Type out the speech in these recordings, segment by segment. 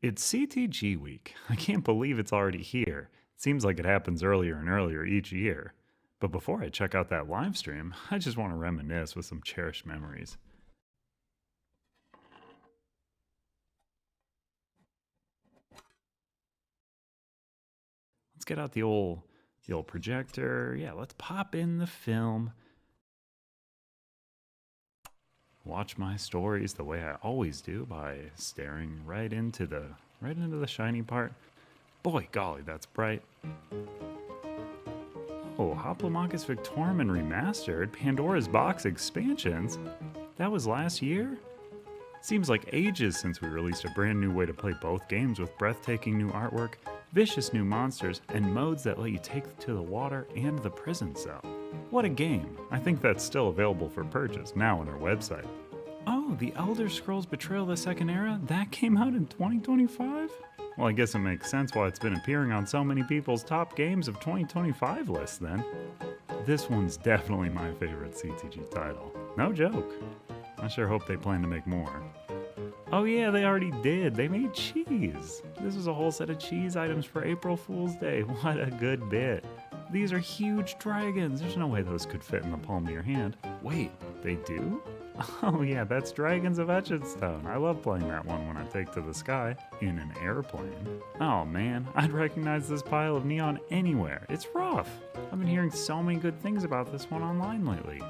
It's CTG week. I can't believe it's already here. It seems like it happens earlier and earlier each year. But before I check out that live stream, I just want to reminisce with some cherished memories. Let's get out the old projector. Yeah, let's pop in the film. Watch my stories the way I always do by staring right into the shiny part. Boy, golly, that's bright. Oh, Hoplomachus Victorium Remastered, Pandora's Box expansions. That was last year? Seems like ages since we released a brand new way to play both games with breathtaking new artwork, vicious new monsters, and modes that let you take to the water and the prison cell. What a game! I think that's still available for purchase now on our website. Oh, The Elder Scrolls Betrayal of the Second Era? That came out in 2025? Well, I guess it makes sense why it's been appearing on so many people's top games of 2025 lists then. This one's definitely my favorite CTG title. No joke. I sure hope they plan to make more. Oh yeah, they already did. They made cheese. This was a whole set of cheese items for April Fool's Day. What a good bit. These are huge dragons. There's no way those could fit in the palm of your hand. Wait, they do? Oh yeah, that's Dragons of Etchinstone. I love playing that one when I take to the sky in an airplane. Oh man, I'd recognize this pile of neon anywhere. It's rough. I've been hearing so many good things about this one online lately.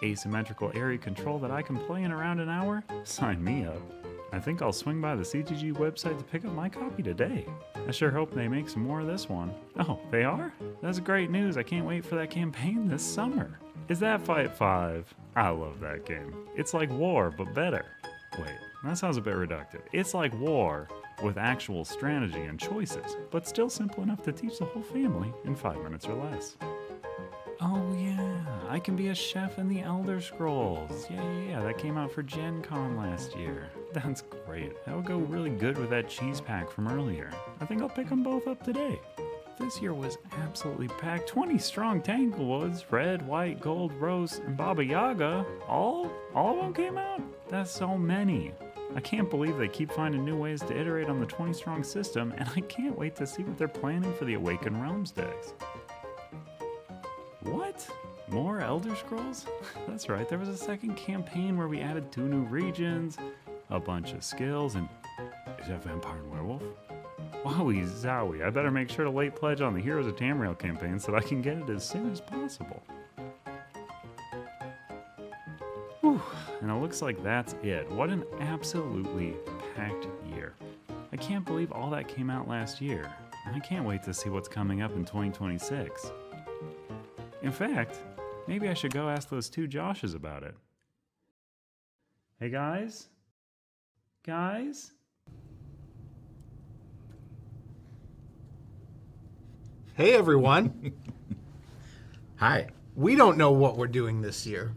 Asymmetrical area control that I can play in around an hour? Sign me up. I think I'll swing by the CTG website to pick up my copy today. I sure hope they make some more of this one. Oh, they are? That's great news. I can't wait for that campaign this summer. Is that Fight 5? I love that game. It's like War, but better. Wait, that sounds a bit reductive. It's like War with actual strategy and choices, but still simple enough to teach the whole family in 5 minutes or less. Oh yeah, I can be a chef in the Elder Scrolls. Yeah, that came out for Gen Con last year. That's great. That would go really good with that cheese pack from earlier. I think I'll pick them both up today. This year was absolutely packed. 20 strong Tanglewoods, red, white, gold, rose, and Baba Yaga. All of them came out? That's so many. I can't believe they keep finding new ways to iterate on the 20 strong system, and I can't wait to see what they're planning for the Awaken Realms decks. What? More Elder Scrolls? That's right, there was a second campaign where we added 2 new regions, a bunch of skills, and... Is that Vampire and Werewolf? Wowie zowie, I better make sure to late pledge on the Heroes of Tamriel campaign so that I can get it as soon as possible. Whew, and it looks like that's it. What an absolutely packed year. I can't believe all that came out last year, and I can't wait to see what's coming up in 2026. In fact, maybe I should go ask those 2 Joshes about it. Hey guys? Guys? Hey everyone. Hi. We don't know what we're doing this year.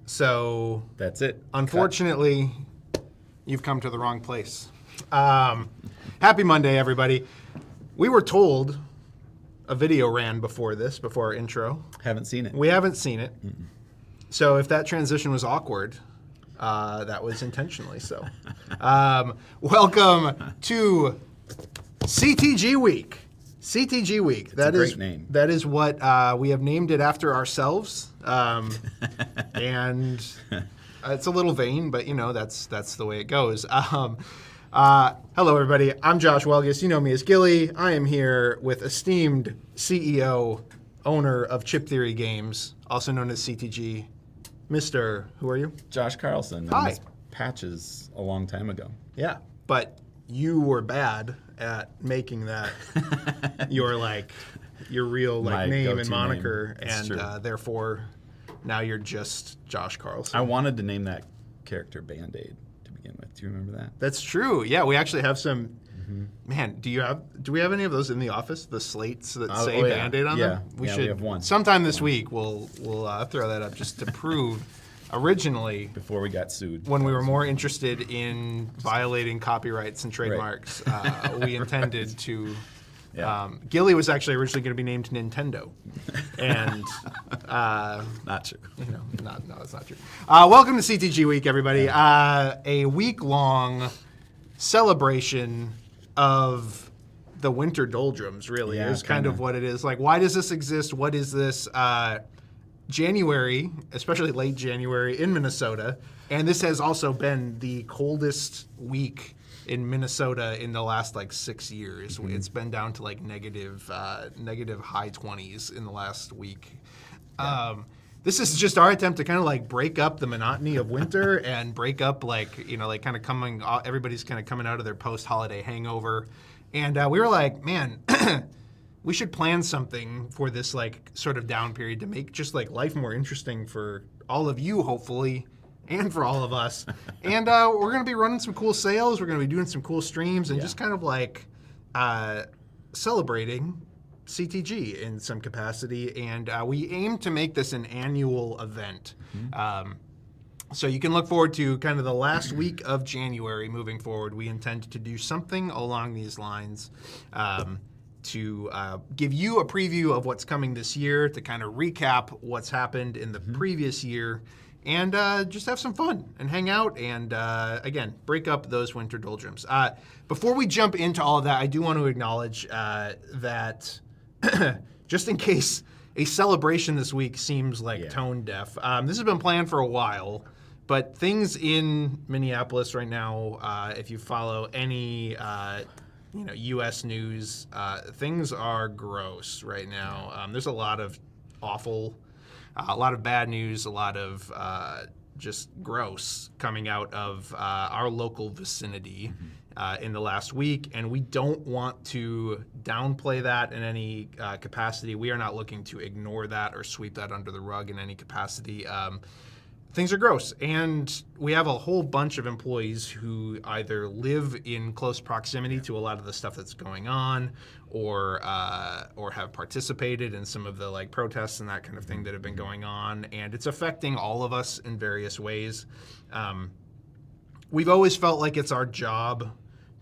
So That's it. Unfortunately, you've come to the wrong place. Happy Monday, everybody. We were told a video ran before our intro. Haven't seen it. We haven't seen it. So if that transition was awkward, that was intentionally so. Welcome to CTG Week. CTG Week. That's a great name. That is what we have named it after ourselves. And it's a little vain, but that's the way it goes. Hello, everybody. I'm Josh Welgus. You know me as Gilly. I am here with esteemed CEO, owner of Chip Theory Games, also known as CTG, Mr. Who are you? Josh Carlson. Hi. I missed Patches a long time ago. Yeah, but you were bad at making that your real My name go-to and moniker, name. It's and true. Therefore now you're just Josh Carlson. I wanted to name that character Band-Aid to begin with. Do you remember that? That's true. Yeah, we actually have some. Man, do we have any of those in the office? The slates that say oh, yeah. Band-Aid on them? We have one. Sometime this week we'll throw that up just to prove. Originally, Before we got sued. when we were more interested in violating copyrights and trademarks, we intended to. Yeah. Gilly was actually originally going to be named Nintendo, and Not true. no, that's not true. Welcome to CTG Week, everybody. A week-long celebration of the winter doldrums, really, Yeah, is kind of kinda. what it is. Like, why does this exist? What is this? January, especially late January in Minnesota, and this has also been the coldest week in Minnesota in the last like 6 years. It's been down to like negative high 20s in the last week. This is just our attempt to kind of like break up the monotony of winter and break up like, you know, like kind of everybody's kind of coming out of their post-holiday hangover. And we were like, man, we should plan something for this like sort of down period to make just like life more interesting for all of you, hopefully, and for all of us. And we're going to be running some cool sales. We're going to be doing some cool streams and just kind of like celebrating CTG in some capacity. And we aim to make this an annual event. So you can look forward to kind of the last week of January moving forward. We intend to do something along these lines to give you a preview of what's coming this year, to kind of recap what's happened in the previous year, and just have some fun and hang out and, again, break up those winter doldrums. Before we jump into all of that, I do want to acknowledge that just in case a celebration this week seems like tone deaf, this has been planned for a while. But things in Minneapolis right now, if you follow any U.S. news, things are gross right now. There's a lot of awful, a lot of bad news, a lot of just gross coming out of our local vicinity in the last week. And we don't want to downplay that in any capacity. We are not looking to ignore that or sweep that under the rug in any capacity. Things are gross, and we have a whole bunch of employees who either live in close proximity to a lot of the stuff that's going on, or have participated in some of the like protests and that kind of thing that have been going on, and it's affecting all of us in various ways. We've always felt like it's our job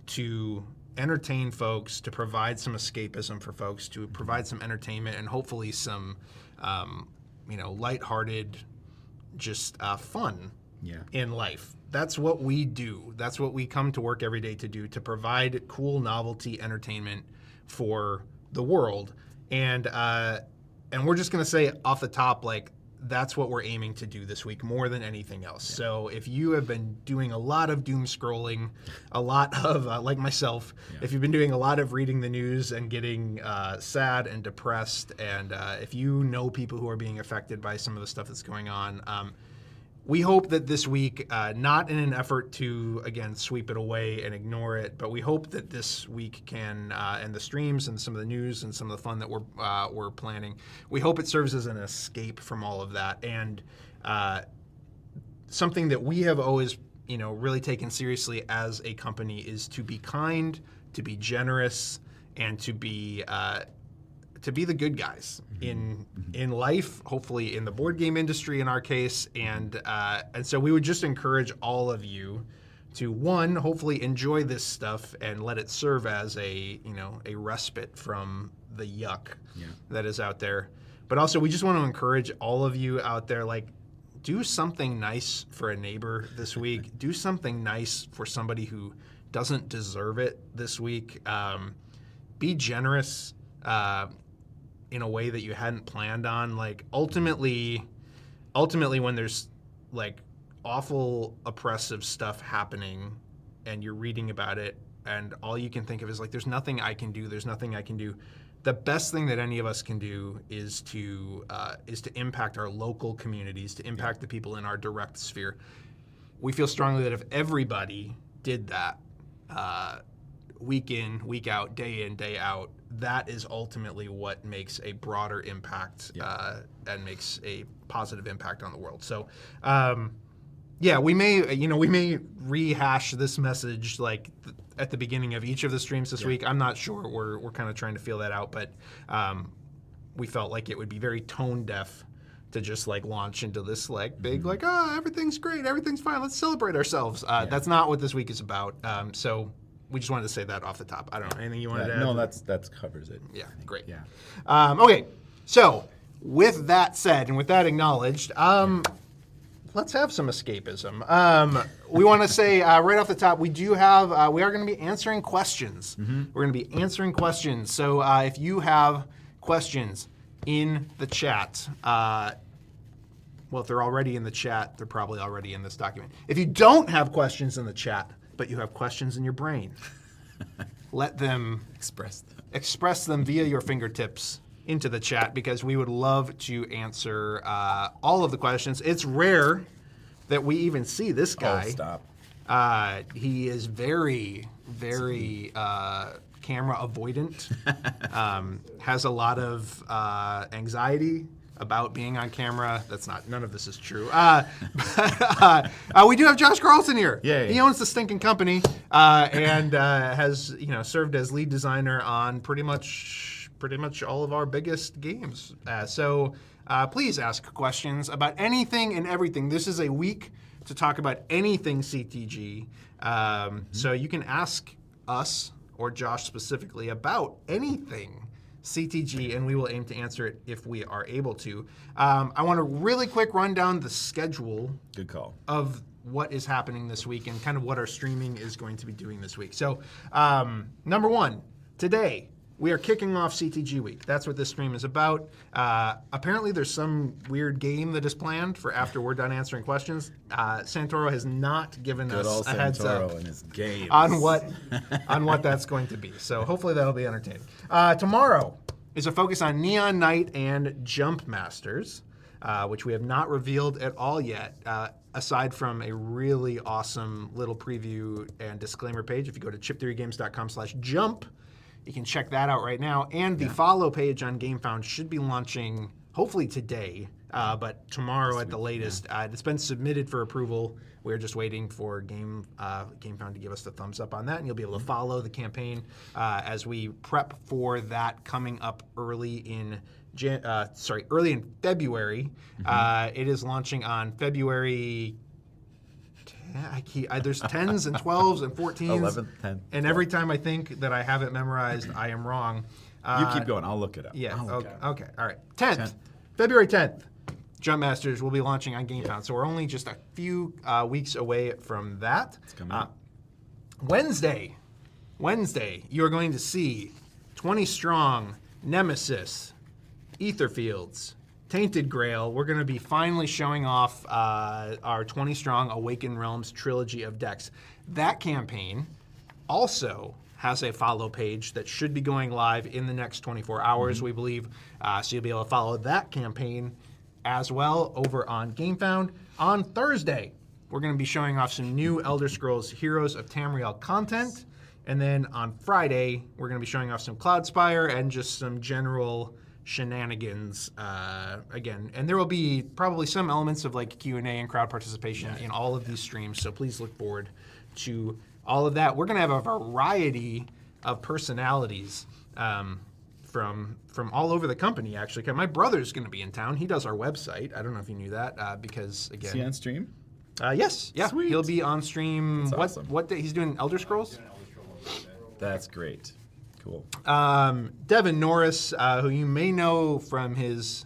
to entertain folks, to provide some escapism for folks, to provide some entertainment, and hopefully some, lighthearted, just fun in life. That's what we do. That's what we come to work every day to do, to provide cool novelty entertainment for the world. And we're just going to say off the top, like, that's what we're aiming to do this week more than anything else. Yeah. So if you have been doing a lot of doom scrolling, a lot of, like myself, if you've been doing a lot of reading the news and getting sad and depressed, and if you know people who are being affected by some of the stuff that's going on, we hope that this week, not in an effort to, again, sweep it away and ignore it, but we hope that this week can, and the streams and some of the news and some of the fun that we're planning, we hope it serves as an escape from all of that. And something that we have always, really taken seriously as a company is to be kind, to be generous, and to be the good guys in life, hopefully in the board game industry in our case, and so we would just encourage all of you to, one, hopefully enjoy this stuff and let it serve as a respite from the yuck that is out there. But also, we just want to encourage all of you out there, like, do something nice for a neighbor this week. Do something nice for somebody who doesn't deserve it this week. Be generous. In a way that you hadn't planned on. Like, ultimately when there's like awful oppressive stuff happening and you're reading about it and all you can think of is like, there's nothing I can do, the best thing that any of us can do is to impact our local communities, to impact the people in our direct sphere. We feel strongly that if everybody did that, week in, week out, day in, day out, that is ultimately what makes a broader impact and makes a positive impact on the world. So, we may rehash this message like at the beginning of each of the streams this week. I'm not sure. We're kind of trying to feel that out, but we felt like it would be very tone deaf to just like launch into this like big like, everything's great, everything's fine, let's celebrate ourselves. That's not what this week is about. So we just wanted to say that off the top. I don't know. Anything you wanted to add? No, that covers it. Yeah, great. Yeah. Okay, so with that said and with that acknowledged, let's have some escapism. We want to say right off the top, we are going to be answering questions. We're going to be answering questions. So if you have questions in the chat, well, if they're already in the chat, they're probably already in this document. If you don't have questions in the chat, but you have questions in your brain, let them express them via your fingertips into the chat, because we would love to answer all of the questions. It's rare that we even see this guy. Oh, stop. He is very, very camera avoidant, has a lot of anxiety about being on camera. None of this is true. We do have Josh Carlson here. Yay. He owns the stinking company and has served as lead designer on pretty much all of our biggest games. So please ask questions about anything and everything. This is a week to talk about anything CTG. So you can ask us or Josh specifically about anything CTG, and we will aim to answer it if we are able to. I want to really quick run down the schedule. Good call. Of what is happening this week and kind of what our streaming is going to be doing this week. So, number one, today we are kicking off CTG week. That's what this stream is about. Apparently, there's some weird game that is planned for after we're done answering questions. Santoro has not given us a heads up and his games. on what that's going to be. So hopefully that'll be entertaining. Tomorrow is a focus on Neon Knight and Jump Masters, which we have not revealed at all yet, aside from a really awesome little preview and disclaimer page. If you go to chiptheorygames.com/jump, you can check that out right now. And the follow page on GameFound should be launching hopefully today, but tomorrow at the latest. It's been submitted for approval. We're just waiting for GameFound to give us the thumbs up on that, and you'll be able to follow the campaign as we prep for that coming up early in February. It is launching on February. There's 10s and 12s and 14s. 11th, 10th. And every time I think that I have it memorized, I am wrong. You keep going. I'll look it up. Yeah. Okay. All right. 10th. February 10th. Jump Masters will be launching on GameFound. So we're only just a few weeks away from that. It's coming up. Wednesday, you are going to see 20 Strong, Nemesis, Etherfields, Tainted Grail. We're going to be finally showing off our 20 Strong Awaken Realms trilogy of decks. That campaign also has a follow page that should be going live in the next 24 hours, we believe. So you'll be able to follow that campaign as well over on GameFound. On Thursday, we're going to be showing off some new Elder Scrolls Heroes of Tamriel content. And then on Friday, we're going to be showing off some Cloudspire and just some general shenanigans again. And there will be probably some elements of like Q&A and crowd participation in all of these streams. So please look forward to all of that. We're going to have a variety of personalities from all over the company, actually. My brother's going to be in town. He does our website. I don't know if you knew that, because, again... Is he on stream? Yes. Yeah. Sweet. He'll be on stream. That's awesome. What day? He's doing Elder Scrolls? That's great. Cool. Devin Norris, who you may know from his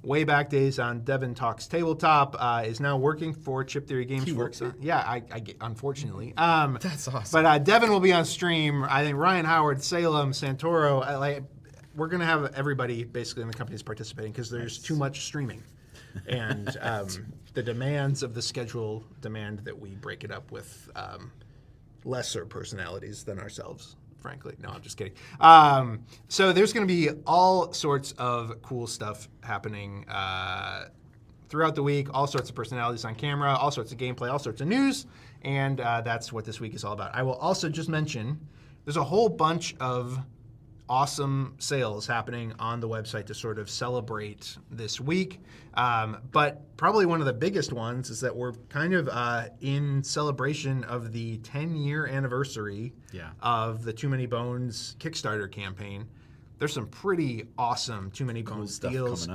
way back days on Devin Talks Tabletop, is now working for Chip Theory Games. He works there? Yeah, I unfortunately. That's awesome. But Devin will be on stream. I think Ryan Howard, Salem, Santoro, we're going to have everybody basically in the company is participating because there's too much streaming. And the demands of the schedule demand that we break it up with lesser personalities than ourselves, frankly. No, I'm just kidding. So there's going to be all sorts of cool stuff happening throughout the week, all sorts of personalities on camera, all sorts of gameplay, all sorts of news, and that's what this week is all about. I will also just mention there's a whole bunch of awesome sales happening on the website to sort of celebrate this week. But probably one of the biggest ones is that we're kind of in celebration of the 10-year anniversary of the Too Many Bones Kickstarter campaign. There's some pretty awesome Too Many Bones deals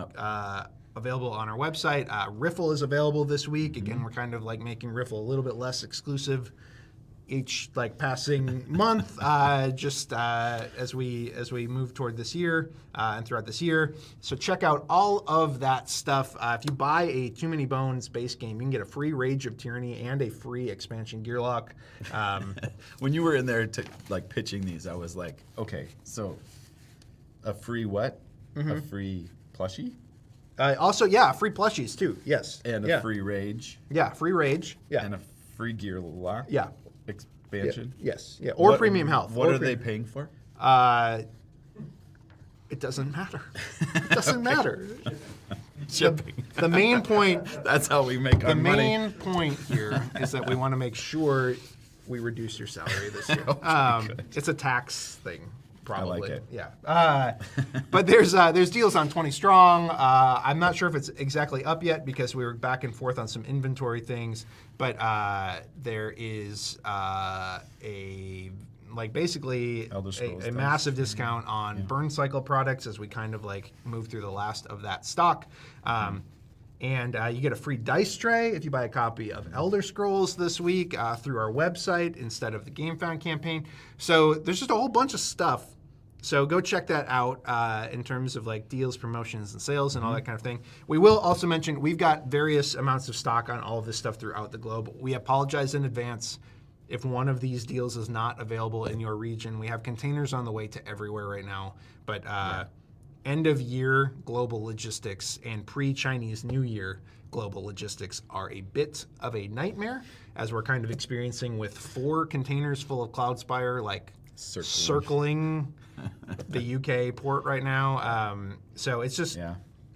available on our website. Riffle is available this week. Again, we're kind of like making Riffle a little bit less exclusive each like passing month, just as we move toward this year and throughout this year. So check out all of that stuff. If you buy a Too Many Bones base game, you can get a free Rage of Tyranny and a free expansion Gearlock. When you were in there like pitching these, I was like, okay, so a free what? A free plushie? Also, free plushies too. Yes. And a free Rage? Yeah, free Rage. Yeah. And a free Gearlock? Yeah. Expansion? Yeah. Yes. Yeah. Or premium health. What are they paying for? It doesn't matter. It doesn't matter. Shipping. The main point. That's how we make our money. The main point here is that we want to make sure we reduce your salary this year. It's a tax thing. Probably. I like it. Yeah. But there's deals on 20 Strong. I'm not sure if it's exactly up yet because we were back and forth on some inventory things. But there is basically a massive discount on burn cycle products as we kind of like move through the last of that stock. And you get a free dice tray if you buy a copy of Elder Scrolls this week through our website instead of the GameFound campaign. So there's just a whole bunch of stuff. So go check that out in terms of like deals, promotions, and sales and all that kind of thing. We will also mention we've got various amounts of stock on all of this stuff throughout the globe. We apologize in advance if one of these deals is not available in your region. We have containers on the way to everywhere right now. But end of year global logistics and pre-Chinese New Year global logistics are a bit of a nightmare, as we're kind of experiencing with 4 containers full of Cloudspire like circling the UK port right now. So it's just,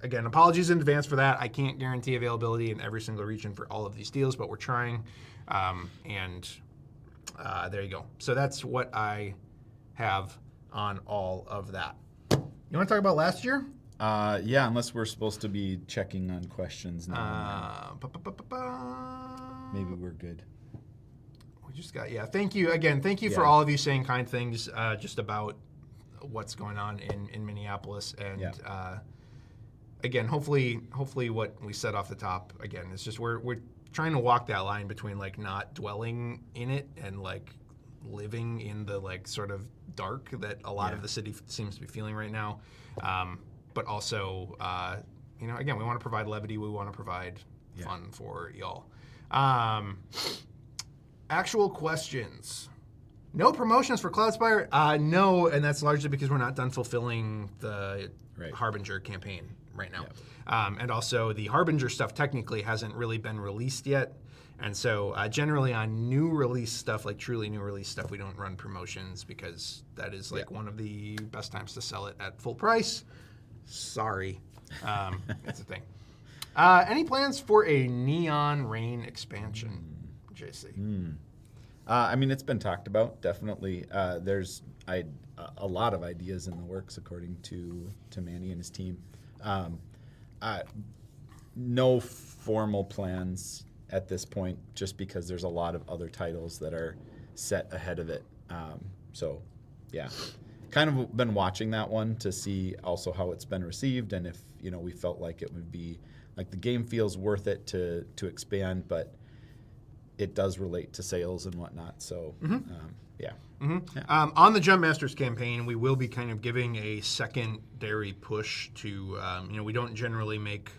again, apologies in advance for that. I can't guarantee availability in every single region for all of these deals, but we're trying. And there you go. So that's what I have on all of that. You want to talk about last year? Yeah, unless we're supposed to be checking on questions now. Maybe we're good. We just got, thank you again. Thank you for all of you saying kind things just about what's going on in Minneapolis. And again, hopefully what we said off the top, again, is just we're trying to walk that line between like not dwelling in it and like living in the like sort of dark that a lot of the city seems to be feeling right now. But also, again, we want to provide levity. We want to provide fun for y'all. Actual questions. No promotions for Cloudspire? No, and that's largely because we're not done fulfilling the Harbinger campaign right now. And also, the Harbinger stuff technically hasn't really been released yet. And so generally on new release stuff, like truly new release stuff, we don't run promotions because that is like one of the best times to sell it at full price. Sorry. That's the thing. Any plans for a Neon Rain expansion, JC? I mean, it's been talked about, definitely. There's a lot of ideas in the works, according to Manny and his team. No formal plans at this point, just because there's a lot of other titles that are set ahead of it. Kind of been watching that one to see also how it's been received, and if we felt like it would be like the game feels worth it to expand, but it does relate to sales and whatnot. So on the Jump Masters campaign, we will be kind of giving a secondary push to we don't generally make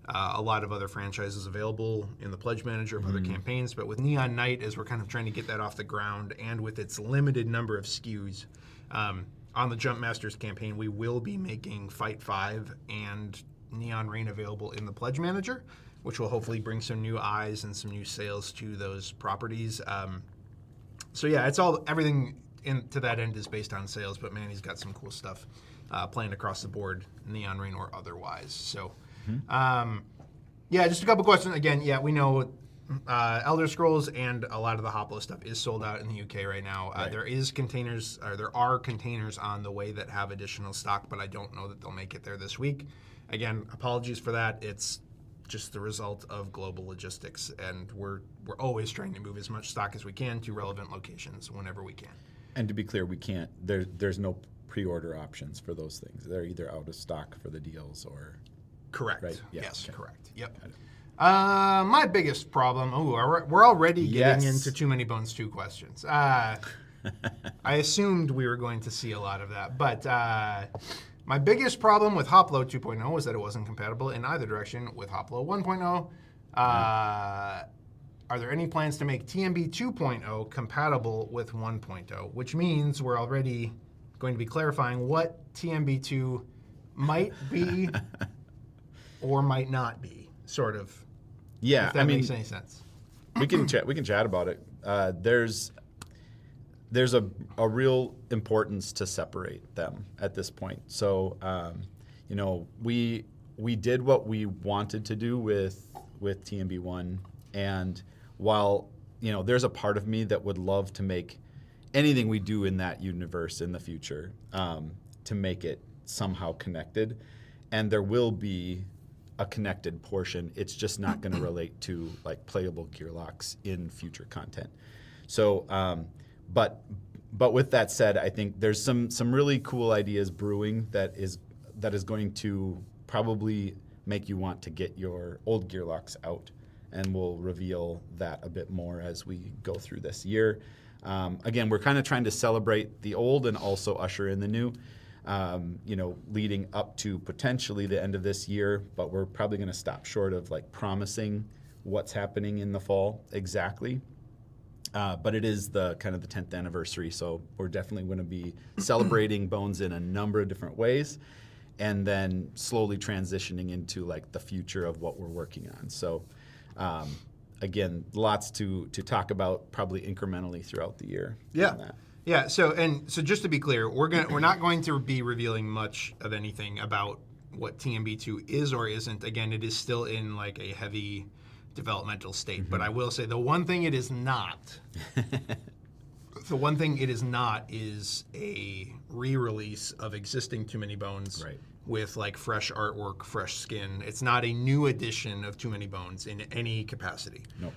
a lot of other franchises available in the Pledge Manager of other campaigns, but with Neon Knight, as we're kind of trying to get that off the ground, and with its limited number of SKUs, on the Jump Masters campaign, we will be making Fight 5 and Neon Rain available in the Pledge Manager, which will hopefully bring some new eyes and some new sales to those properties. It's everything to that end is based on sales, but Manny's got some cool stuff planned across the board, Neon Rain or otherwise. So. Just a couple questions. Again, we know Elder Scrolls and a lot of the Hoplo stuff is sold out in the UK right now. There are containers on the way that have additional stock, but I don't know that they'll make it there this week. Again, apologies for that. It's just the result of global logistics, and we're always trying to move as much stock as we can to relevant locations whenever we can. And to be clear, we can't. There's no pre-order options for those things. They're either out of stock for the deals or. Correct. Right? Yeah. Yes, okay. correct. Yep. My biggest problem. We're already getting Yes. into Too Many Bones 2 questions. I assumed we were going to see a lot of that, but my biggest problem with Hoplo 2.0 was that it wasn't compatible in either direction with Hoplo 1.0. Are there any plans to make TMB 2.0 compatible with 1.0? Which means we're already going to be clarifying what TMB 2 might be or might not be, sort of. Yeah, If that makes any sense. we can chat about it. There's a real importance to separate them at this point. So we did what we wanted to do with TMB1, and while there's a part of me that would love to make anything we do in that universe in the future to make it somehow connected, and there will be a connected portion. It's just not going to relate to like playable gear locks in future content. So, but with that said, I think there's some really cool ideas brewing that is going to probably make you want to get your old gear locks out, and we'll reveal that a bit more as we go through this year. Again, we're kind of trying to celebrate the old and also usher in the new. Leading up to potentially the end of this year, but we're probably going to stop short of like promising what's happening in the fall exactly. But it is the kind of the 10th anniversary, so we're definitely going to be celebrating Bones in a number of different ways, and then slowly transitioning into like the future of what we're working on. So again, lots to talk about, probably incrementally throughout the year. Yeah. on that. Yeah, so just to be clear, we're not going to be revealing much of anything about what TMB2 is or isn't. Again, it is still in like a heavy developmental state. But I will say the one thing it is not is a re-release of existing Too Many Bones Right. with like fresh artwork, fresh skin. It's not a new edition of Too Many Bones in any capacity. Nope.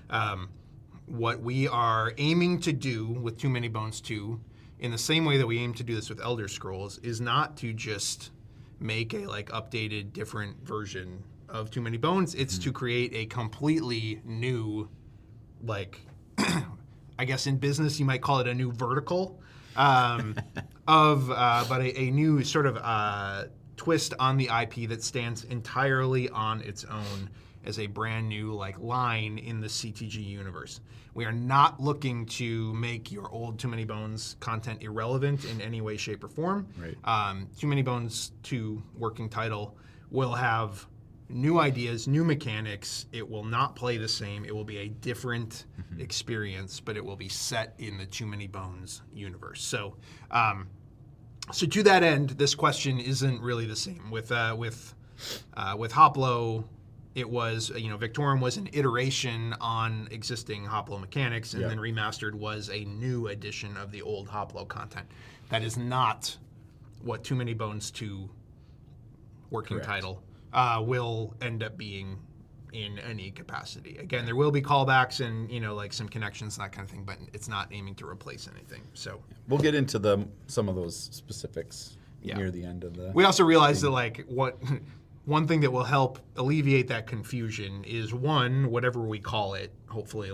What we are aiming to do with Too Many Bones 2, in the same way that we aim to do this with Elder Scrolls, is not to just make a like updated, different version of Too Many Bones. It's to create a completely new, like, I guess in business you might call it a new vertical, but a new sort of twist on the IP that stands entirely on its own as a brand new like line in the CTG universe. We are not looking to make your old Too Many Bones content irrelevant in any way, shape, or form. Right. Too Many Bones 2 working title will have new ideas, new mechanics. It will not play the same. It will be a different experience, but it will be set in the Too Many Bones universe. So to that end, this question isn't really the same. With Hoplo, it was, Victorum was an iteration on existing Hoplo mechanics, and then Remastered was a new edition of the old Hoplo content. That is not what Too Many Bones 2 working Correct. title will end up being in any capacity. Again, there will be callbacks and, like some connections, that kind of thing, but it's not aiming to replace anything. So We'll get into some of those specifics Yeah. near the end of the. we also realized that one thing that will help alleviate that confusion is whatever we call it, hopefully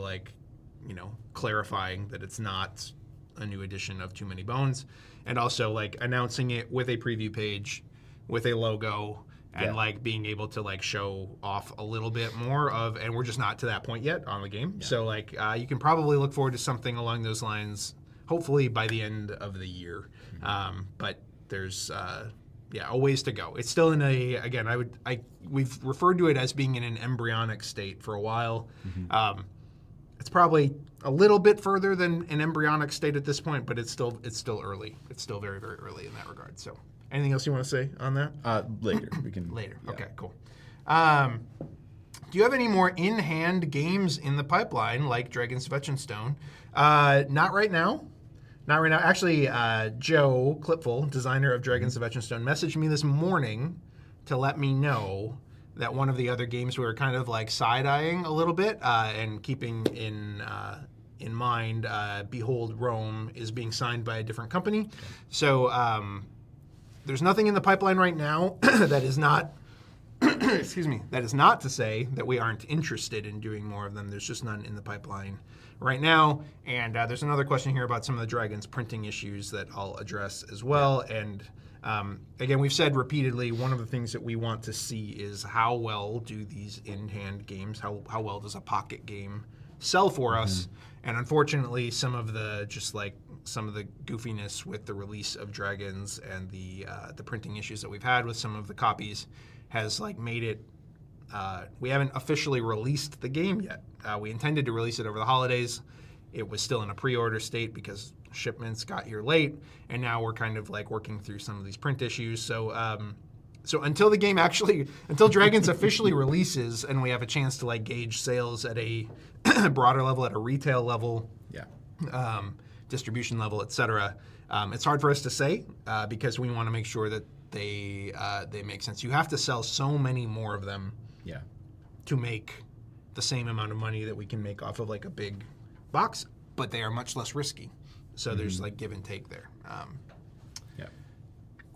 clarifying that it's not a new edition of Too Many Bones, and also like announcing it with a preview page, with a logo, and being able to show off a little bit more of, and we're just not to that point yet on the game. Yeah. So you can probably look forward to something along those lines, hopefully by the end of the year. But there's a ways to go. It's still in we've referred to it as being in an embryonic state for a while. It's probably a little bit further than an embryonic state at this point, but it's still early. It's still very, very early in that regard. So anything else you want to say on that? Later. We can. Later. Yeah. Okay, cool. Do you have any more in-hand games in the pipeline, like Dragon's Fetchstone? Not right now. Not right now. Actually, Joe Clipful, designer of Dragon's Fetchstone, messaged me this morning to let me know that one of the other games we were kind of side-eyeing a little bit and keeping in mind, Behold Rome, is being signed by a different company. Okay. So there's nothing in the pipeline right now that is not excuse me, that is not to say that we aren't interested in doing more of them. There's just none in the pipeline right now. And there's another question here about some of the Dragons printing issues that I'll address as well. And again, we've said repeatedly, one of the things that we want to see is how well do these in-hand games, how well does a pocket game sell for us? And unfortunately, some of the goofiness with the release of Dragons and the printing issues that we've had with some of the copies has made it. We haven't officially released the game yet. We intended to release it over the holidays. It was still in a pre-order state because shipments got here late, and now we're kind of working through some of these print issues. So until the game until Dragons officially releases and we have a chance to gauge sales at a broader level, at a retail level, distribution level, etc. It's hard for us to say because we want to make sure that they make sense. You have to sell so many more of them to make the same amount of money that we can make off of a big box, but they are much less risky. So there's give and take there.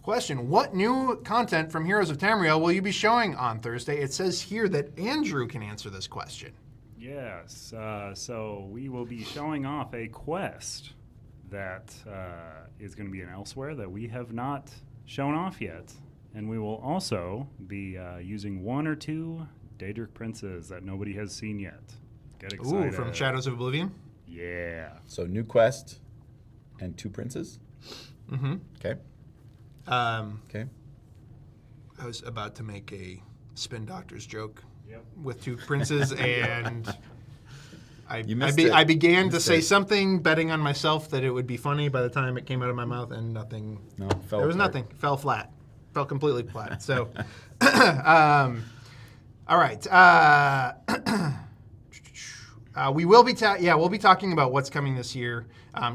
Question: what new content from Heroes of Tamriel will you be showing on Thursday? It says here that Andrew can answer this question. Yes, so we will be showing off a quest that is going to be an elsewhere that we have not shown off yet. And we will also be using 1 or 2 Daedric princes that nobody has seen yet. Get excited. Ooh, from Shadows of Oblivion? Yeah. So new quest and 2 princes? Mm-hmm. Okay. Okay. I was about to make a Spin Doctors joke with 2 princes, and I began to say something, betting on myself that it would be funny by the time it came out of my mouth, and nothing. No, there was nothing. Fell flat. Fell completely flat. So, all right. We will be we'll be talking about what's coming this year.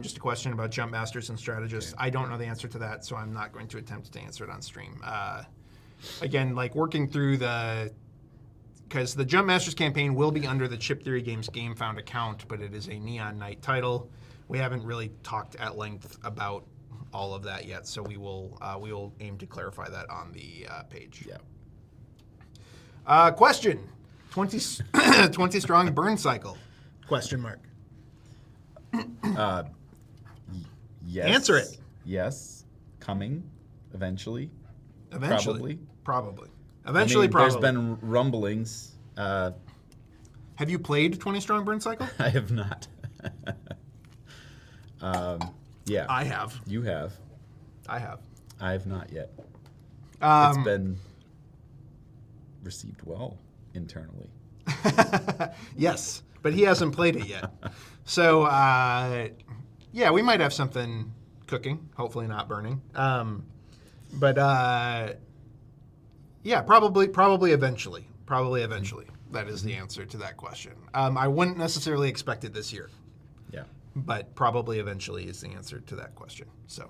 Just a question about Jump Masters and Strategists. Okay. I don't know the answer to that, so I'm not going to attempt to answer it on stream. Again, working through because the Jump Masters campaign will be under the Chip Theory Games GameFound account, but it is a Neon Knight title. We haven't really talked at length about all of that yet, so we will aim to clarify that on the page. Question: 20 strong burn cycle? Question mark. Yes. Answer it. Yes. Coming. Eventually. Probably. Eventually, probably. There's been rumblings. Have you played 20 strong burn cycle? I have not. Yeah. I have. You have. I have. I have not yet. It's been received well internally. Yes, but he hasn't played it yet. So, we might have something cooking, hopefully not burning. But probably eventually. Probably eventually. That is the answer to that question. I wouldn't necessarily expect it this year. Yeah. But probably eventually is the answer to that question. So,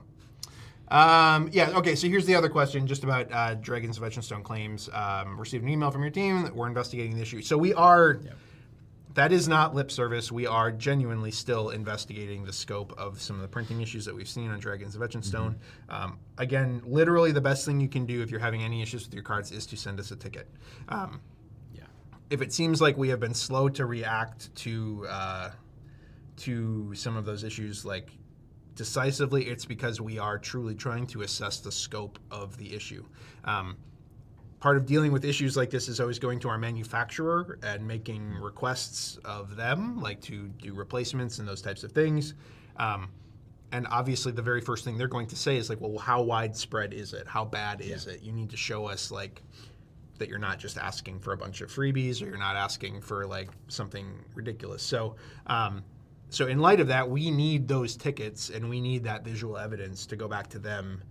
okay, so here's the other question just about Dragons of Etchenstone claims. Received an email from your team that we're investigating the issue. So we are, that is not lip service. We are genuinely still investigating the scope of some of the printing issues that we've seen on Dragons of Etchenstone. Again, literally the best thing you can do if you're having any issues with your cards is to send us a ticket. If it seems like we have been slow to react to some of those issues decisively, it's because we are truly trying to assess the scope of the issue. Part of dealing with issues like this is always going to our manufacturer and making requests of them, to do replacements and those types of things. And obviously the very first thing they're going to say is well, how widespread is it? How bad is it? You need to show us that you're not just asking for a bunch of freebies, or you're not asking for something ridiculous. So, so in light of that, we need those tickets and we need that visual evidence to go back to them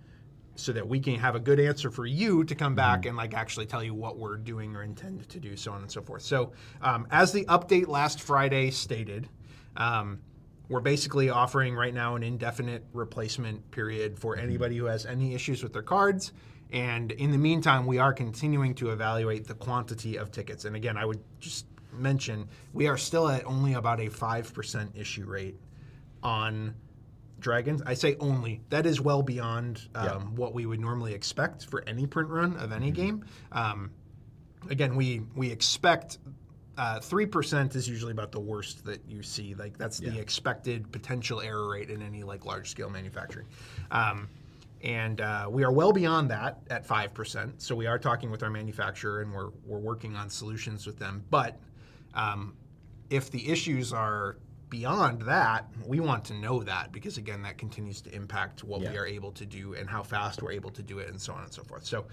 so that we can have a good answer for you to come back and actually tell you what we're doing or intend to do, so on and so forth. So as the update last Friday stated, we're basically offering right now an indefinite replacement period for anybody who has any issues with their cards. And in the meantime, we are continuing to evaluate the quantity of tickets. And again, I would just mention, we are still at only about a 5% issue rate on Dragons. I say only. That is well beyond what we would normally expect for any print run of any game. again, we expect 3% is usually about the worst that you see. Like that's the expected potential error rate in any like large scale manufacturing. And we are well beyond that at 5%. So we are talking with our manufacturer and we're working on solutions with them. But if the issues are beyond that, we want to know that because again, that continues to impact what we are able to do and how fast we're able to do it and so on and so forth. So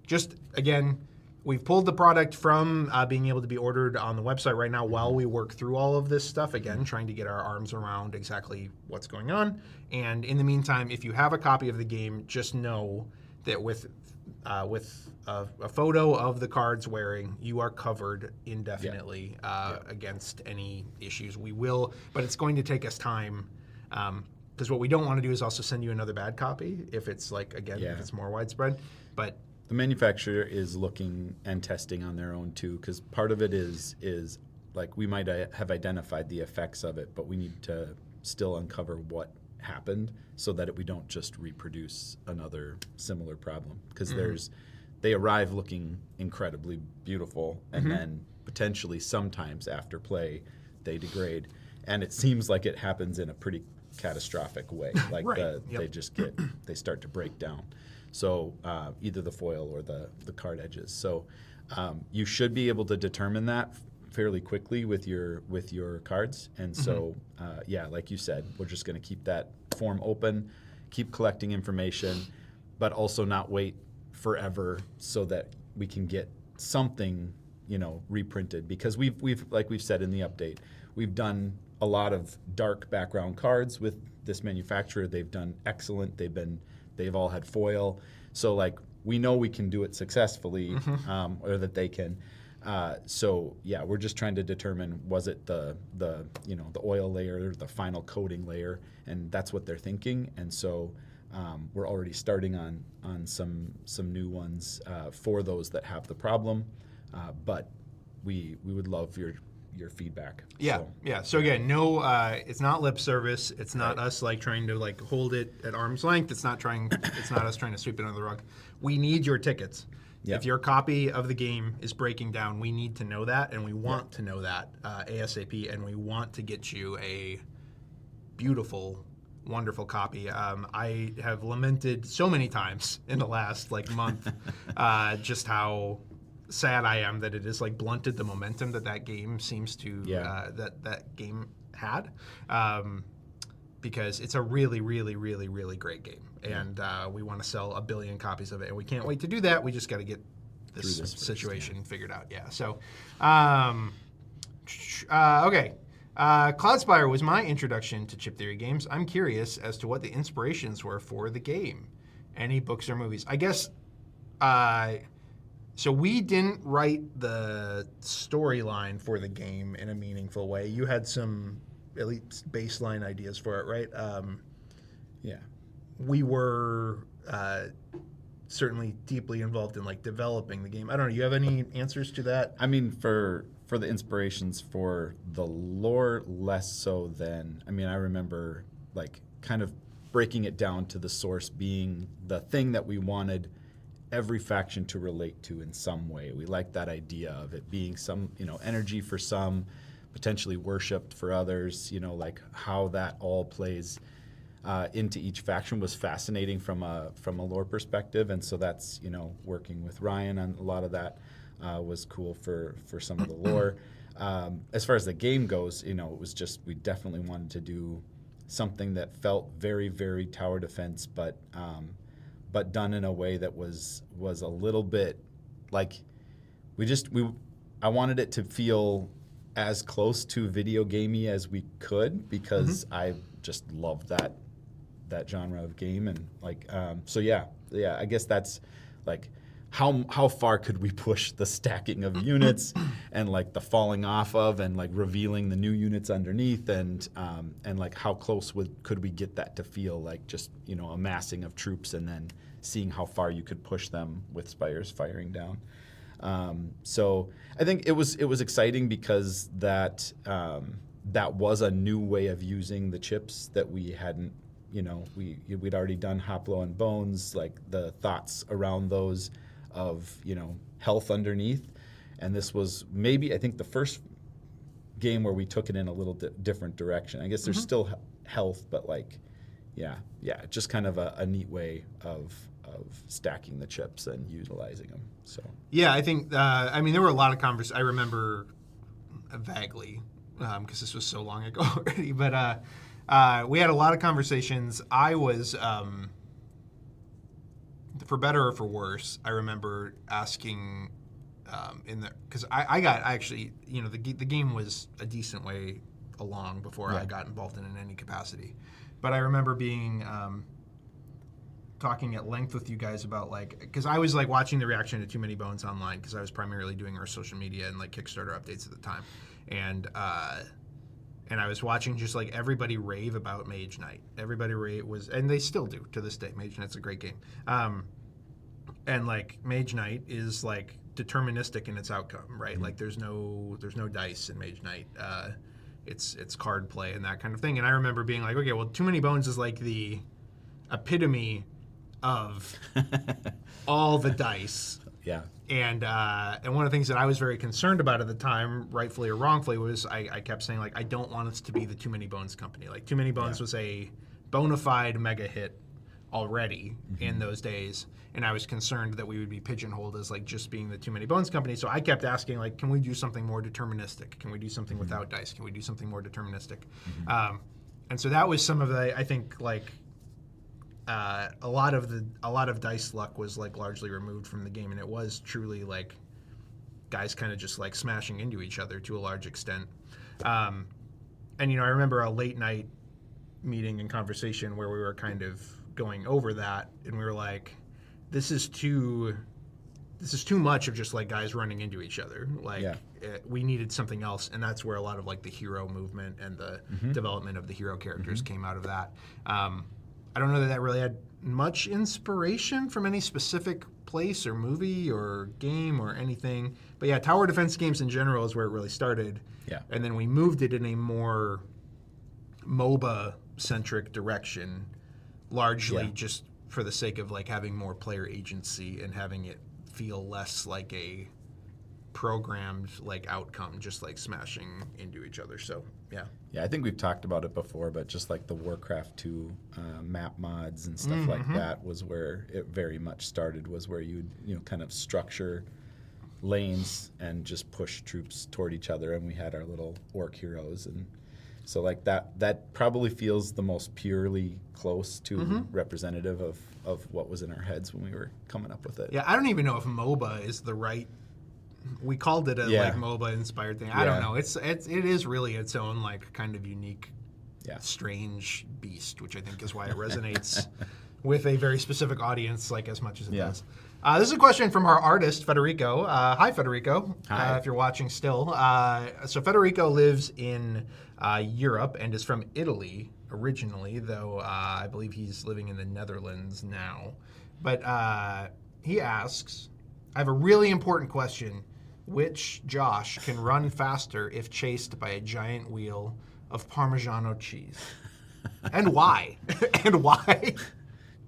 just again, we've pulled the product from being able to be ordered on the website right now while we work through all of this stuff, again, trying to get our arms around exactly what's going on. And in the meantime, if you have a copy of the game, just know that with a photo of the cards wearing, you are covered indefinitely against any issues. We will, but it's going to take us time because what we don't want to do is also send you another bad copy if it's like, again, if it's more widespread. But the manufacturer is looking and testing on their own too, because part of it is like we might have identified the effects of it, but we need to still uncover what happened so that we don't just reproduce another similar problem. Because they arrive looking incredibly beautiful, and then potentially sometimes after play they degrade, and it seems like it happens in a pretty catastrophic way. Like they start to break down. So either the foil or the card edges. So you should be able to determine that fairly quickly with your cards. And so like you said, we're just going to keep that form open, keep collecting information, but also not wait forever so that we can get something reprinted, because we've like we've said in the update, we've done a lot of dark background cards with this manufacturer. They've done excellent. They've all had foil, so like we know we can do it successfully, or that they can. So we're just trying to determine, was it the oil layer, the final coating layer, and that's what they're thinking. And so we're already starting on some new ones for those that have the problem, but we would love your feedback. So again, no, it's not lip service. It's not us like trying to like hold it at arm's length. It's not us trying to sweep it under the rug. We need your tickets. Yep. If your copy of the game is breaking down, we need to know that, and we want to know that ASAP, and we want to get you a beautiful, wonderful copy. I have lamented so many times in the last like month just how sad I am that it has like blunted the momentum that game seems to that game had, because it's a really, really, really, really great game, and we want to sell 1 billion copies of it, and we can't wait to do that. We just got to get this situation figured out. So okay. Cloudspire was my introduction to chip theory games. I'm curious as to what the inspirations were for the game. Any books or movies? I guess so we didn't write the storyline for the game in a meaningful way. You had some at least baseline ideas for it, right? We were certainly deeply involved in like developing the game. I don't know. You have any answers to that? I mean, for the inspirations for the lore, less so than, I mean, I remember like kind of breaking it down to the source being the thing that we wanted every faction to relate to in some way. We liked that idea of it being some, energy for some, potentially worshipped for others, like how that all plays into each faction was fascinating from a lore perspective. And so that's, working with Ryan on a lot of that was cool for some of the lore. As far as the game goes, it was just, we definitely wanted to do something that felt very, very tower defense, but done in a way that was a little bit like I wanted it to feel as close to video gamey as we could, because I just love that genre of game, and like I guess that's like how far could we push the stacking of units and like the falling off of and like revealing the new units underneath, and like how close could we get that to feel like just a massing of troops and then seeing how far you could push them with spires firing down. So I think it was exciting because that was a new way of using the chips that we hadn't, we'd already done Hoplo and Bones, like the thoughts around those of health underneath, and this was maybe I think the first game where we took it in a little different direction. I guess there's still health, but like just kind of a neat way of stacking the chips and utilizing them. So yeah, I think there were a lot of conversations. I remember vaguely because this was so long ago already, but we had a lot of conversations. I was for better or for worse, I remember asking because I got actually, the game was a decent way along before I got involved in any capacity. But I remember being talking at length with you guys about because I was watching the reaction to Too Many Bones online because I was primarily doing our social media and Kickstarter updates at the time. And I was watching just everybody rave about Mage Knight. Everybody and they still do to this day. Mage Knight's a great game. And Mage Knight is deterministic in its outcome, right? There's no dice in Mage Knight. It's card play and that kind of thing. And I remember being okay, well, Too Many Bones is the epitome of all the dice. Yeah. And one of the things that I was very concerned about at the time, rightfully or wrongfully, was I kept saying I don't want us to be the Too Many Bones company. Too Many Bones was a bona fide mega hit already in those days, and I was concerned that we would be pigeonholed as just being the Too Many Bones company. So I kept asking can we do something more deterministic? Can we do something without dice? Can we do something more deterministic? And so that was some of the, I think a lot of dice luck was largely removed from the game, and it was truly guys kind of just smashing into each other to a large extent. And I remember a late night meeting and conversation where we were kind of going over that, and we were this is too much of just guys running into each other. We needed something else, and that's where a lot of the hero movement and the development of the hero characters came out of that. I don't know that really had much inspiration from any specific place or movie or game or anything, but yeah, tower defense games in general is where it really started. Yeah. And then we moved it in a more MOBA-centric direction, largely just for the sake of having more player agency and having it feel less like a programmed outcome, just smashing into each other. So yeah, I think we've talked about it before, but just the Warcraft 2 map mods and stuff like that was where it very much started, was where you kind of structure lanes and just push troops toward each other, and we had our little orc heroes, and so that probably feels the most purely close to representative of what was in our heads when we were coming up with it. Yeah, I don't even know if MOBA is the right. We called it a MOBA inspired thing. I don't know. It is really its own kind of unique, strange beast, which I think is why it resonates with a very specific audience as much as it does. This is a question from our artist, Federico. Hi, Federico. Hi. If you're watching still. So Federico lives in Europe and is from Italy originally, though I believe he's living in the Netherlands now. But he asks, I have a really important question. Which Josh can run faster if chased by a giant wheel of Parmigiano cheese? And why? And why?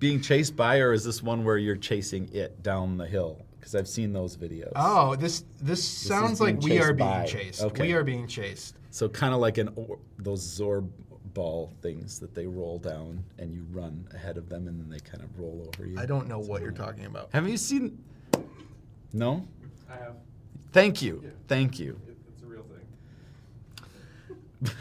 Being chased by, or is this one where you're chasing it down the hill? Because I've seen those videos. Oh, this sounds like we are being chased. Okay. We are being chased. So kind of like those Zorb ball things that they roll down and you run ahead of them and then they kind of roll over you. I don't know what you're talking about. Haven't you seen? No? I have. Thank you. Yeah. Thank you. It's a real thing.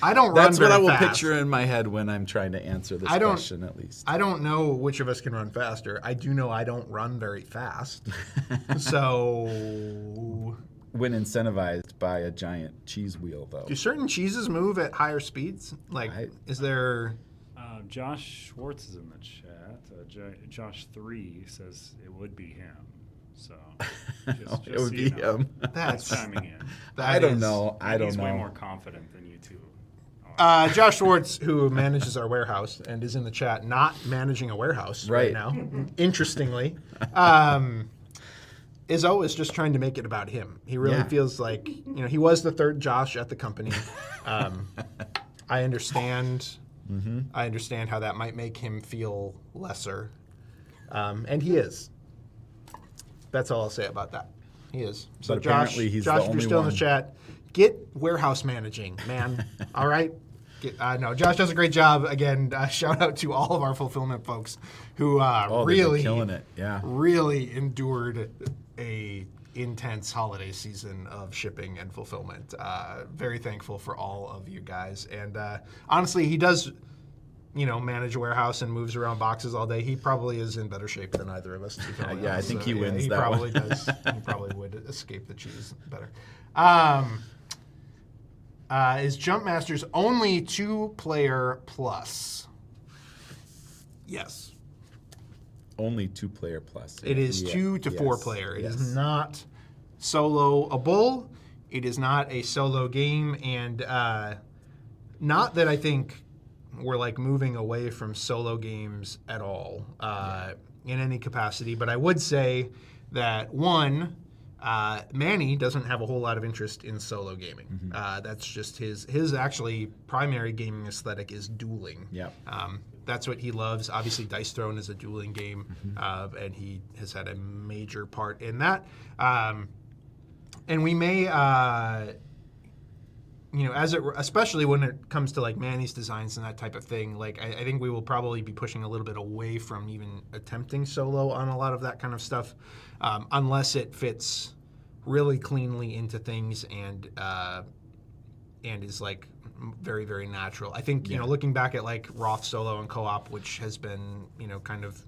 I don't run That's what very I will fast. picture in my head when I'm trying to answer this question, at least. I don't know which of us can run faster. I do know I don't run very fast. So, When incentivized by a giant cheese wheel, though. do certain cheeses move at higher speeds? Is there... Josh Schwartz is in the chat. Josh 3 says it would be him. So just It would so be you know. him. That's... Chiming in. I don't know. I don't He's know. way more confident than you two are. Josh Schwartz, who manages our warehouse and is in the chat, not managing a warehouse right now, interestingly, is always just trying to make it about him. He really feels like, he was the third Josh at the company. I understand. I understand how that might make him feel lesser. And he is. That's all I'll say about that. He is. So But Josh, apparently he's the if you're only still in the one. chat, get warehouse managing, man. All right? No, Josh does a great job. Again, shout out to all of our fulfillment folks who they've been really killing it. Yeah. really endured a intense holiday season of shipping and fulfillment. Very thankful for all of you guys. And honestly, he does, manage a warehouse and moves around boxes all day. He probably is in better shape than either of us. To be totally Yeah, I honest. think he wins he that probably one. does. He probably would escape the cheese better. Is Jump Masters only 2-player plus? Yes. Only 2-player plus. It is Yeah. 2 to 4 Yes. player. It Yes. is not solo-able. It is not a solo game. And not that I think we're like moving away from solo games at all in any capacity. But I would say that one, Manny doesn't have a whole lot of interest in solo gaming. That's just his actually primary gaming aesthetic is dueling. Yep. That's what he loves. Obviously, Dice Throne is a dueling game, and he has had a major part in that. And we may, especially when it comes to like Manny's designs and that type of thing, like I think we will probably be pushing a little bit away from even attempting solo on a lot of that kind of stuff, unless it fits really cleanly into things and is like very, very natural. I think, looking back at like Roth solo and co-op, which has been, kind of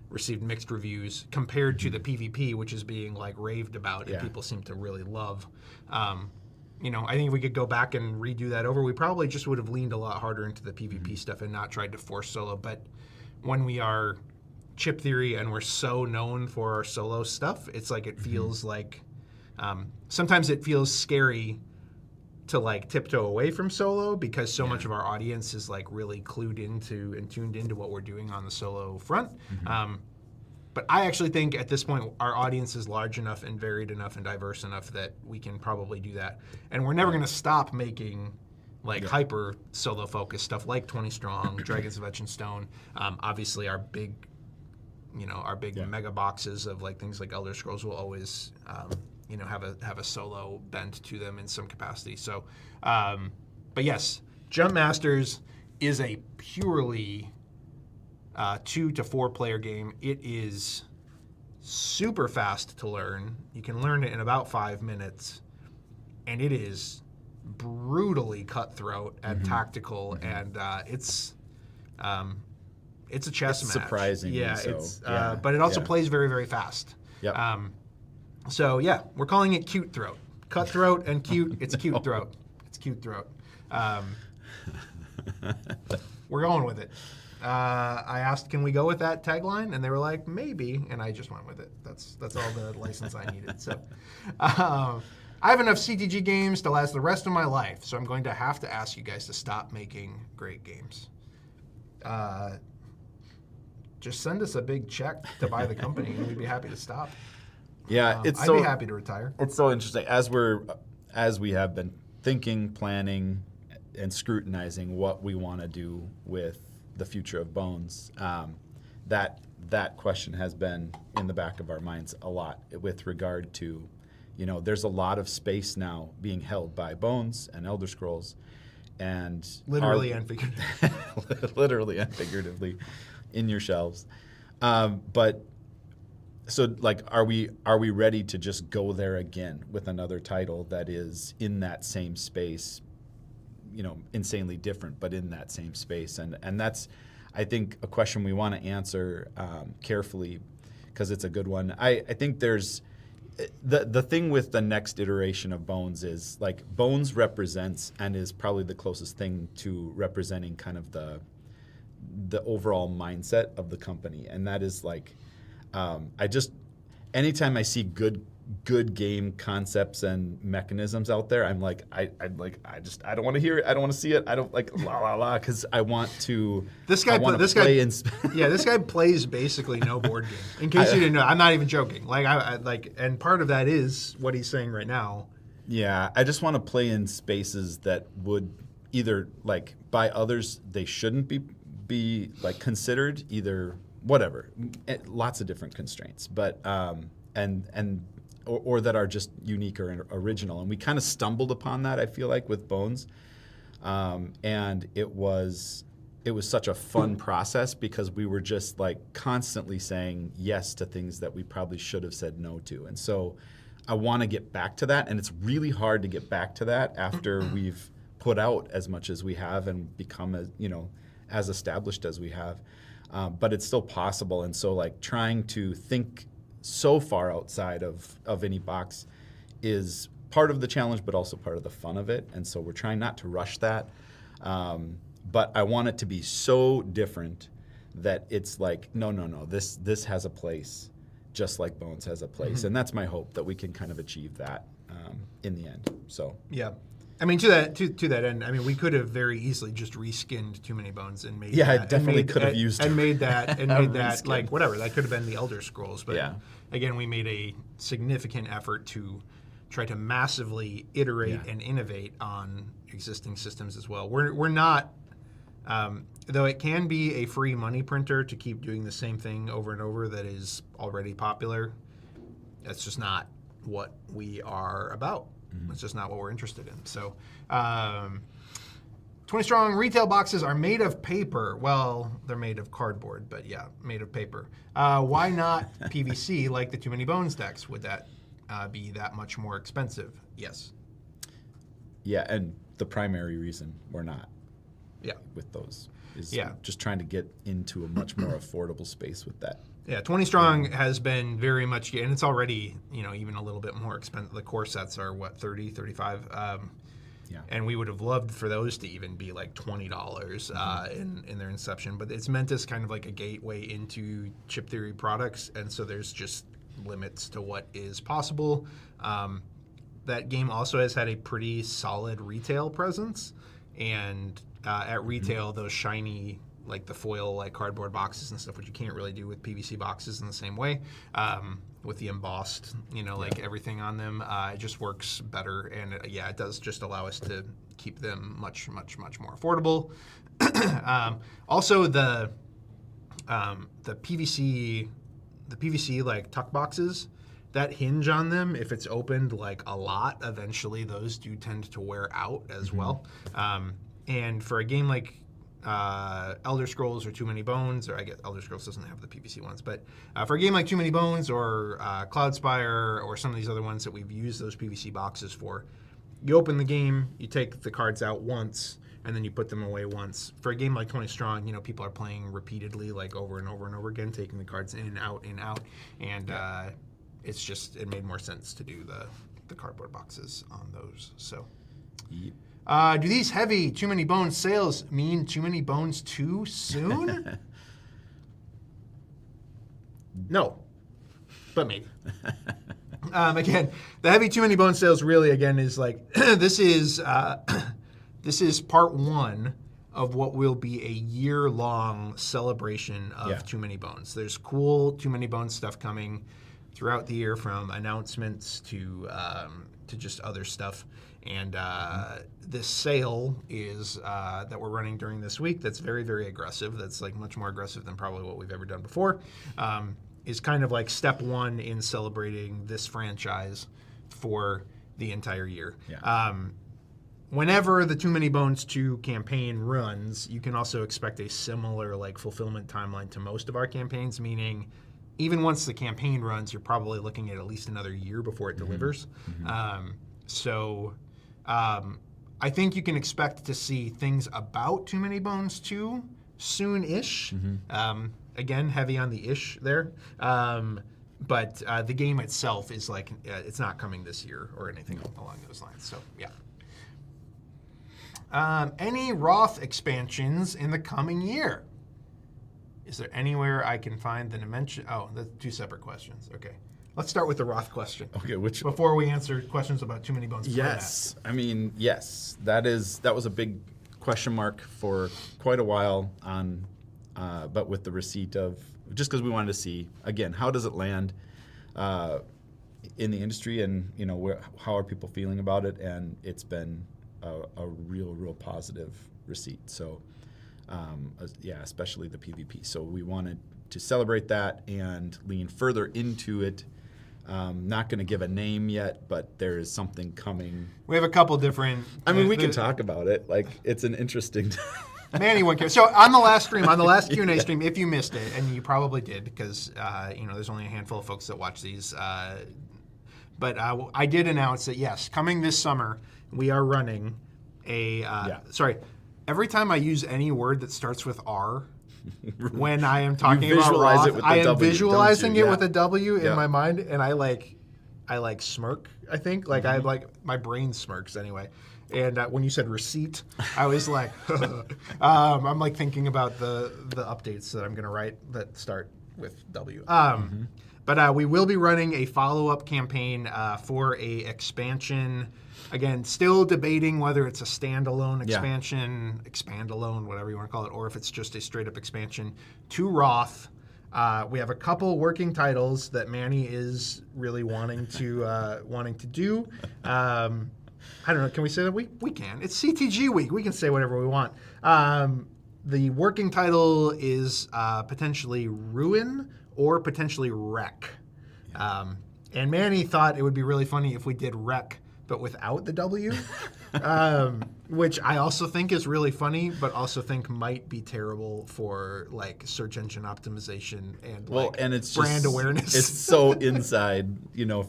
received mixed reviews compared to the PvP, which is being like raved about and people seem to really love. I think if we could go back and redo that over, we probably just would have leaned a lot harder into the PvP stuff and not tried to force solo. But when we are Chip Theory and we're so known for our solo stuff, it's like it feels like sometimes it feels scary to like tiptoe away from solo because so much of our audience is like really clued into and tuned into what we're doing on the solo front. But I actually think at this point our audience is large enough and varied enough and diverse enough that we can probably do that. And we're never going to stop making like hyper solo focused stuff like 20 Strong, Dragons of Etch and Stone. Obviously our big mega boxes of like things like Elder Scrolls will always have a solo bent to them in some capacity. So, but yes, Jump Masters is a purely 2 to 4 player game. It is super fast to learn. You can learn it in about 5 minutes, and it is brutally cutthroat and tactical, and it's a chess match. Surprisingly so. But it also plays very, very fast. Yep. So yeah, we're calling it Cute Throat. Cutthroat and cute. It's Cute Throat. It's Cute Throat. We're going with it. I asked, can we go with that tagline? And they were like, maybe. And I just went with it. That's all the license I needed. So I have enough CTG games to last the rest of my life. So I'm going to have to ask you guys to stop making great games. Just send us a big check to buy the company, and we'd be happy to stop. Yeah, I'd be happy to retire. It's so interesting as we have been thinking, planning, and scrutinizing what we want to do with the future of Bones. That question has been in the back of our minds a lot with regard to, there's a lot of space now being held by Bones and Elder Scrolls, and literally and figuratively. literally and figuratively in your shelves, but. So, like, are we ready to just go there again with another title that is in that same space, insanely different, but in that same space? And that's, I think, a question we want to answer carefully because it's a good one. I think there's the thing with the next iteration of Bones is, like, Bones represents and is probably the closest thing to representing kind of the overall mindset of the company, and that is like. Anytime I see good game concepts and mechanisms out there, I'm like, I don't want to hear it. I don't want to see it. I don't like because I want to. This guy plays basically no board game. In case you didn't know, I'm not even joking. And part of that is what he's saying right now. Yeah, I just want to play in spaces that would either like by others they shouldn't be like considered either. Whatever, lots of different constraints, but or that are just unique or original. And we kind of stumbled upon that, I feel like, with Bones. And it was such a fun process because we were just like constantly saying yes to things that we probably should have said no to. And so I want to get back to that. And it's really hard to get back to that after we've put out as much as we have and become as established as we have. But it's still possible. And so like trying to think so far outside of any box is part of the challenge, but also part of the fun of it. And so we're trying not to rush that. But I want it to be so different that it's like, no, this has a place, just like Bones has a place. And that's my hope, that we can kind of achieve that in the end. So yeah. I mean, to that end, I mean, we could have very easily just reskinned Too Many Bones and made I that, definitely could have used and made that reskin. like whatever. That could have been the Elder Scrolls, but Yeah. again, we made a significant effort to try to massively iterate and innovate on existing systems as well. We're not, though it can be a free money printer to keep doing the same thing over and over that is already popular. That's just not what we are about. It's just not what we're interested in. So, 20 Strong retail boxes are made of paper. Well, they're made of cardboard, but yeah, made of paper. Why not PVC like the Too Many Bones decks? Would that be that much more expensive? Yes. Yeah, and the primary reason we're not with those is just trying to get into a much more affordable space with that. Yeah, 20 Strong has been very much, and it's already, even a little bit more expensive. The core sets are, what, 30, 35? And we would have loved for those to even be like $20 in their inception. But it's meant as kind of like a gateway into chip theory products, and so there's just limits to what is possible. That game also has had a pretty solid retail presence, and at retail, those shiny, like the foil, like cardboard boxes and stuff, which you can't really do with PVC boxes in the same way. With the embossed, like everything on them, it just works better. And it does just allow us to keep them much, much, much more affordable. Also, the PVC like tuck boxes that hinge on them, if it's opened like a lot, eventually those do tend to wear out as well. And for a game like Elder Scrolls or Too Many Bones, or I guess Elder Scrolls doesn't have the PVC ones, but for a game like Too Many Bones or Cloudspire or some of these other ones that we've used those PVC boxes for, you open the game, you take the cards out once, and then you put them away once. For a game like 20 Strong, people are playing repeatedly, like over and over and over again, taking the cards in, out, and it made more sense to do the cardboard boxes on those. So. Yep. Do these heavy Too Many Bones sales mean Too Many Bones too soon? No, but maybe. Again, the heavy Too Many Bones sales really, again, is like, this is part one of what will be a year-long celebration of Too Many Bones. There's cool Too Many Bones stuff coming throughout the year, from announcements to just other stuff. And this sale is that we're running during this week, that's very, very aggressive. That's like much more aggressive than probably what we've ever done before. Is kind of like step one in celebrating this franchise for the entire year. Yeah. Whenever the Too Many Bones 2 campaign runs, you can also expect a similar like fulfillment timeline to most of our campaigns, meaning even once the campaign runs, you're probably looking at least another year before it delivers. I think you can expect to see things about Too Many Bones 2 soon-ish. Again, heavy on the ish there. But the game itself is like, it's not coming this year or anything along those lines. So, yeah. Any Roth expansions in the coming year? Is there anywhere I can find the dimension? Oh, that's two separate questions. Okay. Let's start with the Roth question. Okay, which before we answer questions about Too Many Bones. Yes, I mean, yes, that was a big question mark for quite a while on, but with the receipt of, just because we wanted to see again, how does it land in the industry, and how are people feeling about it, and it's been a real positive receipt. So especially the PvP. So we wanted to celebrate that and lean further into it. Not going to give a name yet, but there is something coming. We have a couple different. I mean, we can talk about it. Like, it's an interesting. Manny won't care. So on the last stream, on the last Q&A stream, if you missed it, and you probably did, because there's only a handful of folks that watch these. But I did announce that yes, coming this summer, we are running a. Sorry, every time I use any word that starts with R. When I am talking about visualize it Roth, with the I am W, visualizing don't you? it with a W in Yeah. my mind, and I smirk. I think I like my brain smirks anyway. And when you said receipt, I was like, I'm like thinking about the updates that I'm going to write that start with W. But we will be running a follow-up campaign for a expansion. Again, still debating whether it's a standalone expansion, expand-alone, whatever you want to call it, or if it's just a straight-up expansion to Roth. We have a couple working titles that Manny is really wanting to do. I don't know. Can we say that? We can. It's CTG week. We can say whatever we want. The working title is potentially Ruin or potentially Wreck. And Manny thought it would be really funny if we did Wreck, but without the W, which I also think is really funny, but also think might be terrible for like search engine optimization and and it's brand just, awareness. It's so inside,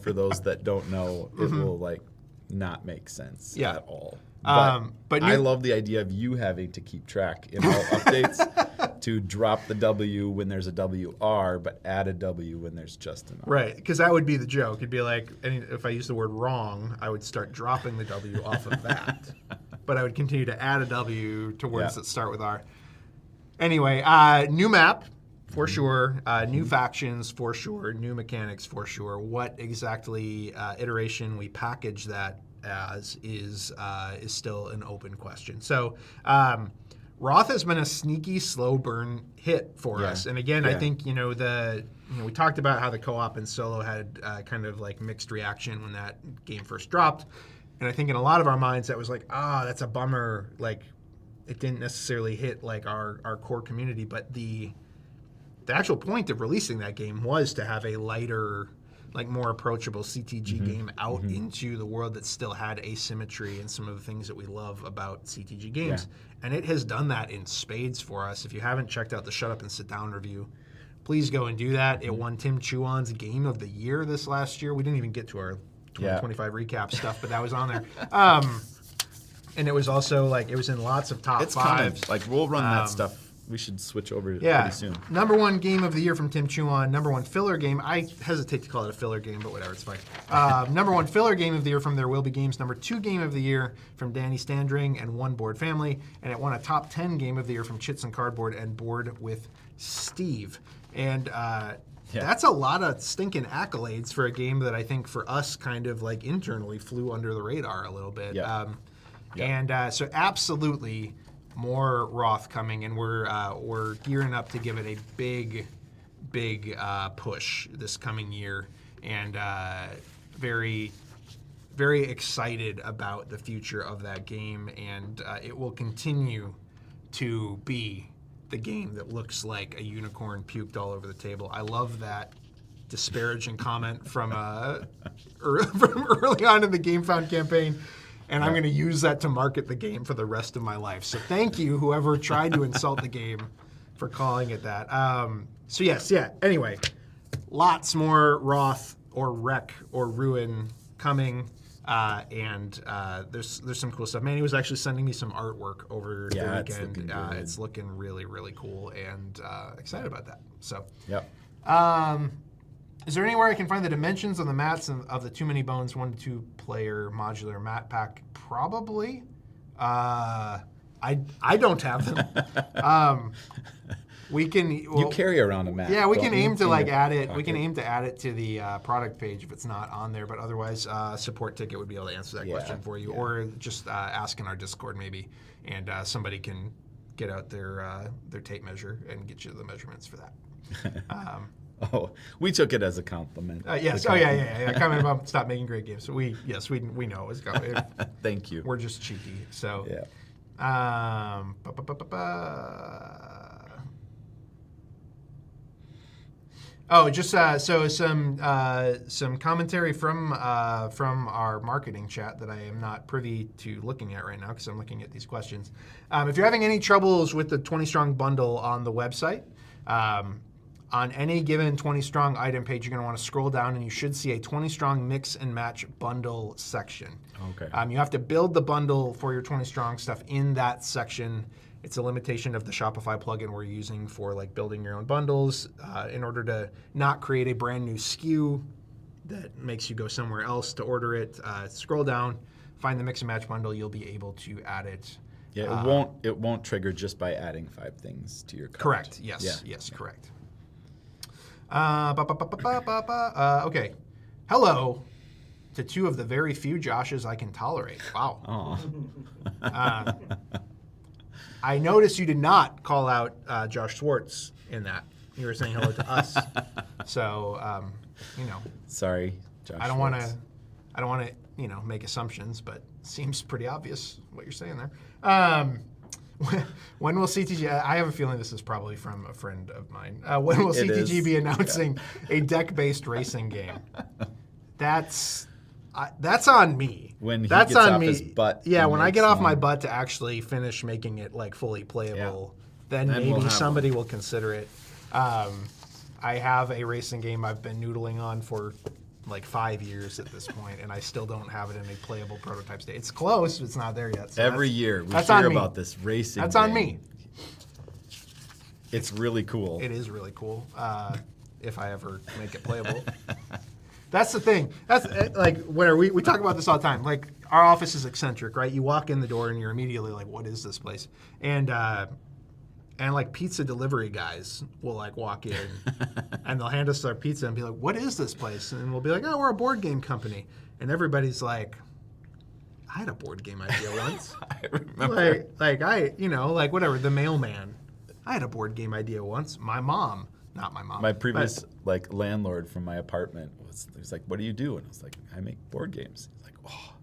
for those that don't know, it will like not make sense at all. But I love the idea of you having to keep track in all updates to drop the W when there's a WR, but add a W when there's just an R. Right, because that would be the joke. It'd be like, if I use the word wrong, I would start dropping the W off of that. But I would continue to add a W to words that start with R. Anyway, new map, for sure. New factions, for sure. New mechanics, for sure. What exactly iteration we package that as is still an open question. So Roth has been a sneaky, slow burn hit for us. And again, I think we talked about how the co-op and solo had kind of like mixed reaction when that game first dropped, and I think in a lot of our minds that was like, that's a bummer. Like it didn't necessarily hit like our core community, but the actual point of releasing that game was to have a lighter, like more approachable CTG game out into the world that still had asymmetry and some of the things that we love about CTG games. And it has done that in spades for us. If you haven't checked out the Shut Up and Sit Down review, please go and do that. It won Tim Chuan's Game of the Year this last year. We didn't even get to our 2025 recap stuff, but that was on there. And it was also like, it was in lots of top fives. Like we'll run that stuff. We should switch over pretty soon. Number one game of the year from Tim Chuan. Number one filler game. I hesitate to call it a filler game, but whatever, it's fine. Number one filler game of the year from There Will Be Games. Number two game of the year from Danny Standring and One Board Family. And it won a top 10 game of the year from Chits and Cardboard and Board with Steve. And that's a lot of stinking accolades for a game that I think for us kind of like internally flew under the radar a little bit. And so absolutely more Roth coming, and we're gearing up to give it a big push this coming year, and very, very excited about the future of that game, and it will continue to be the game that looks like a unicorn puked all over the table. I love that disparaging comment from early on in the GameFound campaign. And I'm going to use that to market the game for the rest of my life. So thank you, whoever tried to insult the game, for calling it that. Anyway, lots more Roth or Wreck or Ruin coming. And there's some cool stuff. Manny was actually sending me some artwork over the weekend. It's looking really, really cool, and excited about that. So, is there anywhere I can find the dimensions on the mats of the Too Many Bones 1 to 2 player modular mat pack? Probably. I don't have them. We can. You carry around a mat. Yeah, we can aim to like add it. We can aim to add it to the product page if it's not on there. But otherwise, support ticket would be able to answer that question for you, or just ask in our Discord maybe, and somebody can get out their tape measure and get you the measurements for that. We took it as a compliment. Yes. Comment about stop making great games. So we know it's going. Thank you. We're just cheeky. So. Oh, just so some commentary from our marketing chat that I am not privy to looking at right now because I'm looking at these questions. If you're having any troubles with the 20 Strong bundle on the website, on any given 20 Strong item page, you're going to want to scroll down and you should see a 20 Strong mix and match bundle section. Okay. You have to build the bundle for your 20 Strong stuff in that section. It's a limitation of the Shopify plugin we're using for like building your own bundles in order to not create a brand new SKU that makes you go somewhere else to order it. Scroll down, find the mix and match bundle. You'll be able to add it. Yeah, it won't trigger just by adding 5 things to your cart. Correct. Yes. Yeah. Yes. Correct. Okay. Hello to 2 of the very few Joshes I can tolerate. Wow. Aw. I noticed you did not call out Josh Schwartz in that. You were saying hello to us. So, Sorry, Josh. I don't want to, make assumptions, but seems pretty obvious what you're saying there. When will CTG? I have a feeling this is probably from a friend of mine. When will CTG be announcing a deck-based racing game? That's on me. When he That's gets on off me. his butt. Yeah, and when I makes get off my one. butt to actually finish making it like fully playable, then Then maybe we'll have somebody will consider it. I have a racing game I've been noodling on for like 5 years at this point, and I still don't have it in a playable prototype state. It's close, but it's not there yet. So Every year we that's hear on me. about this racing. That's on game. me. It's really cool. It is really cool. If I ever make it playable. That's the thing. That's like where we talk about this all the time. Like our office is eccentric, right? You walk in the door and you're immediately like, "What is this place?" And like pizza delivery guys will like walk in and they'll hand us our pizza and be like, "What is this place?" And we'll be like, "Oh, we're a board game company." And everybody's like, "I had a board game idea once." I remember. like whatever. The mailman. I had a board game idea once. My mom. Not my mom. My previous landlord from my apartment was like, "What do you do?" And I was like, "I make board games." He's like, "Oh,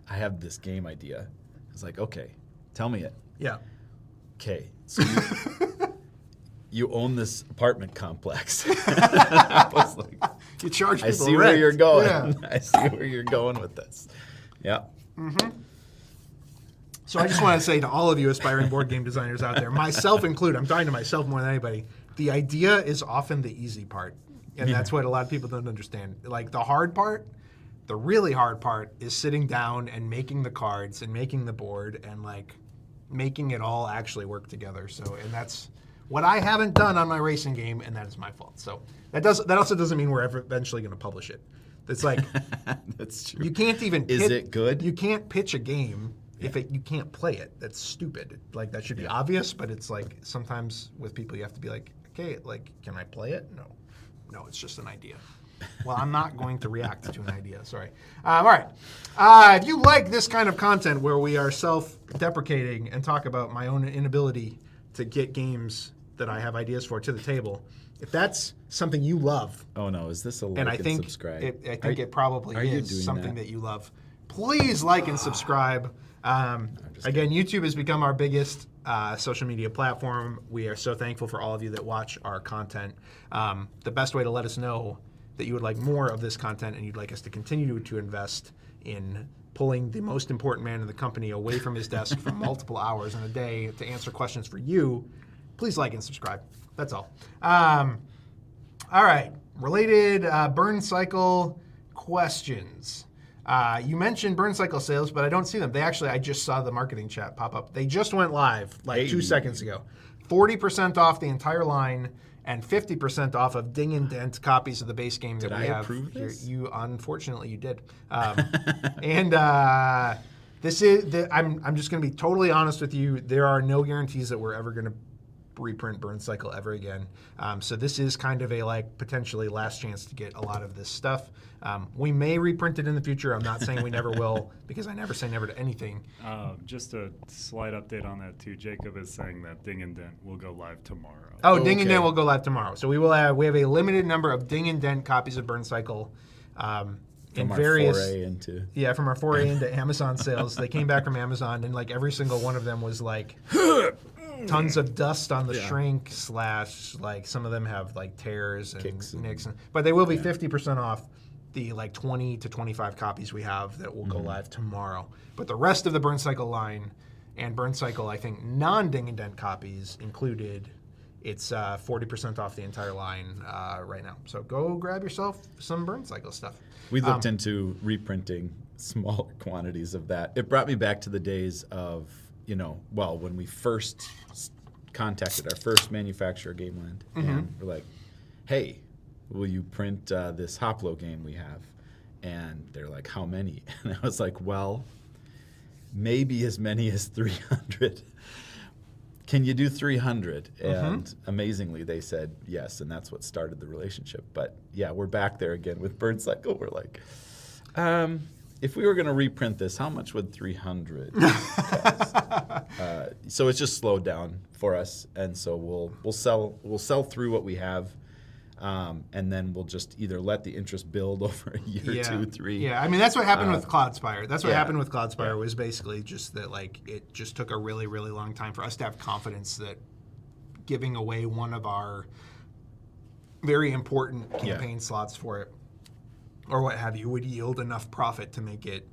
I have this game idea." I was like, "Okay, tell me it." Yeah. Okay, so you own this apartment complex. I was like, You charge people I see rent. where you're going. Yeah. I see where you're going with this. Yeah. So I just want to say to all of you aspiring board game designers out there, myself included, I'm talking to myself more than anybody, the idea is often the easy part. And that's what a lot of people don't understand. Like the hard part, the really hard part is sitting down and making the cards and making the board and like making it all actually work together. So, and that's what I haven't done on my racing game, and that is my fault. So that also doesn't mean we're ever eventually going to publish it. It's like, That's true. you can't even Is it good? You can't pitch a game if you can't play it. That's stupid. Like that should be obvious, but it's like sometimes with people you have to be like, okay, like can I play it? No, it's just an idea. Well, I'm not going to react to an idea. Sorry. All right. If you like this kind of content where we are self-deprecating and talk about my own inability to get games that I have ideas for to the table, if that's something you love, Oh no, is this a like and I think subscribe? it probably are you is doing something that? that you love. Please like and subscribe. Again, YouTube has become our biggest social media platform. We are so thankful for all of you that watch our content. The best way to let us know that you would like more of this content and you'd like us to continue to invest in pulling the most important man in the company away from his desk for multiple hours in a day to answer questions for you, please like and subscribe. That's all. All right. Related burn cycle questions. You mentioned burn cycle sales, but I don't see them. I just saw the marketing chat pop up. They just went live like 2 seconds ago. 40% off the entire line and 50% off of ding and dent copies of the base game that Did we I have approve here. this? Unfortunately, you did. And this is, I'm just going to be totally honest with you. There are no guarantees that we're ever going to reprint burn cycle ever again. So this is kind of a like potentially last chance to get a lot of this stuff. We may reprint it in the future. I'm not saying we never will because I never say never to anything. Just a slight update on that too. Jacob is saying that Ding and Dent will go live tomorrow. Oh, Ding and Okay. Dent will go live tomorrow. So we have a limited number of Ding and Dent copies of burn cycle. In From our various foray into from our foray into Amazon sales. They came back from Amazon and like every single one of them was like tons of dust on the Yeah. shrink / like some of them have like tears and Kicks and- nicks, but they will be 50% off the like 20 to 25 copies we have that will go live tomorrow. But the rest of the Burn Cycle line and Burn Cycle, I think non-Ding and Dent copies included, it's 40% off the entire line right now. So go grab yourself some Burn Cycle stuff. We looked into reprinting smaller quantities of that. It brought me back to the days of, when we first contacted our first manufacturer, Gameland, and we're like, hey, will you print this Hoplo game we have? And they're like, how many? And I was like, well, maybe as many as 300. Can you do 300? And amazingly, they said yes, and that's what started the relationship. But yeah, we're back there again with Burn Cycle. We're like, if we were going to reprint this, how much would 300 cost? So it's just slowed down for us, and so we'll sell through what we have. And then we'll just either let the interest build over a year, 2, 3. Yeah, I mean, that's what happened with Cloudspire. That's what yeah. happened with Cloudspire was basically just that, like, it just took a really, really long time for us to have confidence that giving away one of our very important campaign slots for it, or what have you, would yield enough profit to make it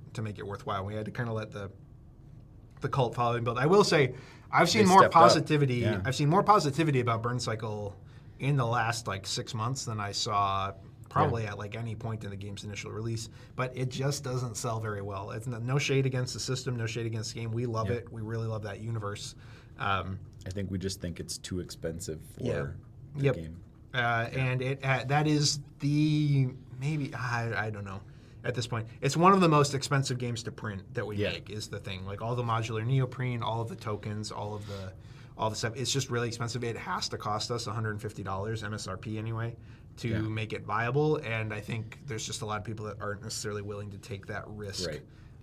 worthwhile. We had to kind of let the cult following build. I will say, I've seen more positivity. Yeah. I've seen more positivity about Burn Cycle in the last like 6 months than I saw probably at like any point in the game's initial release, but it just doesn't sell very well. It's no shade against the system, no shade against the game. We love it. We really love that universe. I think we just think it's too expensive for the game. And that is the I don't know. At this point, it's one of the most expensive games to print that we make is the thing. Like all the modular neoprene, all of the tokens, all the stuff. It's just really expensive. It has to cost us $150 MSRP anyway to make it viable. And I think there's just a lot of people that aren't necessarily willing to take that risk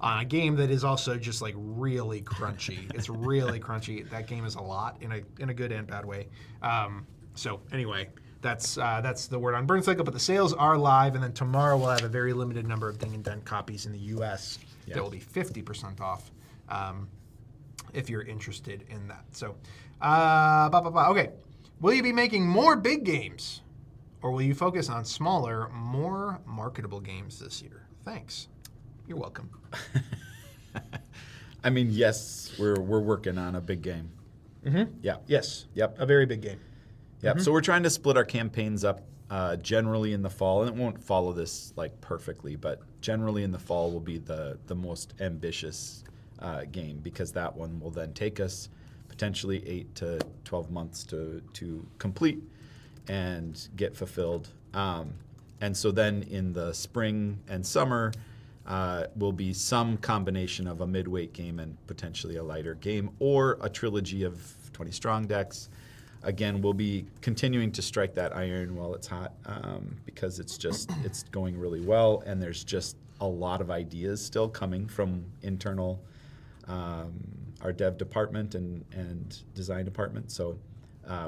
on a game that is also just like really crunchy. It's really crunchy. That game is a lot in a good and bad way. So anyway, that's the word on Burn Cycle. But the sales are live, and then tomorrow we'll have a very limited number of Ding and Dent copies in the U.S. that will be 50% off. If you're interested in that. So, okay. Will you be making more big games, or will you focus on smaller, more marketable games this year? Thanks. You're welcome. I mean, yes, we're working on a big game. Mm-hmm. Yeah. Yes. Yep. A very big game. Yep. So we're trying to split our campaigns up generally in the fall, and it won't follow this like perfectly, but generally in the fall will be the most ambitious game, because that one will then take us potentially 8 to 12 months to complete and get fulfilled. And so then in the spring and summer will be some combination of a mid-weight game and potentially a lighter game, or a trilogy of 20 strong decks. Again, we'll be continuing to strike that iron while it's hot, because it's going really well, and there's just a lot of ideas still coming from internal our dev department and design department. So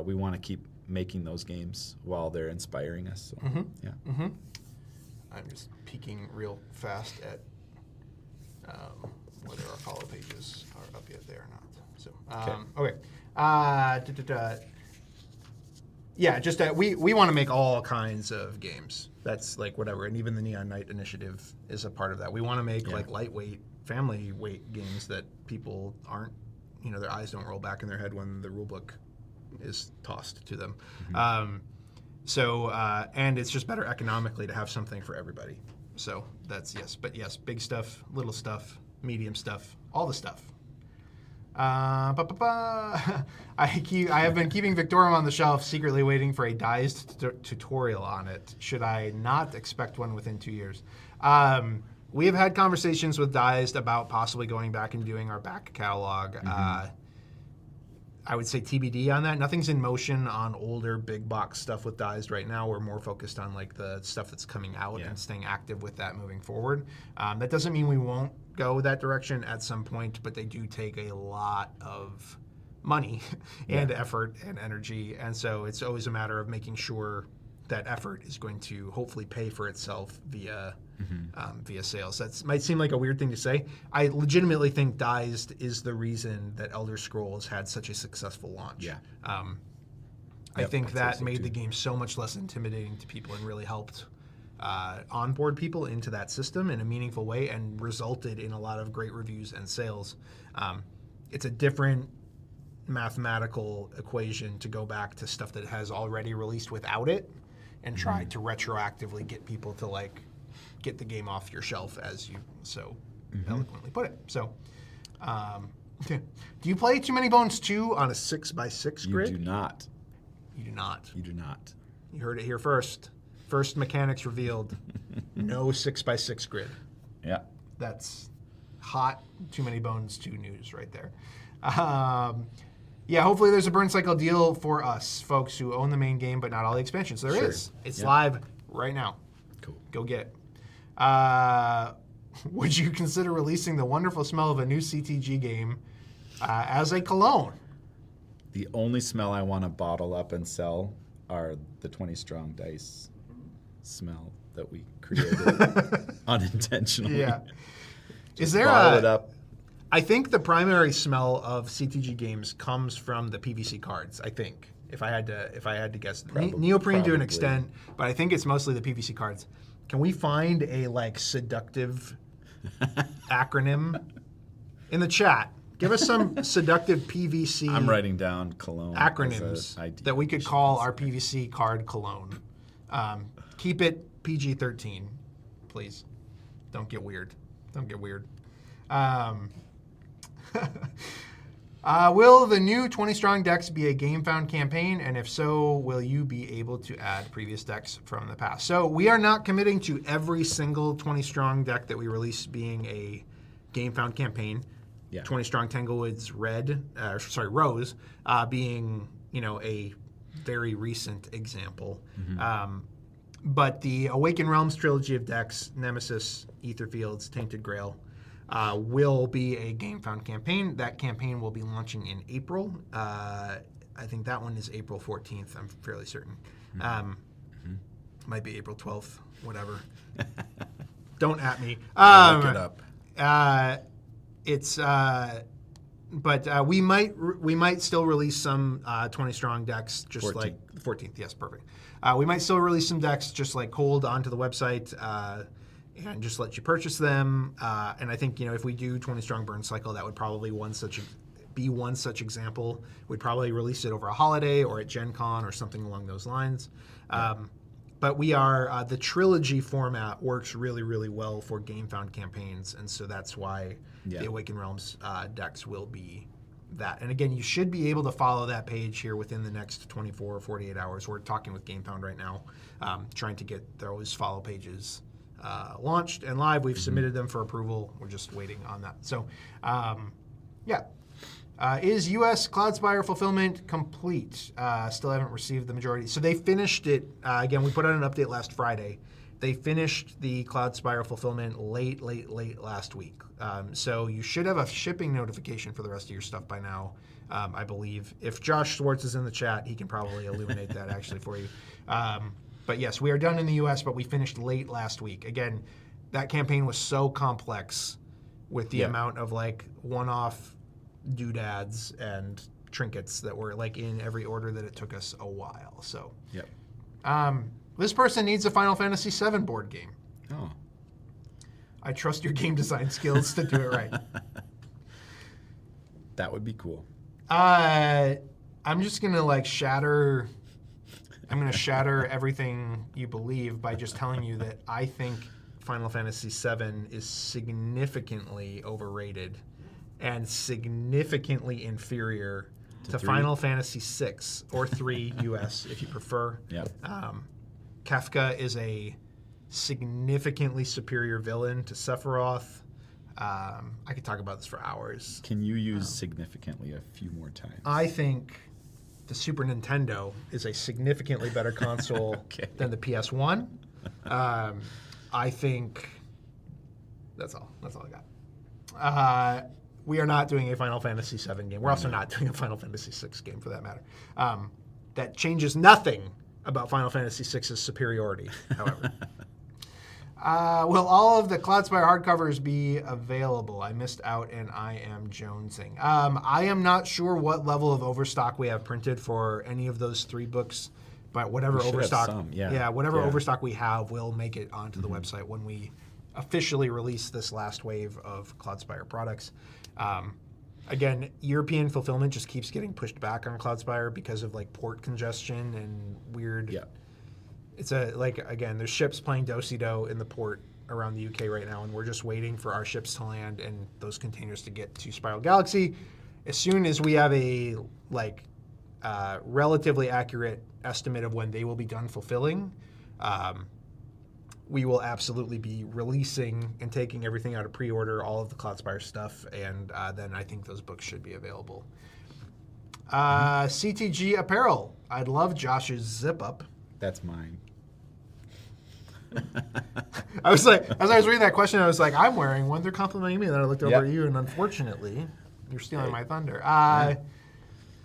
we want to keep making those games while they're inspiring us. So, I'm just peeking real fast at whether our follow pages are up yet there or not. So, okay. Yeah, just we want to make all kinds of games. That's like whatever, and even the Neon Knight initiative is a part of that. We want to make like lightweight, family weight games that people aren't, their eyes don't roll back in their head when the rulebook is tossed to them. And it's just better economically to have something for everybody. So that's yes, big stuff, little stuff, medium stuff, all the stuff. I have been keeping Victorum on the shelf, secretly waiting for a Dized tutorial on it. Should I not expect one within 2 years? We have had conversations with Dized about possibly going back and doing our back catalog. I would say TBD on that. Nothing's in motion on older big box stuff with Dized right now. We're more focused on like the stuff that's coming out and staying active with that moving forward. That doesn't mean we won't go that direction at some point, but they do take a lot of money and effort and energy. And so it's always a matter of making sure that effort is going to hopefully pay for itself via via sales. That might seem like a weird thing to say. I legitimately think Dized is the reason that Elder Scrolls had such a successful launch. Yeah. I think I'd say that so made too. the game so much less intimidating to people and really helped onboard people into that system in a meaningful way and resulted in a lot of great reviews and sales. It's a different mathematical equation to go back to stuff that has already released without it and try to retroactively get people to like get the game off your shelf, as you so eloquently put it. So, do you play Too Many Bones 2 on a 6x6 You grid? do not. You do not. You do not. You heard it here first. First mechanics revealed. No 6x6 grid. Yeah. That's hot Too Many Bones 2 news right there. Yeah, hopefully there's a burn cycle deal for us, folks who own the main game but not all the expansions. There Sure. is. It's Yeah. live right now. Cool. Go get it. Would you consider releasing the wonderful smell of a new CTG game as a cologne? The only smell I want to bottle up and sell are the 20 strong dice smell that we created unintentionally. Yeah. Just Is there bottle a- it up. I think the primary smell of CTG games comes from the PVC cards. I think, if I had to guess, neoprene to an Probably. extent, but I think it's mostly the PVC cards. Can we find a like seductive acronym in the chat? Give us some seductive PVC I'm writing down cologne as acronyms a idea. that we could call our PVC card cologne. Keep it PG-13, please. Don't get weird. Don't get weird. Will the new 20 strong decks be a game found campaign? And if so, will you be able to add previous decks from the past? So we are not committing to every single 20 strong deck that we release being a game found campaign. Yeah. 20 strong Tanglewood's Rose being, a very recent example. But the Awaken Realms trilogy of decks, Nemesis, Aetherfields, Tainted Grail, will be a game found campaign. That campaign will be launching in April. I think that one is April 14th, I'm fairly certain. Might be April 12th, whatever. Don't at me. Look it up. But we might still release some 20 strong decks, just 14th. like 14th. Yes, perfect. We might still release some decks just like cold onto the website and just let you purchase them. And I think if we do 20 strong burn cycle, that would probably be one such example. We'd probably release it over a holiday or at Gen Con or something along those lines. But we are the trilogy format works really, really well for game found campaigns, and so that's why the Awaken Realms decks will be that. And again, you should be able to follow that page here within the next 24 or 48 hours. We're talking with GameFound right now, trying to get those follow pages launched and live. We've submitted them for approval. We're just waiting on that. So, is U.S. Cloudspire fulfillment complete? Still haven't received the majority. So they finished it. Again, we put out an update last Friday. They finished the Cloudspire fulfillment late last week. So you should have a shipping notification for the rest of your stuff by now, I believe. If Josh Schwartz is in the chat, he can probably illuminate that actually for you. But yes, we are done in the U.S., but we finished late last week. Again, that campaign was so complex with the amount of like one-off doodads and trinkets that were like in every order that it took us a while. So, this person needs a Final Fantasy VII board game. Oh. I trust your game design skills to do it right. That would be cool. I'm just gonna shatter. I'm gonna shatter everything you believe by just telling you that I think Final Fantasy VII is significantly overrated and significantly inferior to three? Final Fantasy VI or 3 US if you prefer. Yep. Kefka is a significantly superior villain to Sephiroth. I could talk about this for hours. Can you use significantly a few more times? I think the Super Nintendo is a significantly better console than the PS1. I think that's all. That's all I got. We are not doing a Final Fantasy VII game. We're also not doing a Final Fantasy VI game, for that matter. That changes nothing about Final Fantasy VI's superiority, however. Will all of the Cloudspire hardcovers be available? I missed out and I am jonesing. I am not sure what level of overstock we have printed for any of those 3 books, but whatever We should have overstock, some, yeah. whatever Yeah. overstock we have will make it onto the website when we officially release this last wave of Cloudspire products. Again, European fulfillment just keeps getting pushed back on Cloudspire because of like port congestion and weird. Yeah. It's again, there's ships playing do-si-do in the port around the UK right now, and we're just waiting for our ships to land and those containers to get to Spiral Galaxy. As soon as we have a relatively accurate estimate of when they will be done fulfilling, we will absolutely be releasing and taking everything out of pre-order, all of the Cloudspire stuff, and then I think those books should be available. CTG apparel. I'd love Josh's zip-up. That's mine. I was like, as I was reading that question, I was like, I'm wearing one. They're complimenting me. Then I looked over at you, and unfortunately, you're stealing my thunder.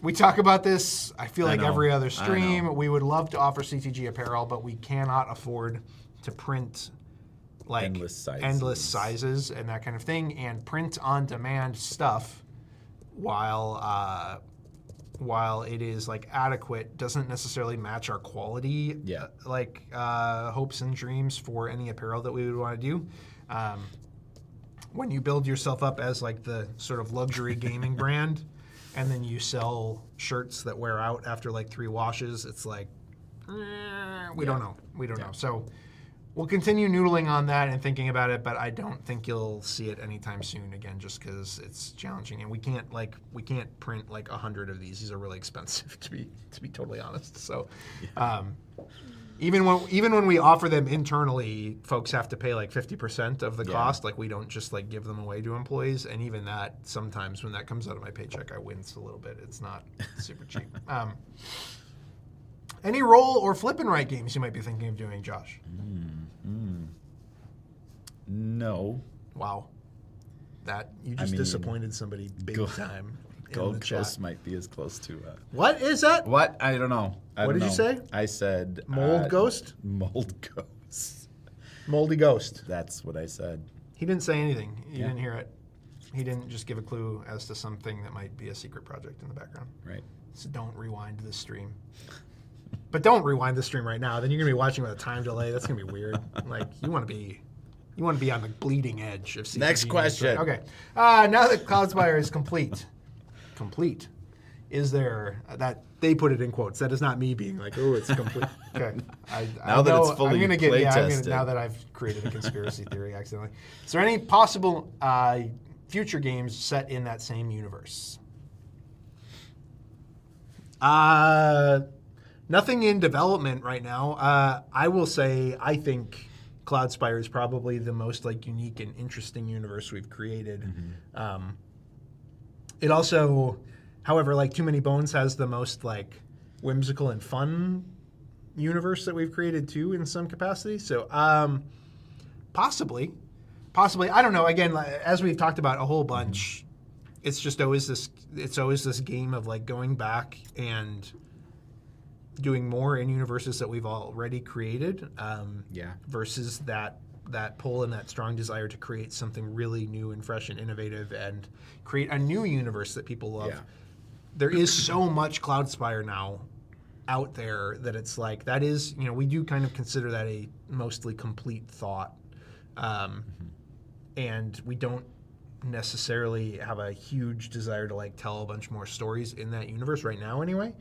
We talk about this, I feel like every other stream. We would love to offer CTG apparel, but we cannot afford to print like endless sizes and that kind of thing, and print on demand stuff while it is like adequate doesn't necessarily match our quality hopes and dreams for any apparel that we would want to do. When you build yourself up as like the sort of luxury gaming brand and then you sell shirts that wear out after like 3 washes, it's like we don't know. So we'll continue noodling on that and thinking about it, but I don't think you'll see it anytime soon again, just because it's challenging and we can't print like 100 of these. These are really expensive to be totally honest. So even when we offer them internally, folks have to pay like 50% of the cost. Like we don't just like give them away to employees, and even that sometimes when that comes out of my paycheck, I wince a little bit. It's not super cheap. Any roll or flip and write games you might be thinking of doing, Josh? No. Wow. That you just disappointed somebody big time. Gold Coast might be as close to. What is that? What? I don't know. What did you say? I said Mold Ghost? Mold Ghost. Moldy Ghost. That's what I said. He didn't say anything. You didn't hear it. He didn't just give a clue as to something that might be a secret project in the background. Right. So don't rewind the stream. But don't rewind the stream right now. Then you're gonna be watching with a time delay. That's gonna be weird. Like you want to be on the bleeding edge of CTG. Next question. Okay. Now that Cloudspire is complete, is there that they put it in quotes? That is not me being like, oh, it's complete. Okay. Now that it's fully play tested. Now that I've created a conspiracy theory accidentally. Is there any possible future games set in that same universe? Nothing in development right now. I will say I think Cloudspire is probably the most like unique and interesting universe we've created. It also, however, like Too Many Bones has the most like whimsical and fun universe that we've created too in some capacity. So possibly, I don't know. Again, as we've talked about a whole bunch, it's just always this game of like going back and doing more in universes that we've already created, versus that pull and that strong desire to create something really new and fresh and innovative and create a new universe that people love. Yeah. There is so much Cloudspire now out there that it's like, that is, we do kind of consider that a mostly complete thought. And we don't necessarily have a huge desire to like tell a bunch more stories in that universe right now anyway.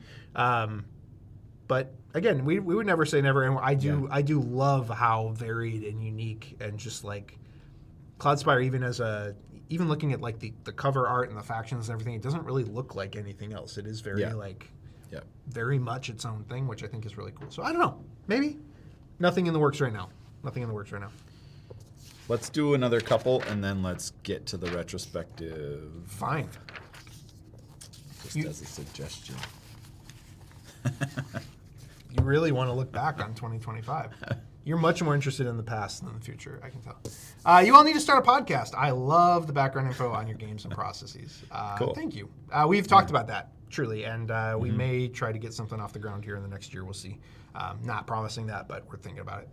But again, we would never say never. And I do love how varied and unique and just like Cloudspire, even looking at like the cover art and the factions and everything, it doesn't really look like anything else. It is very very much its own thing, which I think is really cool. So I don't know, maybe nothing in the works right now. Let's do another couple and then let's get to the retrospective. Fine. Just as a suggestion. You really want to look back on 2025. You're much more interested in the past than the future, I can tell. You all need to start a podcast. I love the background info on your games and processes. Cool. Thank you. We've talked about that, truly, and we may try to get something off the ground here in the next year. We'll see. Not promising that, but we're thinking about it.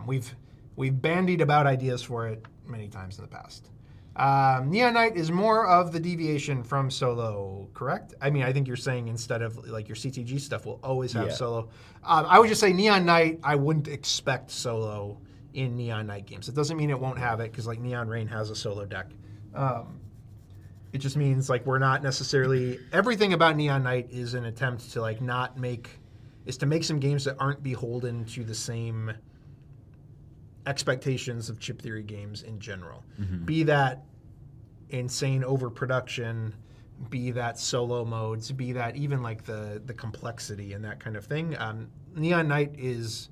We've we've bandied about ideas for it many times in the past. Neon Knight is more of the deviation from solo, correct? I mean, I think you're saying instead of like your CTG stuff will always have solo. I would just say Neon Knight, I wouldn't expect solo in Neon Knight games. It doesn't mean it won't have it, because like Neon Rain has a solo deck. It just means like we're not necessarily, everything about Neon Knight is an attempt to like to make some games that aren't beholden to the same expectations of chip theory games in general. Be that insane overproduction, be that solo modes, be that even like the complexity and that kind of thing. Neon Knight is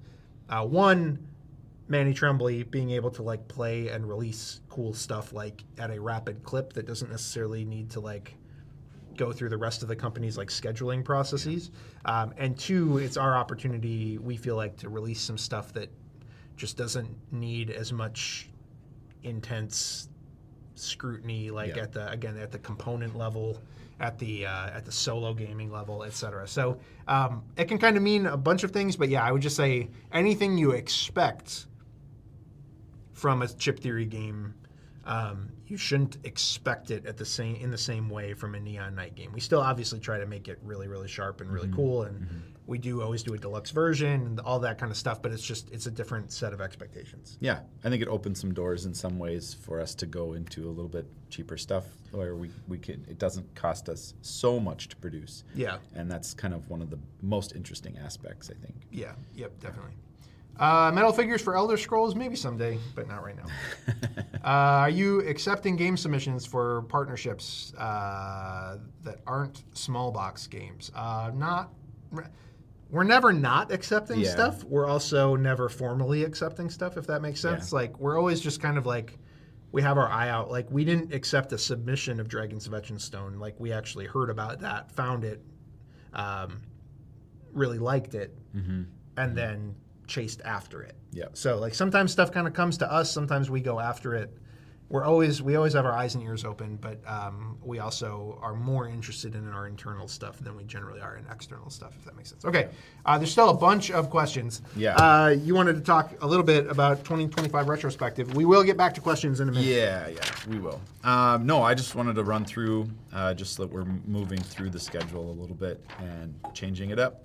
one, Manny Tremblay being able to like play and release cool stuff like at a rapid clip that doesn't necessarily need to like go through the rest of the company's like scheduling processes. And two, it's our opportunity, we feel like, to release some stuff that just doesn't need as much intense scrutiny, like at the component level, at the solo gaming level, etc. So it can kind of mean a bunch of things, but yeah, I would just say anything you expect from a chip theory game, you shouldn't expect it in the same way from a Neon Knight game. We still obviously try to make it really, really sharp and really cool, and we do always do a deluxe version and all that kind of stuff, but it's a different set of expectations. Yeah, I think it opens some doors in some ways for us to go into a little bit cheaper stuff where it doesn't cost us so much to produce. Yeah. And that's kind of one of the most interesting aspects, I think. Yeah, yep, definitely. Metal figures for Elder Scrolls, maybe someday, but not right now. Are you accepting game submissions for partnerships that aren't small box games? We're never not accepting stuff. We're also never formally accepting stuff, if that makes sense. Yeah. Like, we're always just kind of like, we have our eye out. Like, we didn't accept a submission of Dragons of Etchenstone. Like, we actually heard about that, found it, really liked it, and then chased after it. Yeah. So like sometimes stuff kind of comes to us, sometimes we go after it. We always have our eyes and ears open, but we also are more interested in our internal stuff than we generally are in external stuff, if that makes sense. Okay, there's still a bunch of questions. Yeah. You wanted to talk a little bit about 2025 retrospective. We will get back to questions in a minute. Yeah, we will. No, I just wanted to run through just so that we're moving through the schedule a little bit and changing it up.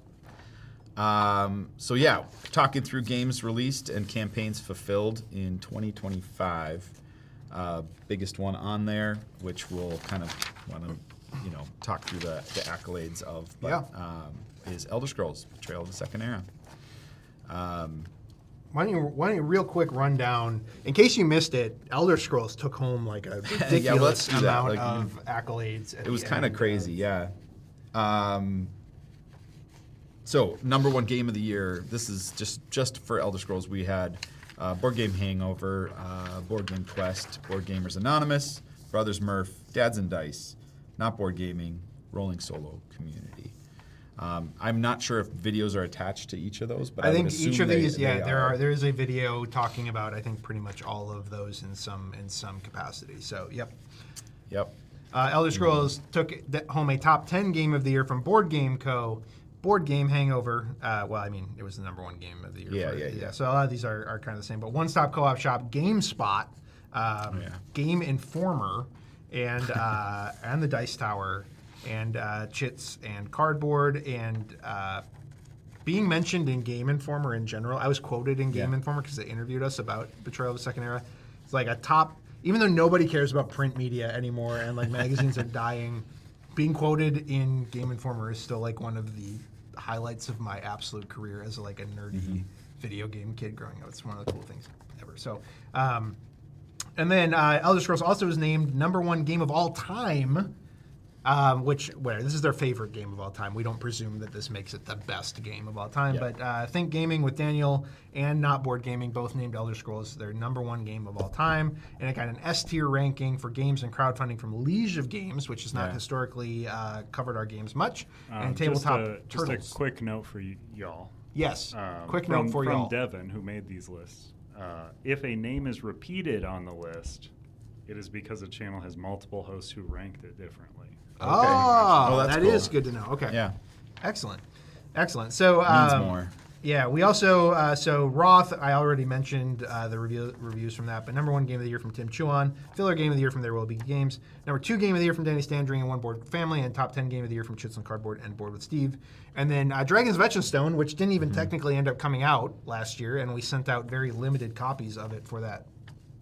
So yeah, talking through games released and campaigns fulfilled in 2025. Biggest one on there, which we'll kind of want to, talk through the accolades of, but, is Elder Scrolls: Betrayal of the Second Era. Why don't you real quick run down, in case you missed it, Elder Scrolls took home like a ridiculous amount of accolades. It was kind of crazy, yeah. So, number one game of the year, this is just for Elder Scrolls. We had Board Game Hangover, Board Game Quest, Board Gamers Anonymous, Brothers Murph, Dads and Dice, Not Board Gaming, Rolling Solo Community. I'm not sure if videos are attached to each of those, but I think each of these, there is a video talking about, I think, pretty much all of those in some capacity. So, yep. Elder Scrolls took home a top 10 game of the year from Board Game Co., Board Game Hangover. It was the number one game of the year. Yeah. So a lot of these are kind of the same. But One Stop Co-op Shop, GameSpot, Game Informer, and the Dice Tower, and Chits and Cardboard, and being mentioned in Game Informer in general. I was quoted in Game Informer because they interviewed us about Betrayal of the Second Era. It's like a top, even though nobody cares about print media anymore and like magazines are dying, being quoted in Game Informer is still like one of the highlights of my absolute career as like a nerdy video game kid growing up. It's one of the cool things ever. So, and then Elder Scrolls also was named number one game of all time, this is their favorite game of all time. We don't presume that this makes it the best game of all time, but Think Gaming with Daniel and Not Board Gaming both named Elder Scrolls their number one game of all time, and it got an S-tier ranking for games and crowdfunding from Liege of Games, which has not historically covered our games much, and Tabletop Turtles. Just a quick note for y'all. Yes, quick note for y'all. From Devin, who made these lists. If a name is repeated on the list, it is because the channel has multiple hosts who ranked it differently. Oh, that's that cool. is good to know. Okay. Yeah. Excellent. So means more. Yeah, we also, so Roth, I already mentioned the reviews from that, but number 1 game of the year from Tim Chuan, filler game of the year from There Will Be Games, number 2 game of the year from Danny Standring and One Board Family, and top 10 game of the year from Chits and Cardboard and Board with Steve. And then Dragon's Vetchenstone, which didn't even technically end up coming out last year, and we sent out very limited copies of it for that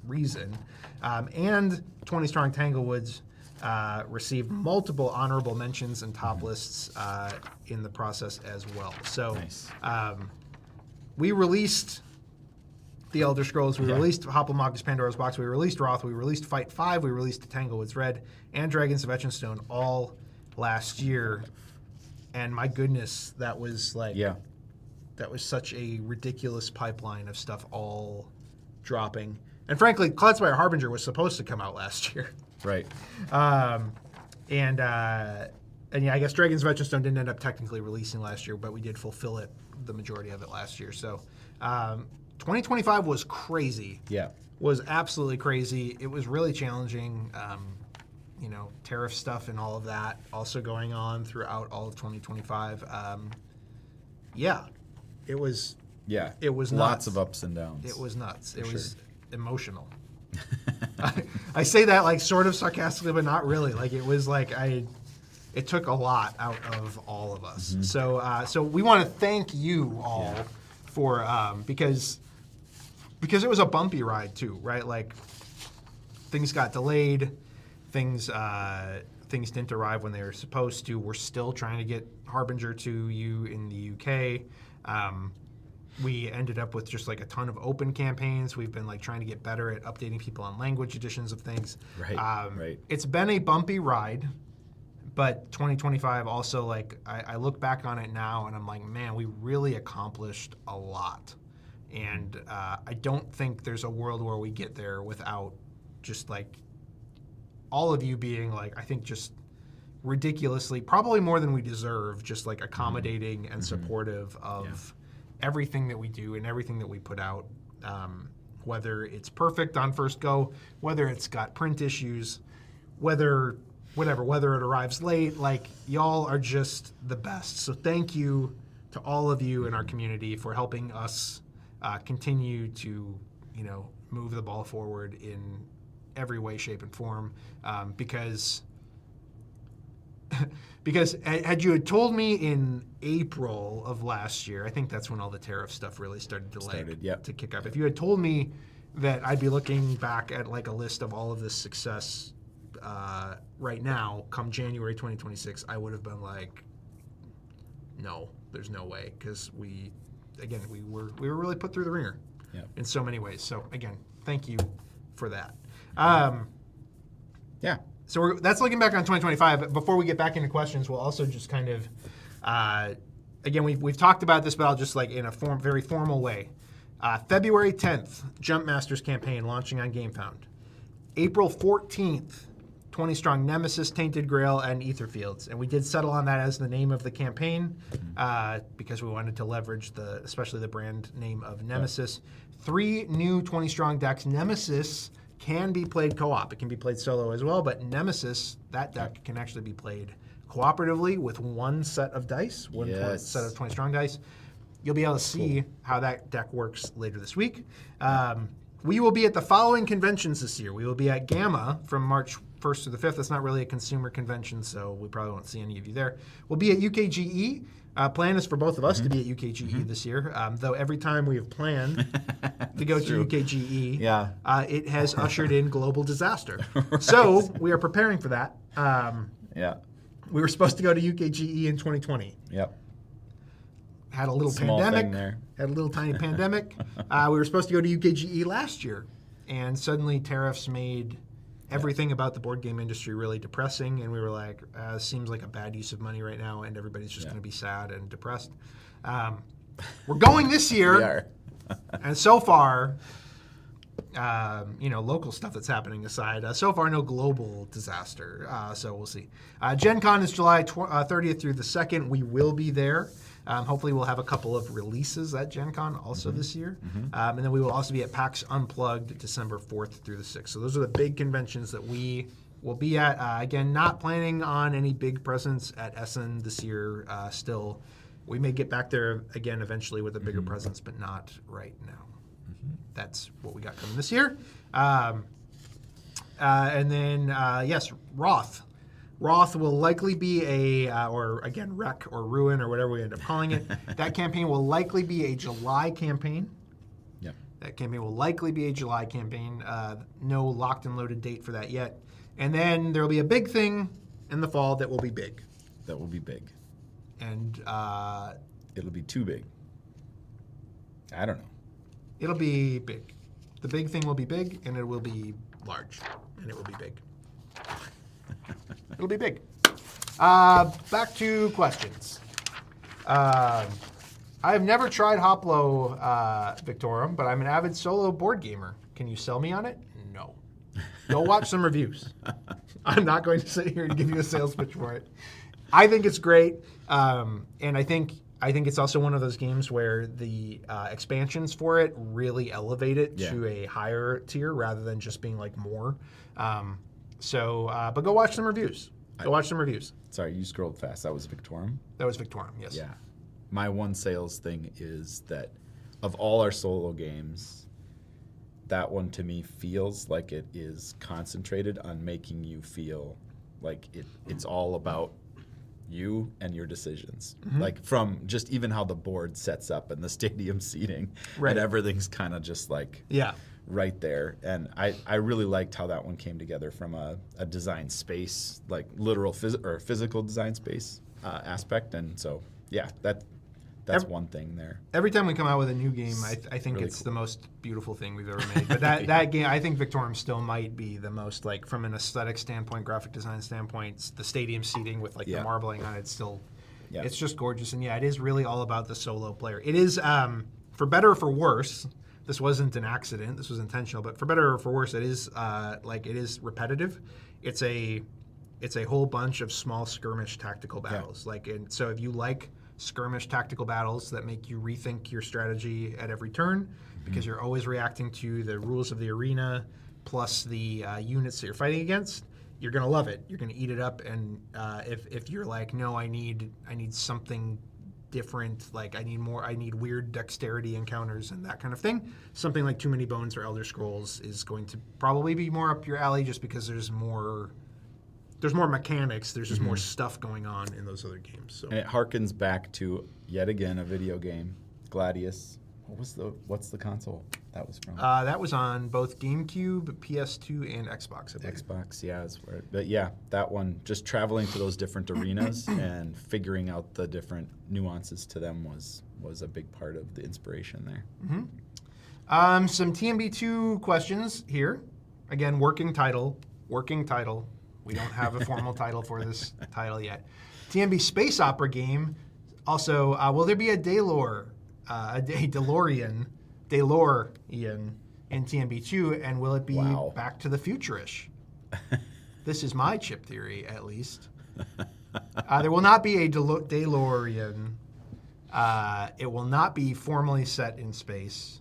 reason. And 20 Strong Tanglewoods received multiple honorable mentions and top lists in the process as well. So Nice. We released The Elder Scrolls, we released Hopplemock's Pandora's Box, we released Roth, we released Fight 5, we released Tanglewoods Red, and Dragons of Etchenstone all last year. And my goodness, that was like, that was such a ridiculous pipeline of stuff all dropping. And frankly, Cloudspire Harbinger was supposed to come out last year. Right. And yeah, I guess Dragons of Etchenstone didn't end up technically releasing last year, but we did fulfill it, the majority of it last year. So 2025 was crazy. Yeah. Was absolutely crazy. It was really challenging. Tariff stuff and all of that also going on throughout all of 2025. It was. Yeah. It was lots nuts. of ups and downs. It was nuts. For It was sure. emotional. I say that like sort of sarcastically, but not really. Like it was like it took a lot out of all of us. Mm-hmm. So we want to thank you all for because it was a bumpy ride too, right? Like things got delayed, things didn't arrive when they were supposed to. We're still trying to get Harbinger to you in the UK. We ended up with just like a ton of open campaigns. We've been like trying to get better at updating people on language editions of things. Right, right. It's been a bumpy ride, but 2025 also like I look back on it now and I'm like, man, we really accomplished a lot. And I don't think there's a world where we get there without just like all of you being like, I think just ridiculously, probably more than we deserve, just like accommodating and supportive of everything that we do and everything that we put out, whether it's perfect on first go, whether it's got print issues, whether it arrives late, like y'all are just the best. So thank you to all of you in our community for helping us continue to, move the ball forward in every way, shape, and form, because had you had told me in April of last year, I think that's when all the tariff stuff really started to kick up. If you had told me that I'd be looking back at like a list of all of this success right now, come January 2026, I would have been like, no, there's no way, because we were really put through the ringer in so many ways. So again, thank you for that. So that's looking back on 2025. But before we get back into questions, we'll also just kind of, again, we've talked about this, but I'll just like in a very formal way. February 10th, Jump Masters campaign launching on GameFound. April 14th, 20 Strong Nemesis, Tainted Grail, and Etherfields. And we did settle on that as the name of the campaign because we wanted to leverage especially the brand name of Nemesis. 3 new 20 Strong decks. Nemesis can be played co-op. It can be played solo as well, but Nemesis, that deck can actually be played cooperatively with one set of dice, one set of 20 Strong dice. You'll be able to see how that deck works later this week. We will be at the following conventions this year. We will be at Gamma from March 1st to the 5th. That's not really a consumer convention, so we probably won't see any of you there. We'll be at UKGE. Plan is for both of us to be at UKGE this year, though every time we have planned to go to UKGE, it has ushered in global disaster. So we are preparing for that. We were supposed to go to UKGE in 2020. Had a little pandemic. Had a little tiny pandemic. We were supposed to go to UKGE last year, and suddenly tariffs made everything about the board game industry really depressing, and we were like, seems like a bad use of money right now, and everybody's just going to be sad and depressed. We're going this year, We are. and so far, local stuff that's happening aside, so far no global disaster, so we'll see. Gen Con is July 30th through the 2nd. We will be there. Hopefully we'll have a couple of releases at Gen Con also this year. And then we will also be at PAX Unplugged December 4th through the 6th. So those are the big conventions that we will be at. Again, not planning on any big presence at Essen this year. Still We may get back there again eventually with a bigger presence, but not right now. That's what we got coming this year. And then, yes, Roth. Roth will likely be or again, Wreck or Ruin or whatever we end up calling it. That campaign will likely be a July campaign. Yeah. That campaign will likely be a July campaign. No locked and loaded date for that yet. And then there will be a big thing in the fall that will be big. That will be big. And It'll be too big. I don't know. it'll be big. The big thing will be big, and it will be large, and it will be big. It'll be big. Back to questions. I have never tried Hoplo Victorum, but I'm an avid solo board gamer. Can you sell me on it? No. Go watch some reviews. I'm not going to sit here and give you a sales pitch for it. I think it's great, and I think it's also one of those games where the expansions for it really elevate it to a higher tier rather than just being like more. But go watch some reviews. Go watch some reviews. Sorry, you scrolled fast. That was Victorum? That was Victorum, yes. Yeah. My one sales thing is that of all our solo games, that one to me feels like it is concentrated on making you feel like it's all about you and your decisions. Like from just even how the board sets up and the stadium seating and everything's kind of just like right there. And I really liked how that one came together from a design space, like literal physical design space aspect. And so, yeah, that's one thing there. Every time we come out with a new game, I think really it's cool. the most beautiful thing we've ever made. But that game, I think Victorum still might be the most, like, from an aesthetic standpoint, graphic design standpoint, the stadium seating with, like, the marbling on it still, it's just gorgeous. And, it is really all about the solo player. It is, for better or for worse, this wasn't an accident, this was intentional, but for better or for worse, it is, it is repetitive. It's a whole bunch of small skirmish tactical battles. And so if you like skirmish tactical battles that make you rethink your strategy at every turn because you're always reacting to the rules of the arena plus the units that you're fighting against, you're going to love it. You're going to eat it up. And if you're like, no, I need something different, like I need weird dexterity encounters and that kind of thing, something like Too Many Bones or Elder Scrolls is going to probably be more up your alley just because there's more mechanics, there's just more stuff going on in those other games. So. And it harkens back to, yet again, a video game, Gladius. What's the console that was from? That was on both GameCube, PS2, and Xbox, I believe. Xbox, yeah. But yeah, that one, just traveling to those different arenas and figuring out the different nuances to them was a big part of the inspiration there. Some TMB2 questions here. Again, working title. We don't have a formal title for this title yet. TMB space opera game. Also, will there be a DeLorean in TMB2, and will it be Back to the Future-ish? This is my chip theory, at least. There will not be a DeLorean. It will not be formally set in space.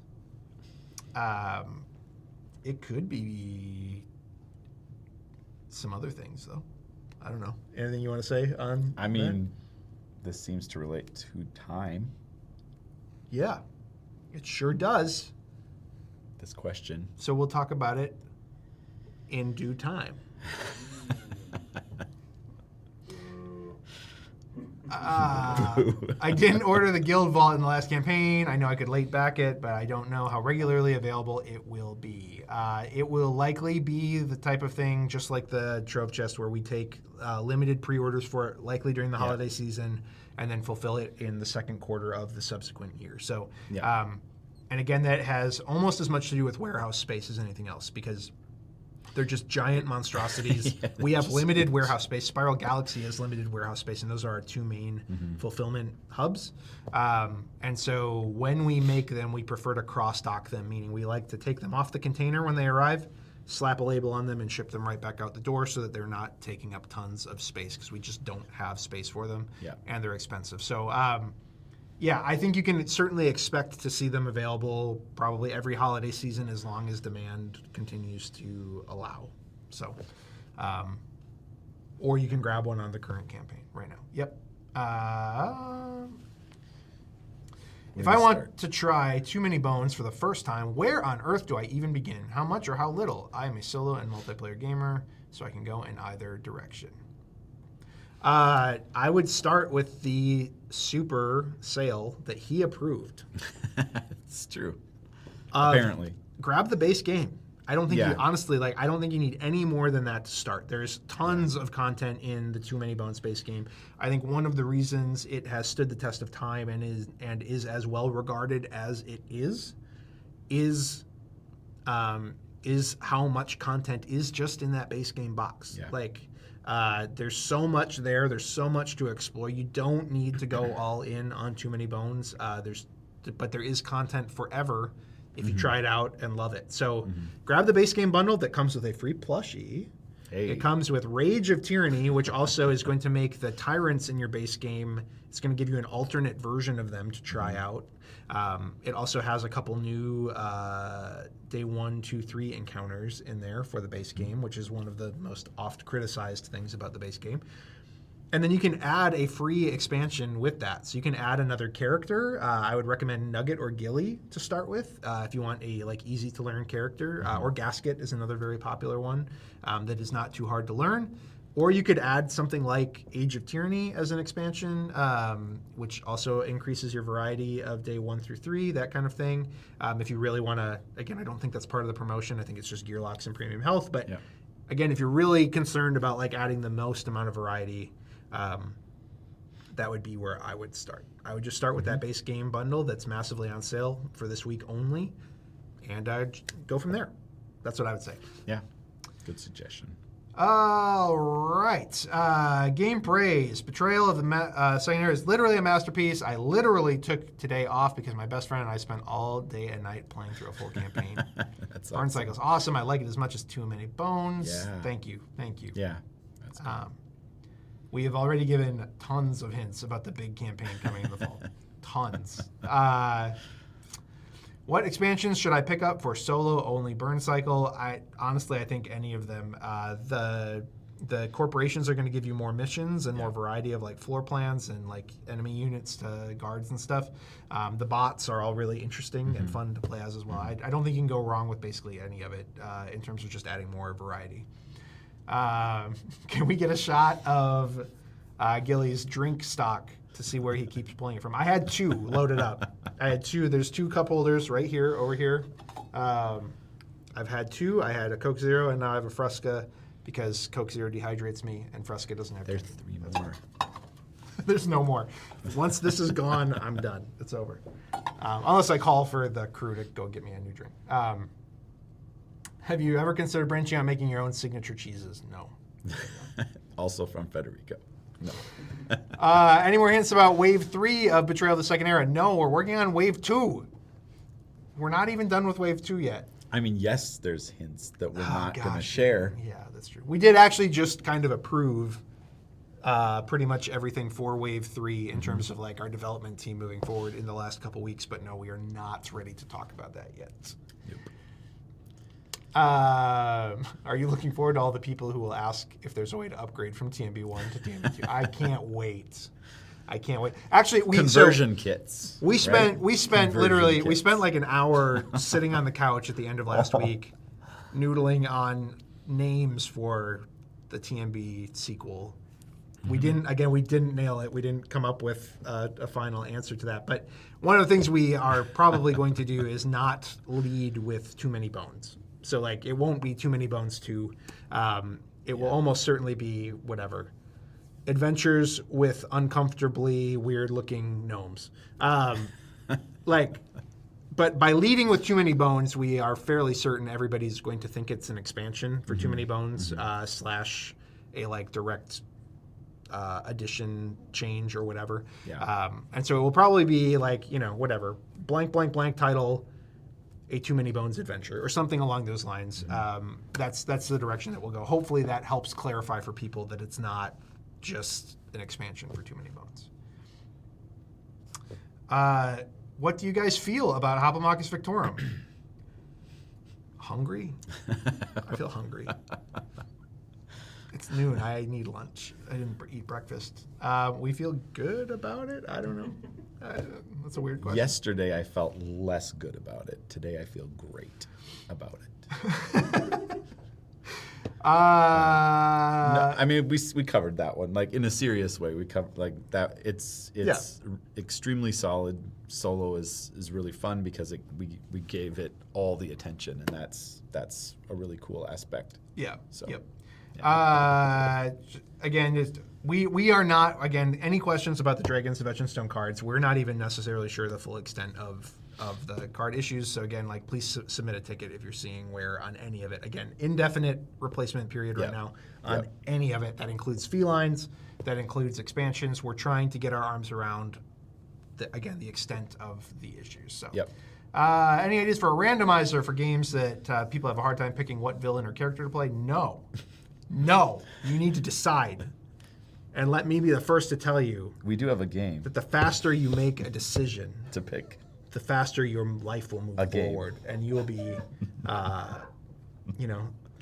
It could be some other things, though. I don't know. Anything you want to say on this seems to relate to time. Yeah, it sure does. This question. So we'll talk about it in due time. I didn't order the Guild Vault in the last campaign. I know I could late back it, but I don't know how regularly available it will be. It will likely be the type of thing, just like the Trove Chest, where we take limited pre-orders for it, likely during the holiday season, and then fulfill it in the second quarter of the subsequent year. So, and again, that has almost as much to do with warehouse space as anything else, because they're just giant monstrosities. We have limited warehouse space. Spiral Galaxy has limited warehouse space, and those are our two main fulfillment hubs. And so when we make them, we prefer to cross-dock them, meaning we like to take them off the container when they arrive, slap a label on them, and ship them right back out the door so that they're not taking up tons of space, because we just don't have space for them, and they're expensive. So, I think you can certainly expect to see them available probably every holiday season as long as demand continues to allow. So, or you can grab one on the current campaign right now. Yep. If I want to try Too Many Bones for the first time, where on earth do I even begin? How much or how little? I am a solo and multiplayer gamer, so I can go in either direction. I would start with the super sale that he approved. It's true. Apparently. Grab the base game. I don't think Yeah. you honestly I don't think you need any more than that to start. There's tons of content in the Too Many Bones base game. I think one of the reasons it has stood the test of time and is as well regarded as it is how much content is just in that base game box. Yeah. There's so much there. There's so much to explore. You don't need to go all in on Too Many Bones. But there is content forever if you try it out and love it. So grab the base game bundle that comes with a free plushie. Hey. It comes with Rage of Tyranny, which also is going to make the tyrants in your base game, it's going to give you an alternate version of them to try out. It also has a couple new day 1, 2, 3 encounters in there for the base game, which is one of the most oft criticized things about the base game. And then you can add a free expansion with that. So you can add another character. I would recommend Nugget or Gilly to start with if you want a easy to learn character. Or Gasket is another very popular one that is not too hard to learn. Or you could add something like Age of Tyranny as an expansion, which also increases your variety of day 1 through 3, that kind of thing. If you really want to, again, I don't think that's part of the promotion. I think it's just gear locks and premium health. But again, if you're really concerned about adding the most amount of variety, that would be where I would start. I would just start with that base game bundle that's massively on sale for this week only, and I'd go from there. That's what I would say. Yeah, good suggestion. All right. Game praise. Betrayal of the Second Era is literally a masterpiece. I literally took today off because my best friend and I spent all day and night playing through a full campaign. That's Barn awesome. Cycle's awesome. I like it as much as Too Many Bones. Yeah. Thank you. Yeah, that's good. We have already given tons of hints about the big campaign coming in the fall. Tons. What expansions should I pick up for solo-only Burn Cycle? I think any of them. The corporations are going to give you more missions and more variety of floor plans and enemy units to guards and stuff. The bots are all really interesting and fun to play as well. I don't think you can go wrong with basically any of it in terms of just adding more variety. Can we get a shot of Gilly's drink stock to see where he keeps pulling it from? I had 2 loaded up. There's 2 cup holders right here, over here. I've had 2. I had a Coke Zero, and now I have a Fresca because Coke Zero dehydrates me, and Fresca doesn't have. There's 3 more. There's no more. Once this is gone, I'm done. It's over. Unless I call for the crew to go get me a new drink. Have you ever considered branching out making your own signature cheeses? No. Also from Federico. No. Any more hints about Wave 3 of Betrayal of the Second Era? No, we're working on Wave 2. We're not even done with Wave 2 yet. I mean, yes, there's hints that we're not going to share. Yeah, that's true. We did actually just kind of approve pretty much everything for Wave 3 in terms of our development team moving forward in the last couple weeks, but no, we are not ready to talk about that yet. Nope. Are you looking forward to all the people who will ask if there's a way to upgrade from TMB1 to TMB2? I can't wait. Actually, Conversion kits. We spent Conversion kits. we spent an hour sitting on the couch at the end of last week, noodling on names for the TMB sequel. We didn't nail it. We didn't come up with a final answer to that. But one of the things we are probably going to do is not lead with Too Many Bones. So it won't be Too Many Bones 2. It will almost certainly be whatever. Adventures with uncomfortably weird-looking gnomes. But by leading with Too Many Bones, we are fairly certain everybody's going to think it's an expansion for Too Many Bones slash a direct addition change or whatever. Yeah. And so it will probably be whatever, blank, blank, blank title, a Too Many Bones adventure or something along those lines. That's the direction that we'll go. Hopefully that helps clarify for people that it's not just an expansion for Too Many Bones. What do you guys feel about Hoplomachus Victorum? Hungry? I feel hungry. It's noon. I need lunch. I didn't eat breakfast. We feel good about it? I don't know. That's a weird question. Yesterday I felt less good about it. Today I feel great about it. No, I mean, we covered that one, like, in a serious way. We covered, like, that. It's extremely solid. Solo is really fun because we gave it all the attention, and that's a really cool aspect. Yeah. So, Yep. yeah. Again, we are not, again, any questions about the Dragons of Etchenstone cards, we're not even necessarily sure the full extent of the card issues. So again, like, please submit a ticket if you're seeing wear on any of it. Again, indefinite replacement period right now on any of it. That includes felines, that includes expansions. We're trying to get our arms around, the extent of the issues. So. Any ideas for a randomizer for games that people have a hard time picking what villain or character to play? No. No. You need to decide. And let me be the first to tell you We do have a game that the faster you make a decision, to pick. the faster your life will move forward. And you will be,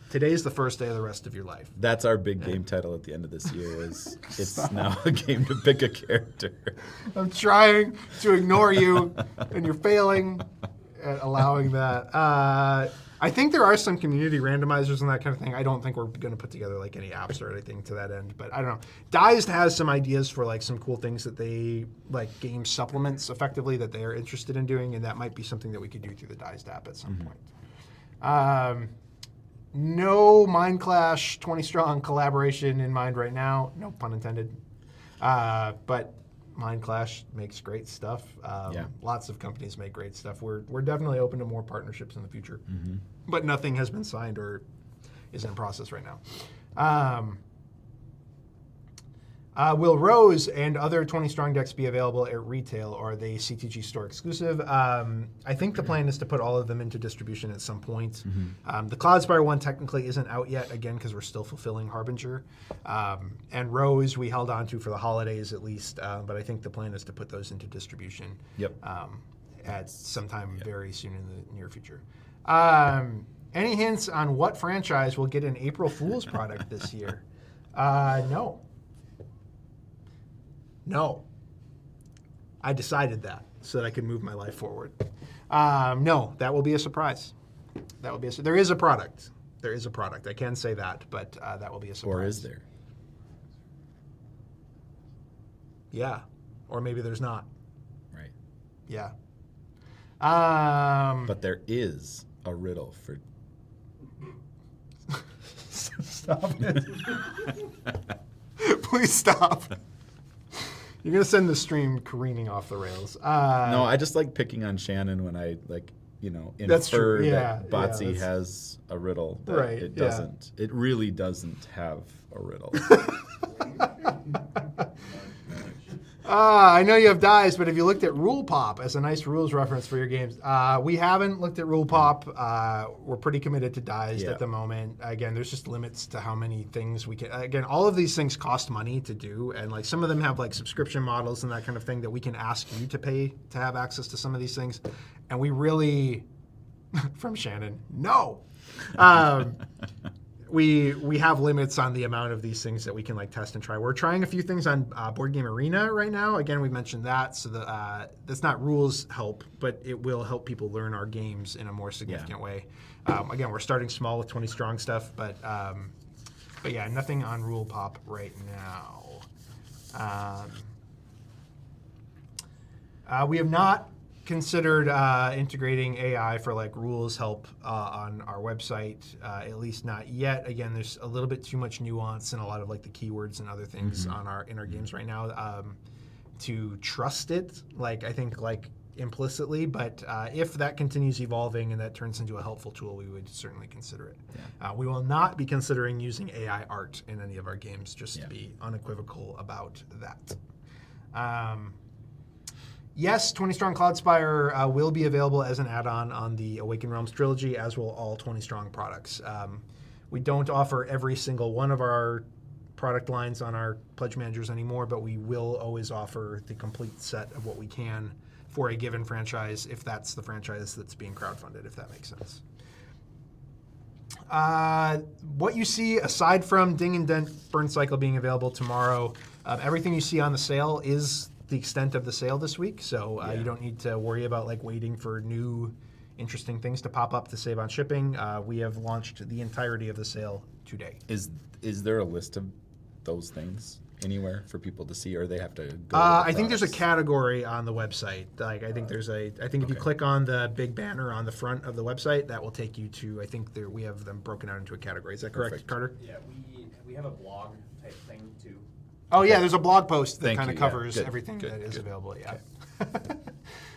today's the first day of the rest of your life. That's our big game title at the end of this year. It's now a game to pick a character. I'm trying to ignore you, and you're failing at allowing that. I think there are some community randomizers and that kind of thing. I don't think we're going to put together like any apps or anything to that end, but I don't know. Dized has some ideas for like some cool things that they, like game supplements effectively, that they are interested in doing, and that might be something that we could do through the Dized app at some point. No Mind Clash 20 Strong collaboration in mind right now. No pun intended. But Mind Clash makes great stuff. Lots of companies make great stuff. We're definitely open to more partnerships in the future. But nothing has been signed or is in process right now. Will Rose and other 20 Strong decks be available at retail, or are they CTG store exclusive? I think the plan is to put all of them into distribution at some point. The Cloudspire one technically isn't out yet, again, because we're still fulfilling Harbinger. And Rose we held on to for the holidays at least, but I think the plan is to put those into distribution at some time very soon in the near future. Any hints on what franchise will get an April Fool's product this year? No. No. I decided that so that I could move my life forward. No, that will be a surprise. There is a product. There is a product. I can say that, but that will be a surprise. Or is there? Yeah. Or maybe there's not. Right. Yeah. But there is a riddle for... Stop it. Please stop. You're going to send the stream careening off the rails. No, I just like picking on Shannon when I, infer that Botsy has a riddle. That it doesn't. It really doesn't have a riddle. I know you have dies, but have you looked at Rule Pop as a nice rules reference for your games? We haven't looked at Rule Pop. We're pretty committed to dies at the moment. Again, there's just limits to how many things we can. Again, all of these things cost money to do, and like some of them have like subscription models and that kind of thing that we can ask you to pay to have access to some of these things. And we really, from Shannon, no. We have limits on the amount of these things that we can like test and try. We're trying a few things on Board Game Arena right now. Again, we mentioned that, so that's not rules help, but it will help people learn our games in a more significant way. Again, we're starting small with 20 Strong stuff, but yeah, nothing on Rule Pop right now. We have not considered integrating AI for like rules help on our website, at least not yet. Again, there's a little bit too much nuance and a lot of like the keywords and other things in our games right now to trust it. Like I think like implicitly, but if that continues evolving and that turns into a helpful tool, we would certainly consider it. We will not be considering using AI art in any of our games, just to be unequivocal about that. Yes, 20 Strong Cloudspire will be available as an add-on on the Awaken Realms trilogy, as will all 20 Strong products. We don't offer every single one of our product lines on our pledge managers anymore, but we will always offer the complete set of what we can for a given franchise, if that's the franchise that's being crowdfunded, if that makes sense. What you see, aside from Ding and Dent Burn Cycle being available tomorrow, everything you see on the sale is the extent of the sale this week, so you don't need to worry about like waiting for new interesting things to pop up to save on shipping. We have launched the entirety of the sale today. Is there a list of those things anywhere for people to see, or they have to go? I think there's a category on the website. Like I think there's if you click on the big banner on the front of the website, that will take you to. I think we have them broken out into a category. Is that correct, Perfect. Carter? Yeah, we have a blog type thing too. Oh yeah, there's a blog post that Thank kind of you. covers Good, everything good, that is good. available. Yeah.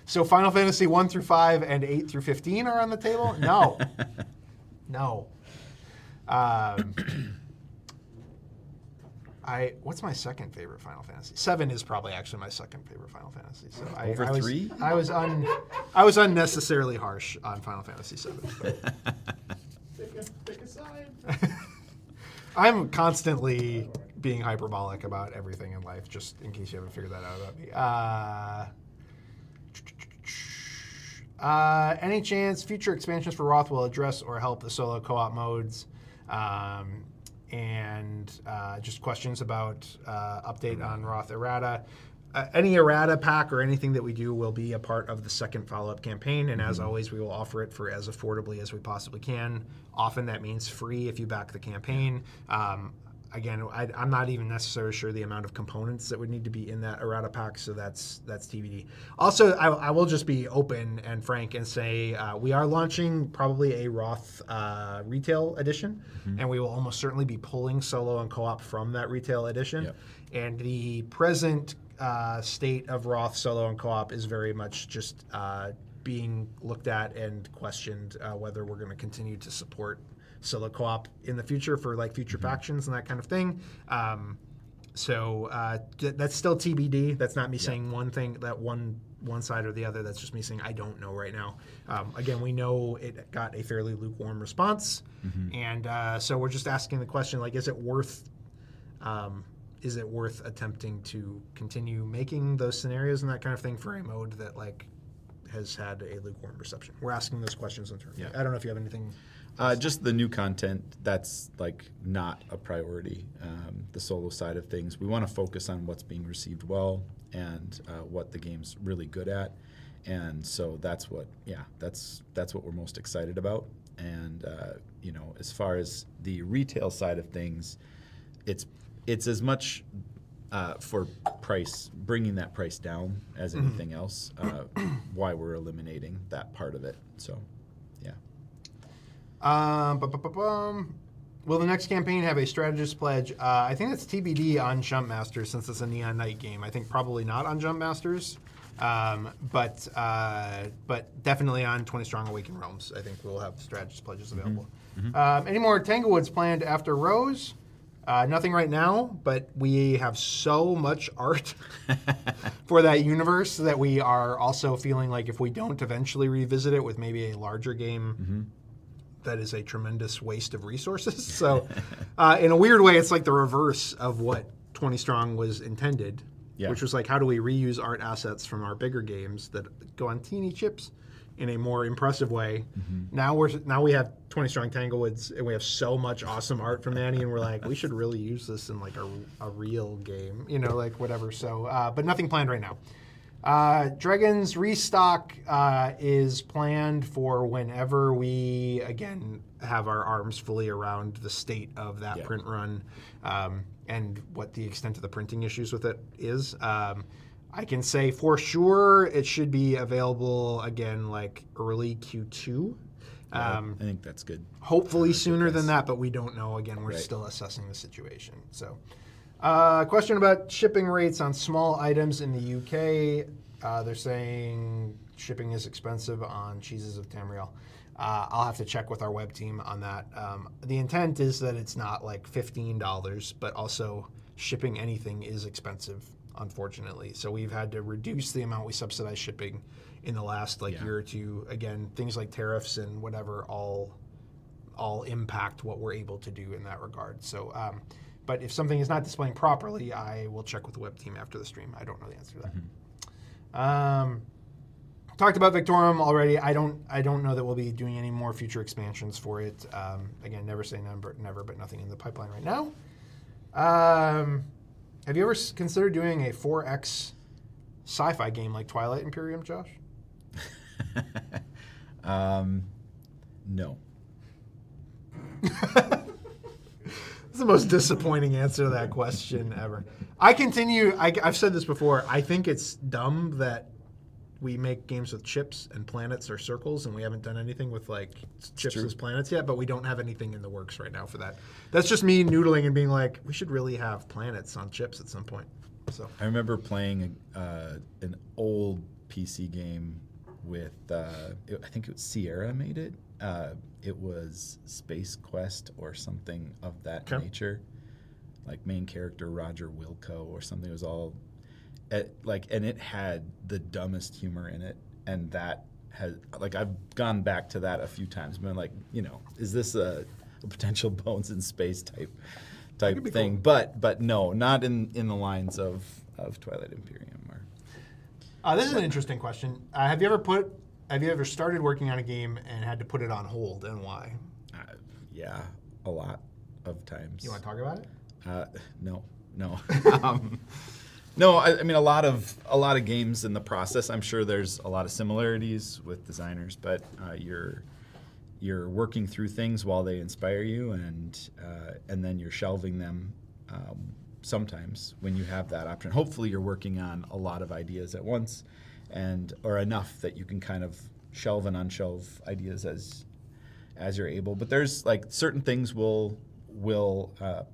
So Final Fantasy 1 through 5 and 8 through 15 are on the table? No. No. What's my second favorite Final Fantasy? 7 is probably actually my second favorite Final Fantasy. So Over 3? I was unnecessarily harsh on Final Fantasy 7. Pick a side. I'm constantly being hyperbolic about everything in life, just in case you haven't figured that out about me. Any chance future expansions for Roth will address or help the solo co-op modes? And just questions about update on Roth errata. Any errata pack or anything that we do will be a part of the second follow-up campaign, and as always, we will offer it for as affordably as we possibly can. Often that means free if you back the campaign. Again, I'm not even necessarily sure the amount of components that would need to be in that errata pack, so that's TBD. Also, I will just be open and frank and say we are launching probably a Roth retail edition, and we will almost certainly be pulling solo and co-op from that retail edition. Yep. And the present state of Roth solo and co-op is very much just being looked at and questioned whether we're going to continue to support solo co-op in the future for like future factions and that kind of thing. So that's still TBD. That's not me saying one thing, that one side or the other. That's just me saying I don't know right now. Again, we know it got a fairly lukewarm response, and so we're just asking the question, like, is it worth attempting to continue making those scenarios and that kind of thing for a mode that like has had a lukewarm reception? We're asking those questions internally. Yeah. I don't know if you have anything. Just the new content, that's like not a priority. The solo side of things, we want to focus on what's being received well and what the game's really good at, and so that's what we're most excited about. And as far as the retail side of things, it's as much for price, bringing that price down as anything else. Why we're eliminating that part of it. So, yeah. Will the next campaign have a strategist pledge? I think that's TBD on Jump Masters since it's a Neon Knight game. I think probably not on Jump Masters, but definitely on 20 Strong Awaken Realms. I think we'll have strategist pledges available. Any more Tanglewoods planned after Rose? Nothing right now, but we have so much art for that universe that we are also feeling like if we don't eventually revisit it with maybe a larger game, that is a tremendous waste of resources. So in a weird way, it's like the reverse of what 20 Strong was intended, which was like, how do we reuse art assets from our bigger games that go on teeny chips in a more impressive way? Now we have 20 Strong Tanglewoods, and we have so much awesome art from Annie, and we're like, we should really use this in like a real game, like whatever. So, but nothing planned right now. Dragon's restock is planned for whenever we, again, have our arms fully around the state of that print run and what the extent of the printing issues with it is. I can say for sure it should be available again like early Q2. I think that's good. Hopefully sooner than that, but we don't know. Again, we're still assessing the situation. So, question about shipping rates on small items in the UK. They're saying shipping is expensive on cheeses of Tamriel. I'll have to check with our web team on that. The intent is that it's not like $15, but also shipping anything is expensive, unfortunately. So we've had to reduce the amount we subsidize shipping in the last year or two. Again, things like tariffs and whatever all impact what we're able to do in that regard. So, but if something is not displaying properly, I will check with the web team after the stream. I don't know the answer to that. Talked about Victorum already. I don't know that we'll be doing any more future expansions for it. Again, never say never, but nothing in the pipeline right now. Have you ever considered doing a 4X sci-fi game like Twilight Imperium, Josh? No. It's the most disappointing answer to that question ever. I've said this before. I think it's dumb that we make games with chips and planets or circles, and we haven't done anything with like chips as planets yet, but we don't have anything in the works right now for that. That's just me noodling and being like, we should really have planets on chips at some point. So I remember playing an old PC game with, I think it was Sierra made it. It was Space Quest or something of that nature. Like main character Roger Wilco or something. It was all and it had the dumbest humor in it, and that has I've gone back to that a few times. Been like, is this a potential Bones in Space type thing? Cool. But no, not in the lines of Twilight Imperium. This is an interesting question. Have you ever started working on a game and had to put it on hold, and why? Yeah, a lot of times. You want to talk about it? No. No, I mean a lot of games in the process. I'm sure there's a lot of similarities with designers, but you're working through things while they inspire you, and then you're shelving them. Sometimes when you have that option, hopefully you're working on a lot of ideas at once, or enough that you can kind of shelve and unshelve ideas as you're able. But there's certain things will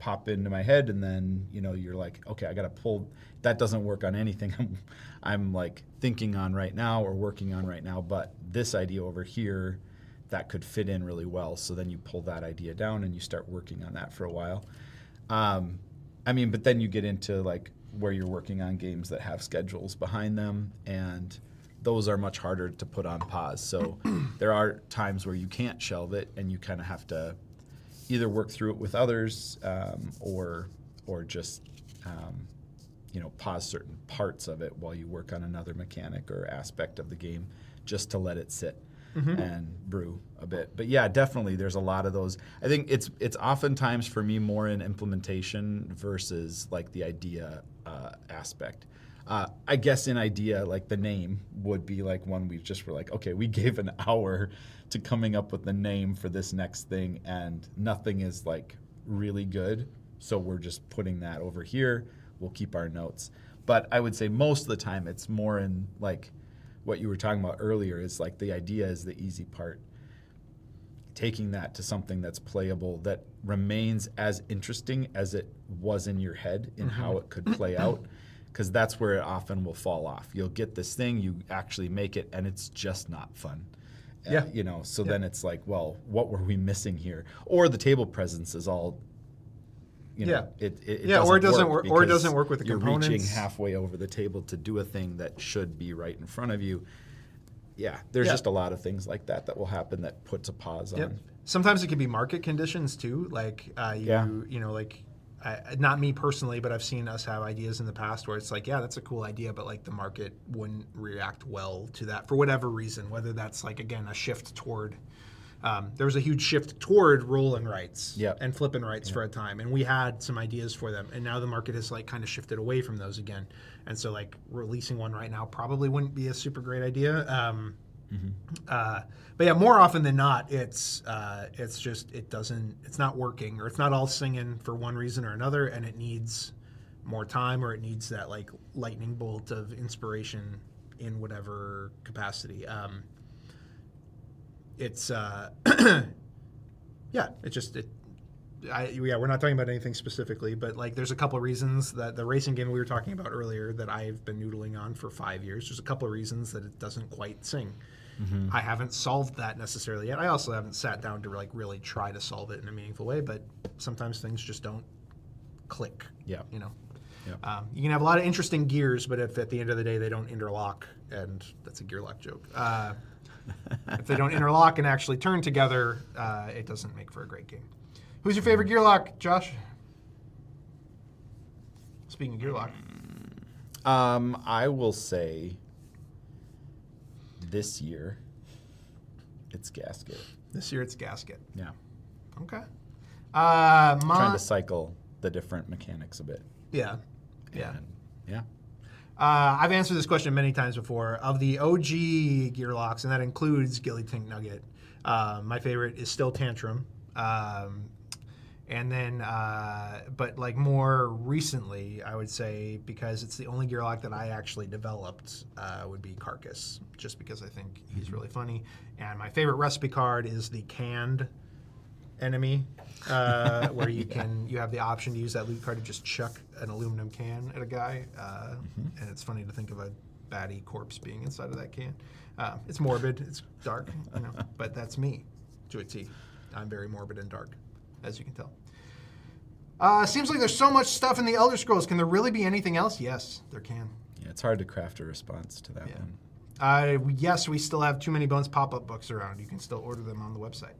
pop into my head, and then you're like, okay, I got to pull. That doesn't work on anything I'm thinking on right now or working on right now. But this idea over here, that could fit in really well. So then you pull that idea down and you start working on that for a while. But then you get into where you're working on games that have schedules behind them, and those are much harder to put on pause. So there are times where you can't shelve it, and you kind of have to either work through it with others, or just pause certain parts of it while you work on another mechanic or aspect of the game, just to let it sit and brew a bit. But yeah, definitely there's a lot of those. I think it's oftentimes for me more in implementation versus the idea aspect. I guess in idea, the name would be one we just were okay, we gave an hour to coming up with the name for this next thing, and nothing is really good, so we're just putting that over here. We'll keep our notes. But I would say most of the time it's more in what you were talking about earlier is the idea is the easy part. Taking that to something that's playable, that remains as interesting as it was in your head in how it could play out, because that's where it often will fall off. You'll get this thing, you actually make it, and it's just not fun. Yeah. Then it's well, what were we missing here? Or the table presence is all, it doesn't work, or it doesn't work with the you're components. Reaching halfway over the table to do a thing that should be right in front of you. Yeah, there's just a lot of things like that will happen that puts a pause on. Sometimes it can be market conditions too. Not me personally, but I've seen us have ideas in the past where it's that's a cool idea, but the market wouldn't react well to that for whatever reason. Whether that's again a shift toward. There was a huge shift toward roll and writes and flip and writes for a time, and we had some ideas for them, and now the market has kind of shifted away from those again, and so releasing one right now probably wouldn't be a super great idea. But yeah, more often than not, it's not working, or it's not all singing for one reason or another, and it needs more time, or it needs that lightning bolt of inspiration in whatever capacity. We're not talking about anything specifically, but there's a couple of reasons that the racing game we were talking about earlier that I've been noodling on for 5 years. There's a couple of reasons that it doesn't quite sing. I haven't solved that necessarily yet. I also haven't sat down to really try to solve it in a meaningful way, but sometimes things just don't click. Yeah. You can have a lot of interesting gears, but if at the end of the day they don't interlock, and that's a gear lock joke. If they don't interlock and actually turn together, it doesn't make for a great game. Who's your favorite gear lock, Josh? Speaking of gear lock. I will say this year it's Gasket. This year it's Gasket. Yeah. Okay. Trying to cycle the different mechanics a bit. Yeah. And, yeah. I've answered this question many times before. Of the OG gear locks, and that includes Gilly Tink Nugget, my favorite is still Tantrum. And then, but like more recently, I would say, because it's the only gear lock that I actually developed, would be Carcass, just because I think he's really funny. And my favorite recipe card is the canned enemy, where you have the option to use that loot card to just chuck an aluminum can at a guy, and it's funny to think of a baddie corpse being inside of that can. It's morbid, it's dark, but that's me to a T. I'm very morbid and dark, as you can tell. Seems like there's so much stuff in the Elder Scrolls. Can there really be anything else? Yes, there can. Yeah, it's hard to craft a response to that one. Yes, we still have Too Many Bones pop-up books around. You can still order them on the website.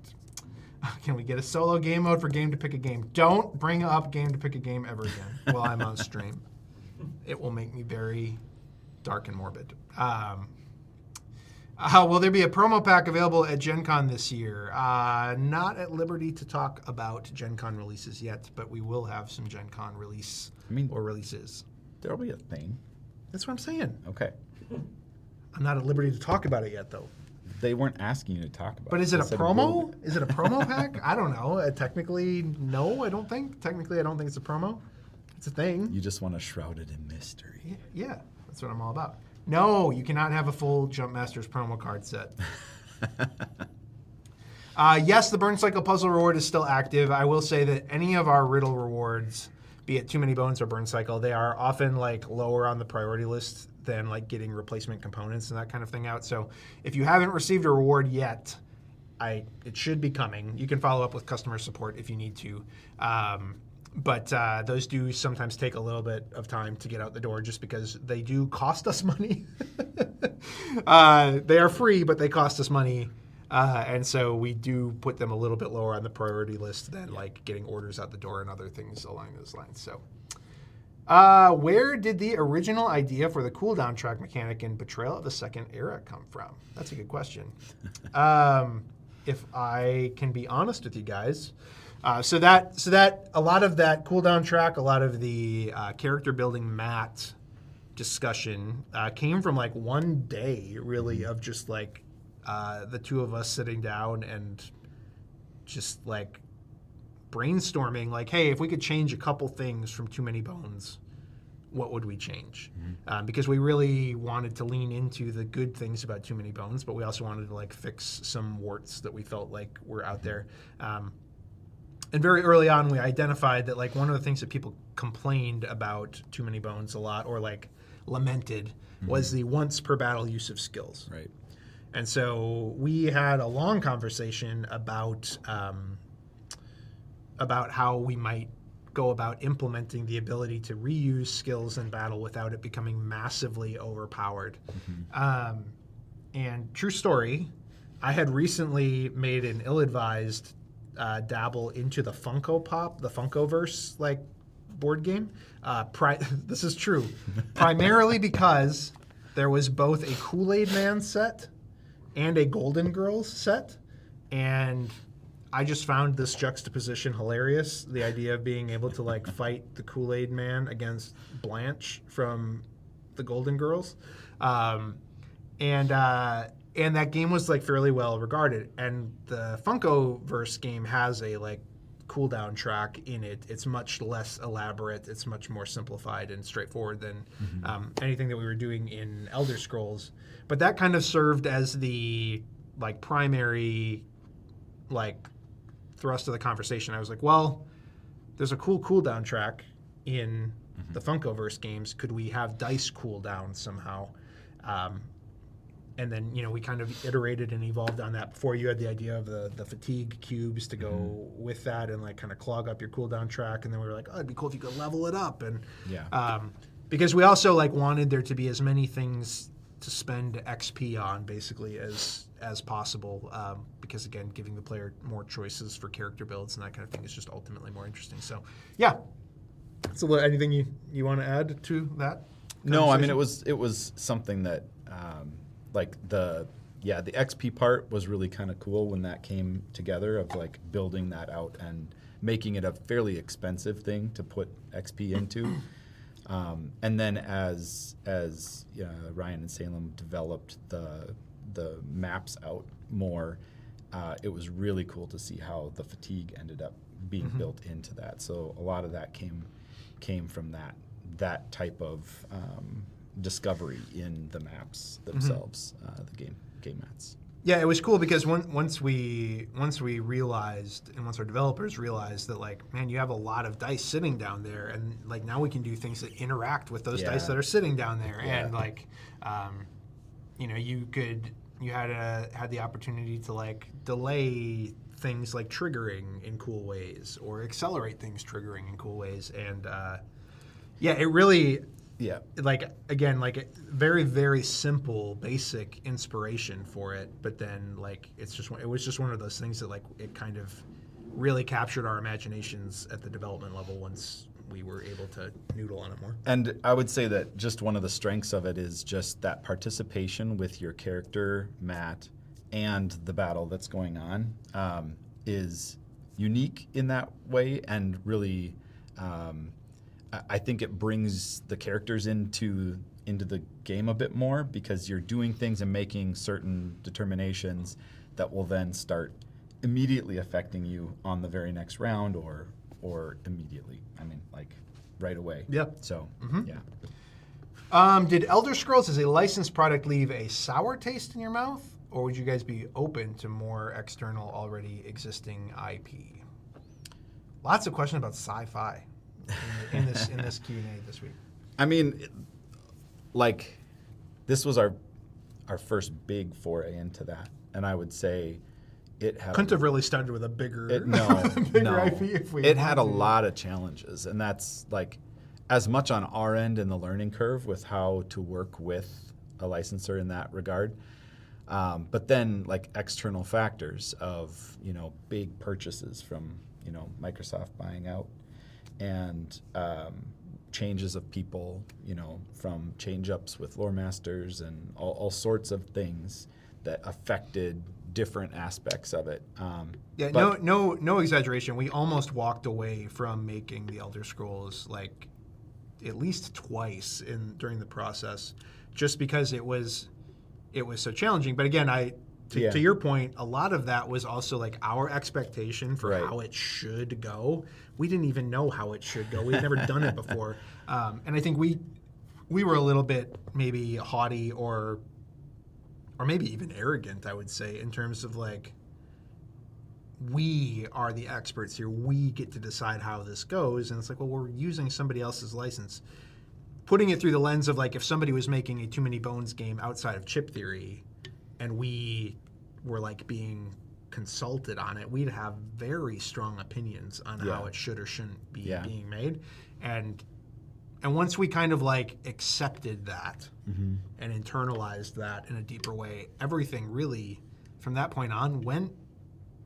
Can we get a solo game mode for Game to Pick a Game? Don't bring up Game to Pick a Game ever again while I'm on stream. It will make me very dark and morbid. Will there be a promo pack available at Gen Con this year? Not at liberty to talk about Gen Con releases yet, but we will have some Gen Con releases. There'll be a thing. That's what I'm saying. Okay. I'm not at liberty to talk about it yet, though. They weren't asking you to talk about it. But is it a They said promo? Is it a promo pack? I don't know. Technically, no, I don't think. Technically, I don't think it's a promo. It's a thing. You just want to shroud it in mystery. Yeah, that's what I'm all about. No, you cannot have a full Jump Masters promo card set. Yes, the Burn Cycle puzzle reward is still active. I will say that any of our riddle rewards, be it Too Many Bones or Burn Cycle, they are often like lower on the priority list than like getting replacement components and that kind of thing out. So if you haven't received a reward yet, it should be coming. You can follow up with customer support if you need to. But those do sometimes take a little bit of time to get out the door just because they do cost us money. They are free, but they cost us money. And so we do put them a little bit lower on the priority list than like getting orders out the door and other things along those lines. So where did the original idea for the cooldown track mechanic in Betrayal of the Second Era come from? That's a good question. If I can be honest with you guys, so that a lot of that cooldown track, a lot of the character building mat discussion came from like one day, really, of just like the two of us sitting down and just like brainstorming, like, hey, if we could change a couple things from Too Many Bones, what would we change? Because we really wanted to lean into the good things about Too Many Bones, but we also wanted to like fix some warts that we felt like were out there. And very early on, we identified that like one of the things that people complained about Too Many Bones a lot, or like lamented, was the once per battle use of skills. Right. And so we had a long conversation about how we might go about implementing the ability to reuse skills in battle without it becoming massively overpowered. And true story, I had recently made an ill-advised dabble into the Funko Pop, the Funkoverse like board game. This is true, primarily because there was both a Kool-Aid Man set and a Golden Girls set, and I just found this juxtaposition hilarious. The idea of being able to like fight the Kool-Aid Man against Blanche from the Golden Girls, and that game was like fairly well regarded. And the Funkoverse game has a like cooldown track in it. It's much less elaborate. It's much more simplified and straightforward than anything that we were doing in Elder Scrolls. But that kind of served as the like primary like thrust of the conversation. I was like, well, there's a cool cooldown track in the Funkoverse games. Could we have dice cooldown somehow? And then, we kind of iterated and evolved on that. Before, you had the idea of the fatigue cubes to go with that and like kind of clog up your cooldown track. And then we were like, oh, it'd be cool if you could level it up. And because we also like wanted there to be as many things to spend XP on basically as possible. Because again, giving the player more choices for character builds and that kind of thing is just ultimately more interesting. So yeah. So anything you want to add to that? No, I mean, it was something that, like the XP part was really kind of cool when that came together, of like building that out and making it a fairly expensive thing to put XP into. And then as Ryan and Salem developed the maps out more, it was really cool to see how the fatigue ended up being built into that. So a lot of that came from that type of discovery in the maps themselves, the game mats. Yeah, it was cool because once we realized, and once our developers realized that, like, man, you have a lot of dice sitting down there, and like now we can do things that interact with those dice that are sitting down there, and like, you had the opportunity to like delay things like triggering in cool ways or accelerate things triggering in cool ways, and it really. Yeah, like again, like a very, very simple, basic inspiration for it, but then like it was just one of those things that like it kind of really captured our imaginations at the development level once we were able to noodle on it more. And I would say that just one of the strengths of it is just that participation with your character, Matt, and the battle that's going on is unique in that way, and really. I think it brings the characters into the game a bit more, because you're doing things and making certain determinations that will then start immediately affecting you on the very next round, or immediately. I mean, like right away. Yeah. So Did Elder Scrolls as a licensed product leave a sour taste in your mouth, or would you guys be open to more external, already existing IP? Lots of questions about sci-fi. In this Q&A this week. I mean, like, this was our first big foray into that, and I would say it had couldn't have really started with a bigger IP if we it had a lot of challenges, and that's like as much on our end in the learning curve with how to work with a licensor in that regard. But then like external factors of big purchases from Microsoft buying out. And changes of people, from change-ups with lore masters and all sorts of things that affected different aspects of it. No exaggeration. We almost walked away from making the Elder Scrolls like at least twice during the process, just because it was so challenging. But again, to your point, a lot of that was also like our expectation for how it should go. We didn't even know how it should go. We had never done it before. And I think we were a little bit maybe haughty or maybe even arrogant, I would say, in terms of like, we are the experts here. We get to decide how this goes. And it's like, well, we're using somebody else's license. Putting it through the lens of like, if somebody was making a Too Many Bones game outside of Chip Theory, and we were like being consulted on it, we'd have very strong opinions on how it should or shouldn't be being made. And once we kind of like accepted that and internalized that in a deeper way, everything really from that point on went,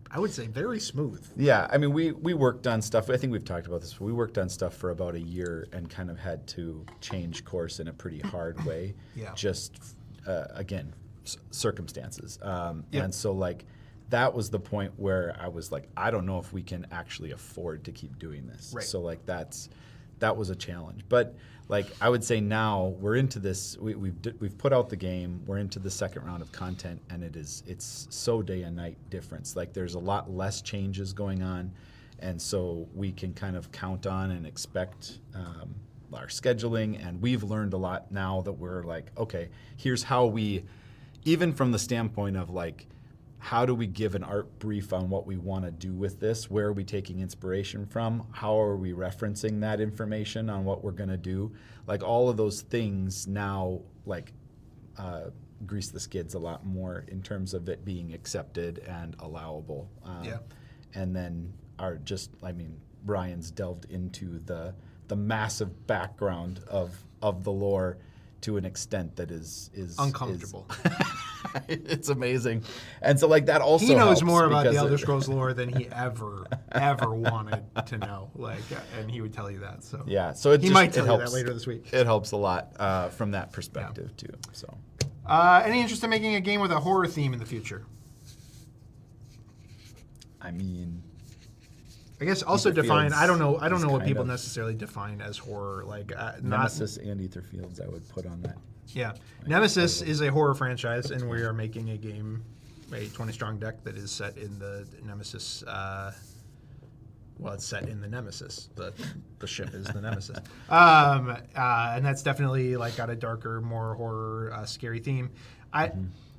I would say, very smooth. Yeah, I mean, we worked on stuff. I think we've talked about this, but we worked on stuff for about a year and kind of had to change course in a pretty hard way. Just again, circumstances. And so like that was the point where I was like, I don't know if we can actually afford to keep doing this. So like that was a challenge. But like I would say now we're into this. We've put out the game. We're into the second round of content, and it's so day and night difference. Like there's a lot less changes going on, and so we can kind of count on and expect our scheduling. And we've learned a lot now that we're like, okay, here's how we. Even from the standpoint of like, how do we give an art brief on what we want to do with this? Where are we taking inspiration from? How are we referencing that information on what we're going to do? Like all of those things now, like grease the skids a lot more in terms of it being accepted and allowable. And then Brian's delved into the massive background of the lore to an extent that is uncomfortable. It's amazing. And so like that also he knows helps more about the Elder Scrolls lore than he ever wanted to know. Like, and he would tell you that. So so he might tell you that later this week. It helps a lot from that perspective too. So, any interest in making a game with a horror theme in the future? I mean, I guess also Ether define. Fields I don't know is what kind people of- necessarily define as horror. Like not. Nemesis and Ether Fields, I would put on that. Yeah, Nemesis is a horror franchise, and we are making a game, a 20 strong deck that is set in the Nemesis. Well, it's set in the Nemesis. The ship is the Nemesis, and that's definitely like got a darker, more horror, scary theme. I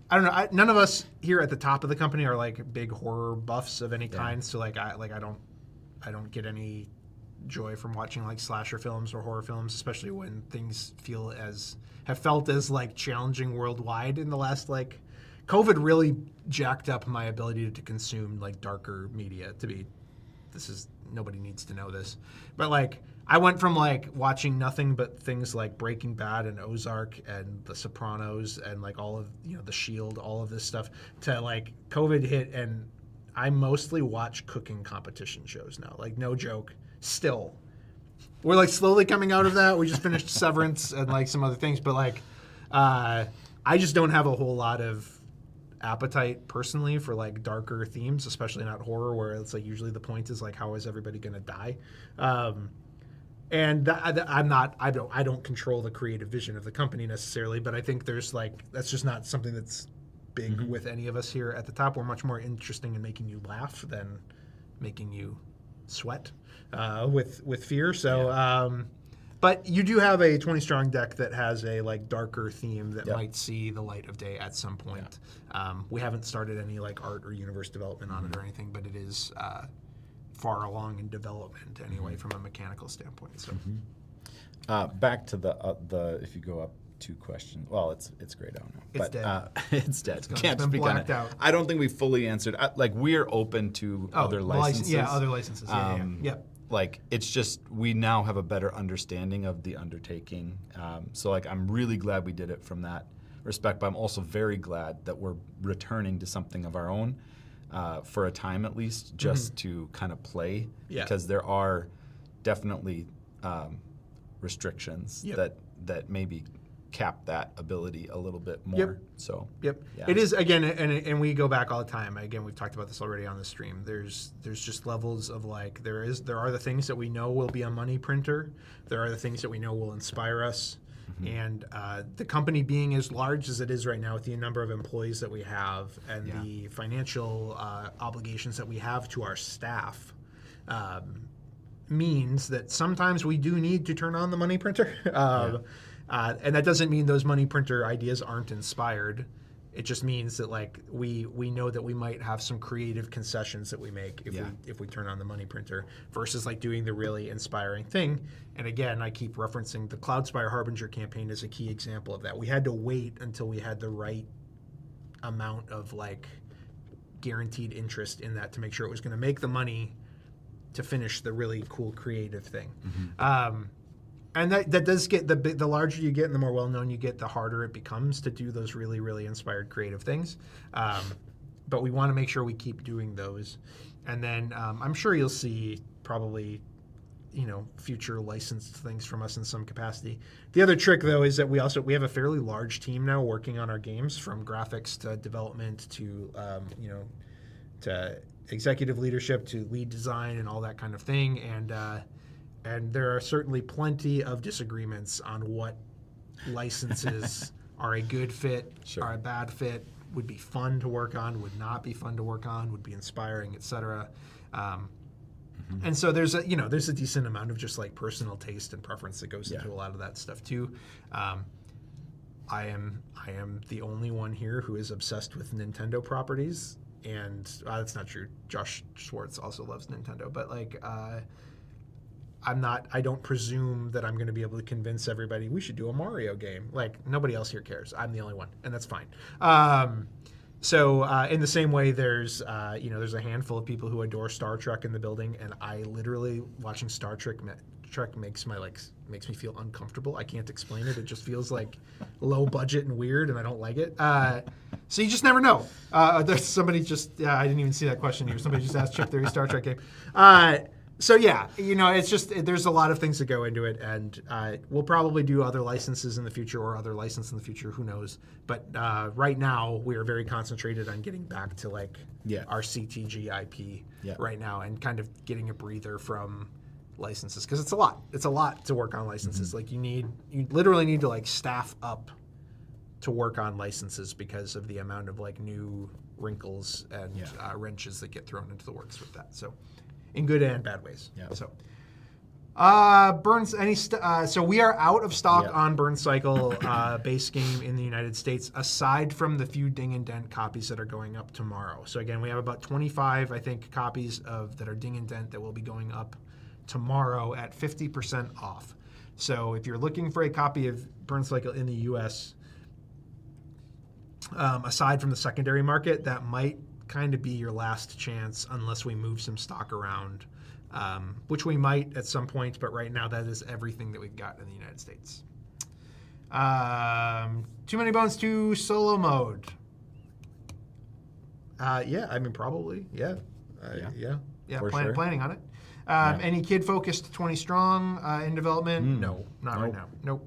don't know. None of us here at the top of the company are like big horror buffs of any kind. So I don't get any joy from watching like slasher films or horror films, especially when things have felt as like challenging worldwide in the last like. COVID really jacked up my ability to consume like darker media. Nobody needs to know this, but like I went from like watching nothing but things like Breaking Bad and Ozark and The Sopranos and like all of The Shield, all of this stuff, to like COVID hit and I mostly watch cooking competition shows now. Like no joke, still. We're like slowly coming out of that. We just finished Severance and like some other things, but like I just don't have a whole lot of appetite personally for like darker themes, especially not horror, where it's like usually the point is like how is everybody going to die, and I don't control the creative vision of the company necessarily, but I think there's like that's just not something that's big with any of us here at the top. We're much more interesting in making you laugh than making you sweat with fear. So but you do have a 20 strong deck that has a like darker theme that might see the light of day at some point. We haven't started any like art or universe development on it or anything, but it is far along in development anyway from a mechanical standpoint. So Back to the if you go up 2 questions. Well, it's grayed out now. It's dead. It's dead. It's Can't been speak on blacked it. out. I don't think we fully answered. Like we're open to other licenses. Other licenses. Yeah. Like it's just we now have a better understanding of the undertaking. So like I'm really glad we did it from that respect, but I'm also very glad that we're returning to something of our own for a time at least, just to kind of play, because there are definitely restrictions that maybe cap that ability a little bit more. So it is again, and we go back all the time. Again, we've talked about this already on the stream. There's just levels of like there are the things that we know will be a money printer. There are the things that we know will inspire us. And the company being as large as it is right now, with the number of employees that we have and the financial obligations that we have to our staff, means that sometimes we do need to turn on the money printer. And that doesn't mean those money printer ideas aren't inspired. It just means that like we know that we might have some creative concessions that we make if we turn on the money printer versus like doing the really inspiring thing. And again, I keep referencing the Cloudspire Harbinger campaign as a key example of that. We had to wait until we had the right amount of like guaranteed interest in that to make sure it was going to make the money to finish the really cool creative thing. And that does get the larger you get and the more well-known you get, the harder it becomes to do those really, really inspired creative things. But we want to make sure we keep doing those. And then I'm sure you'll see probably, future licensed things from us in some capacity. The other trick, though, is that we have a fairly large team now working on our games, from graphics to development to, to executive leadership to lead design and all that kind of thing. And there are certainly plenty of disagreements on what licenses are a good fit, are a bad fit, would be fun to work on, would not be fun to work on, would be inspiring, etc. And so there's a decent amount of just like personal taste and preference that goes into a lot of that stuff too. I am the only one here who is obsessed with Nintendo properties, and that's not true. Josh Schwartz also loves Nintendo, but like. I don't presume that I'm going to be able to convince everybody we should do a Mario game. Like, nobody else here cares. I'm the only one, and that's fine. So in the same way, there's a handful of people who adore Star Trek in the building, and I literally watching Star Trek makes me feel uncomfortable. I can't explain it. It just feels like low budget and weird, and I don't like it. So you just never know. There's somebody I didn't even see that question here. Somebody just asked Chip Theory Star Trek game. So yeah, it's just there's a lot of things that go into it, and we'll probably do other licenses in the future or other license in the future. Who knows? But right now we are very concentrated on getting back to our CTG IP right now, and kind of getting a breather from licenses because it's a lot. It's a lot to work on licenses. You literally need to staff up to work on licenses because of the amount of new wrinkles and wrenches that get thrown into the works with that. So. In good and bad ways. Yeah. So, Burns. So we are out of stock on Burn Cycle base game in the United States, aside from the few Ding and Dent copies that are going up tomorrow. So again, we have about 25, I think, copies that are Ding and Dent that will be going up tomorrow at 50% off. So if you're looking for a copy of Burn Cycle in the U.S., aside from the secondary market, that might kind of be your last chance unless we move some stock around, which we might at some point, but right now that is everything that we've got in the United States. Too Many Bones 2 solo mode. Probably. Yeah. Planning on it. Any kid-focused 20 strong in development? No, not right now. Nope.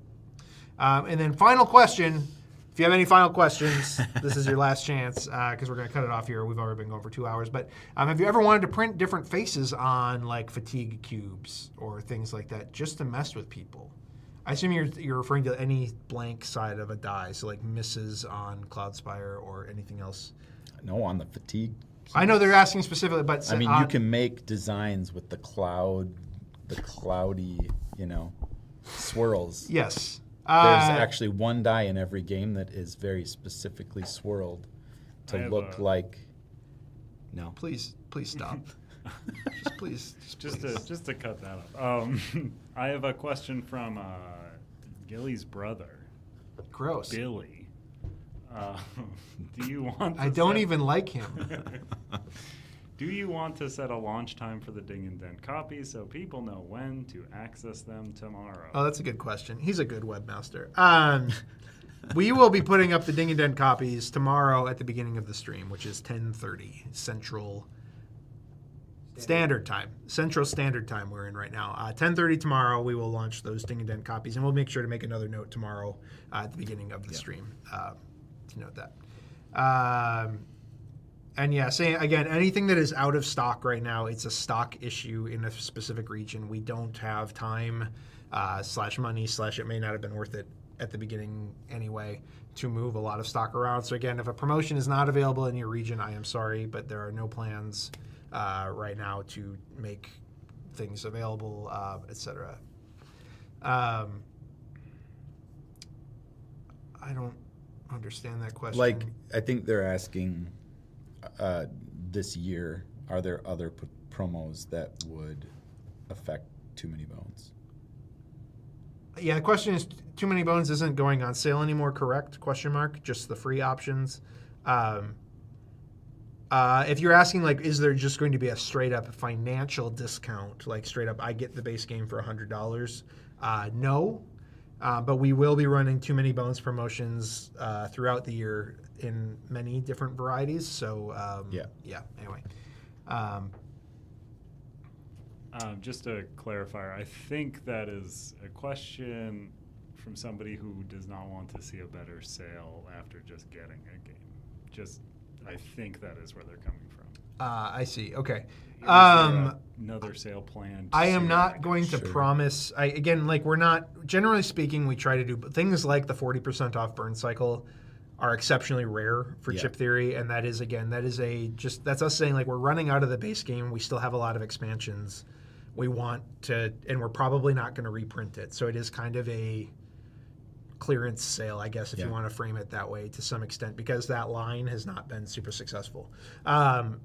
And then final question. If you have any final questions, this is your last chance because we're going to cut it off here. We've already been going for 2 hours. But have you ever wanted to print different faces on fatigue cubes or things like that just to mess with people? I assume you're referring to any blank side of a die, so misses on Cloudspire or anything else. No, on the fatigue cubes. I know they're asking specifically, but you can make designs with the cloudy, swirls. Yes. There's actually one die in every game that is very specifically swirled to look like. No. Please stop. Just to cut that up. I have a question from Gilly's brother. Gross. Billy. Do you want? I don't even like him. Do you want to set a launch time for the Ding and Dent copies so people know when to access them tomorrow? Oh, that's a good question. He's a good webmaster. We will be putting up the Ding and Dent copies tomorrow at the beginning of the stream, which is 10:30 Central Standard Time. Central Standard Time we're in right now. 10:30 tomorrow, we will launch those Ding and Dent copies, and we'll make sure to make another note tomorrow at the beginning of the stream to note that. And saying again, anything that is out of stock right now, it's a stock issue in a specific region. We don't have time /money / it may not have been worth it at the beginning anyway to move a lot of stock around. So again, if a promotion is not available in your region, I am sorry, but there are no plans right now to make things available, etc. I don't understand that question. I think they're asking this year, are there other promos that would affect Too Many Bones? Yeah, the question is, Too Many Bones isn't going on sale anymore, correct? ? Just the free options. If you're asking, is there just going to be a straight-up financial discount, straight up, I get the base game for $100? No, but we will be running Too Many Bones promotions throughout the year in many different varieties. So, anyway. Just to clarify, I think that is a question from somebody who does not want to see a better sale after just getting a game. I think that is where they're coming from. I see. Okay. Is there another sale planned? I am soon? not going to promise. We're not, generally speaking, we try to do things like the 40% off Burn Cycle are exceptionally rare for Chip Theory, and that is that's us saying we're running out of the base game. We still have a lot of expansions. We want to, and we're probably not going to reprint it. So it is kind of a clearance sale, I guess, if you want to frame it that way to some extent, because that line has not been super successful.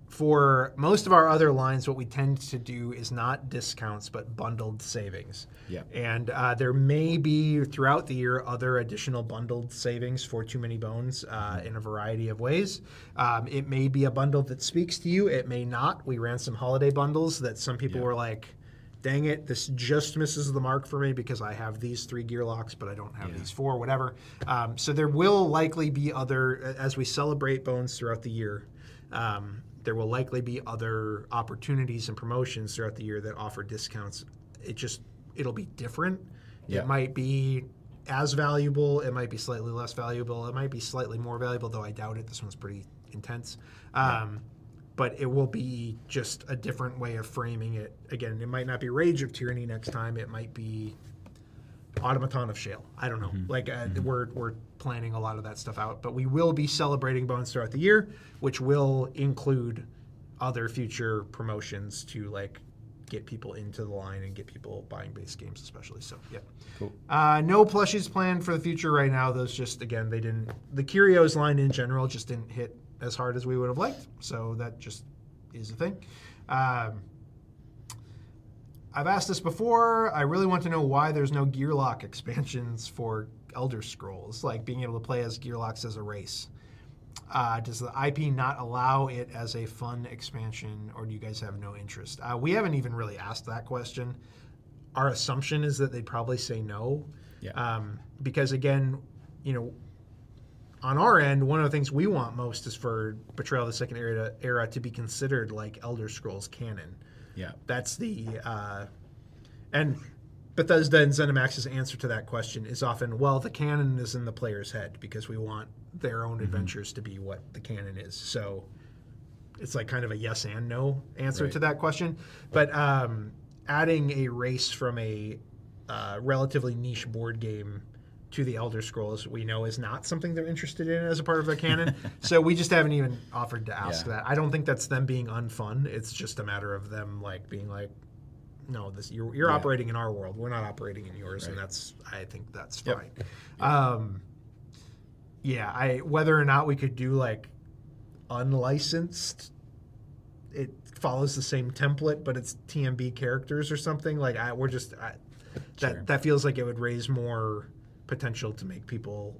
For most of our other lines, what we tend to do is not discounts, but bundled savings. Yeah. And there may be, throughout the year, other additional bundled savings for Too Many Bones in a variety of ways. It may be a bundle that speaks to you. It may not. We ran some holiday bundles that some people were like, dang it, this just misses the mark for me because I have these 3 gear locks, but I don't have these 4, whatever. So there will likely be other, as we celebrate Bones throughout the year, There will likely be other opportunities and promotions throughout the year that offer discounts. It'll be different. Yeah. It might be as valuable. It might be slightly less valuable. It might be slightly more valuable, though I doubt it. This one's pretty intense. But it will be just a different way of framing it. Again, it might not be Rage of Tyranny next time. It might be Automaton of Shale. I don't know. We're planning a lot of that stuff out. But we will be celebrating Bones throughout the year, which will include other future promotions to get people into the line and get people buying base games especially. So, yeah. Cool. No plushies planned for the future right now. Those just, again, the Curios line in general just didn't hit as hard as we would have liked. So that just is a thing. I've asked this before. I really want to know why there's no Gearlock expansions for Elder Scrolls, like being able to play as Gearlocks as a race. Does the IP not allow it as a fun expansion, or do you guys have no interest? We haven't even really asked that question. Our assumption is that they'd probably say no. Yeah. Because again, on our end, one of the things we want most is for Betrayal of the Second Era to be considered like Elder Scrolls canon. Yeah. That's and Bethesda and ZeniMax's answer to that question is often, well, the canon is in the player's head because we want their own adventures to be what the canon is. So it's like kind of a yes and no answer to that question. But adding a race from a relatively niche board game to the Elder Scrolls, we know is not something they're interested in as a part of their canon. So we just haven't even offered to ask that. I don't think that's them being unfun. It's just a matter of them being like, no, you're operating in our world. We're not operating in yours, and I think that's fine. Whether or not we could do unlicensed, it follows the same template, but it's TMB characters or something. That feels like it would raise more potential to make people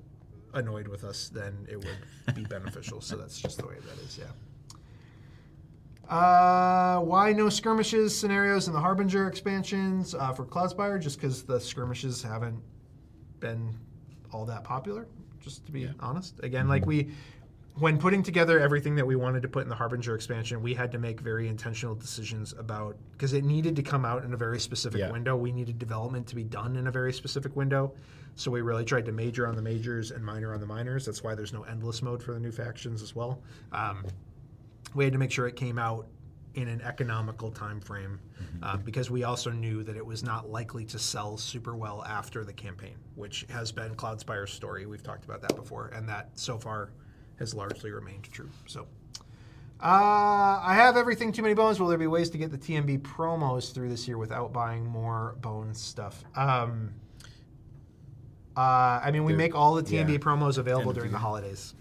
annoyed with us than it would be beneficial. So that's just the way that is. Why no skirmishes scenarios in the Harbinger expansions for Cloudspire? Just because the skirmishes haven't been all that popular, just to be honest. Again, when putting together everything that we wanted to put in the Harbinger expansion, we had to make very intentional decisions about, because it needed to come out in a very specific window. We needed development to be done in a very specific window. So we really tried to major on the majors and minor on the minors. That's why there's no endless mode for the new factions as well. We had to make sure it came out in an economical time frame because we also knew that it was not likely to sell super well after the campaign, which has been Cloudspire's story. We've talked about that before, and that so far has largely remained true. So I have everything Too Many Bones. Will there be ways to get the TMB promos through this year without buying more Bones stuff? We make all the TMB promos available during the holidays.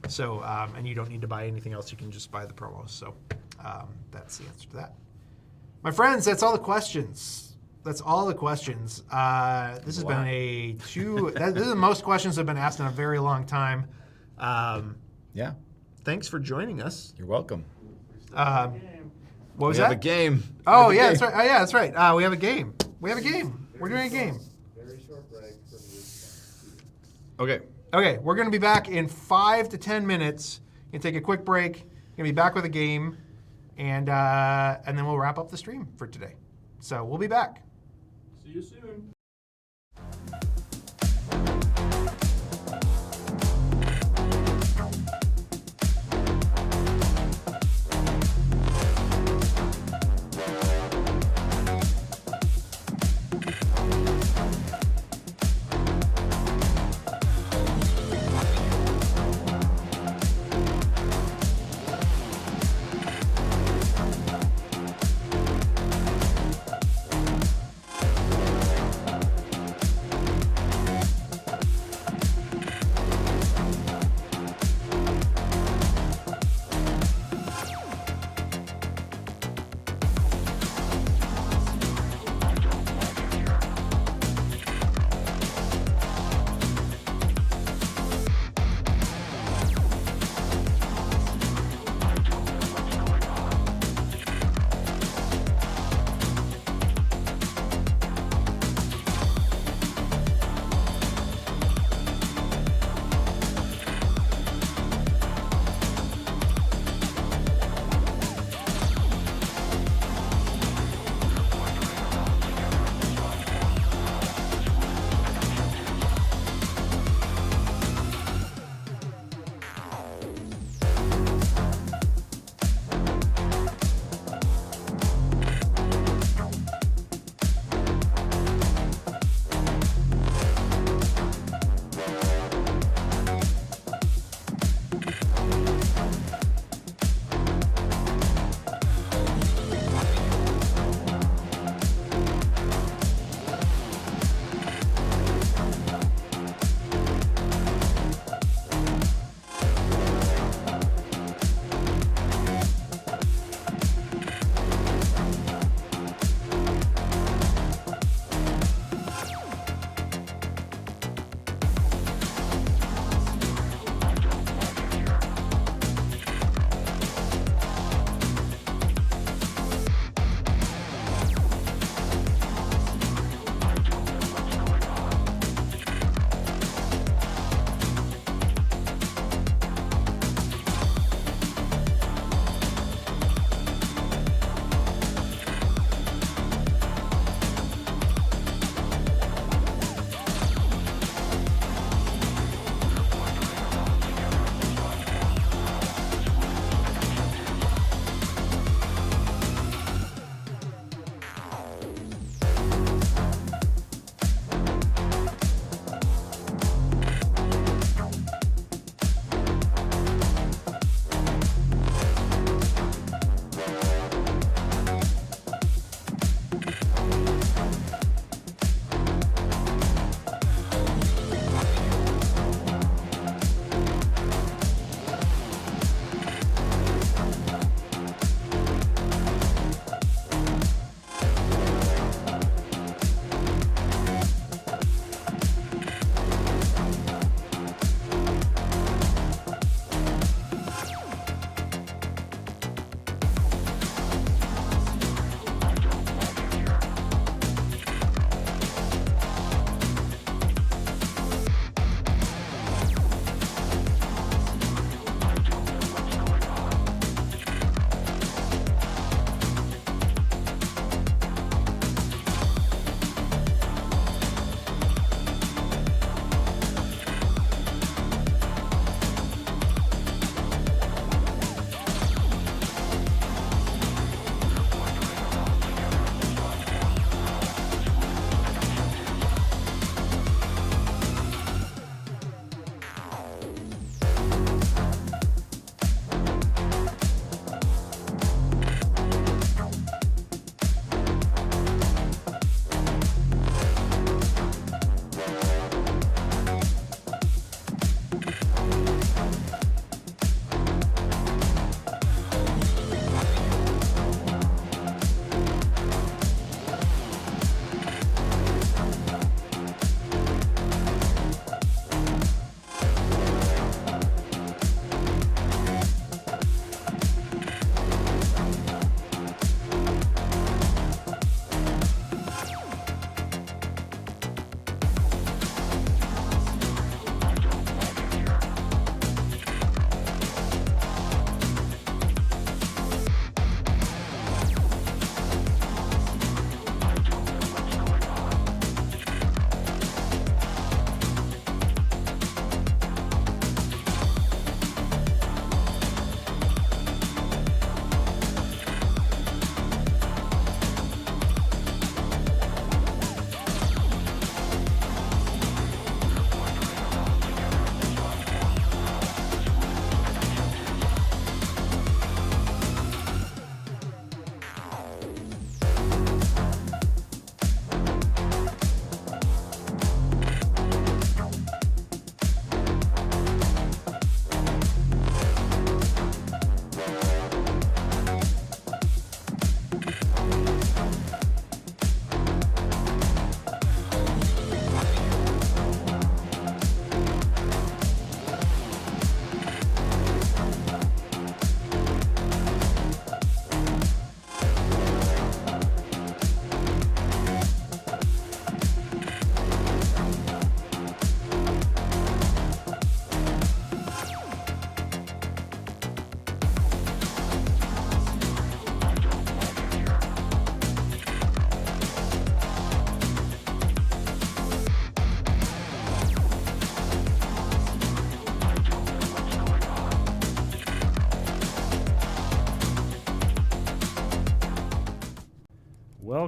So, and you don't need to buy anything else. You can just buy the promos. So that's the answer to that. My friends, that's all the questions. This has been this is the most questions that have been asked in a very long time. Thanks for joining us. You're welcome. What was We that? have a game. Oh, yeah, that's right. Oh, yeah, that's right. We have a game. We're doing a game. Very short break from you. Okay. We're going to be back in 5 to 10 minutes. Going to take a quick break. Going to be back with a game, and then we'll wrap up the stream for today. So we'll be back. See you soon.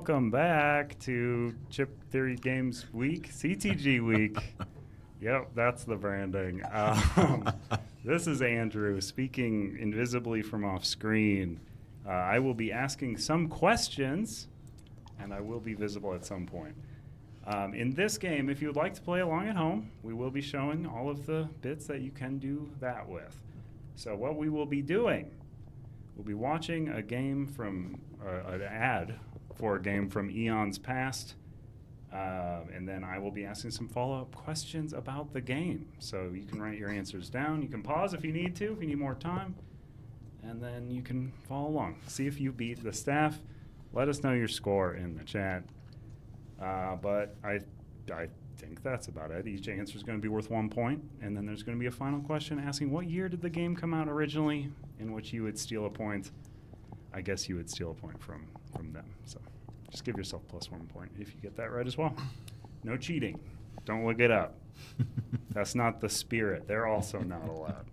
welcome back to Chip Theory Games Week, CTG Week. Yep, that's the branding. This is Andrew speaking invisibly from off screen. I will be asking some questions, and I will be visible at some point. In this game, if you would like to play along at home, we will be showing all of the bits that you can do that with. So what we will be doing, we'll be watching a game from, an ad for a game from eons past, and then I will be asking some follow-up questions about the game. So you can write your answers down. You can pause if you need to, if you need more time, and then you can follow along. See if you beat the staff. Let us know your score in the chat. But I think that's about it. Each answer is going to be worth 1 point, and then there's going to be a final question asking what year did the game come out originally, in which you would steal a point. I guess you would steal a point from them. So just give yourself plus 1 point if you get that right as well. No cheating. Don't look it up. That's not the spirit. They're also not allowed.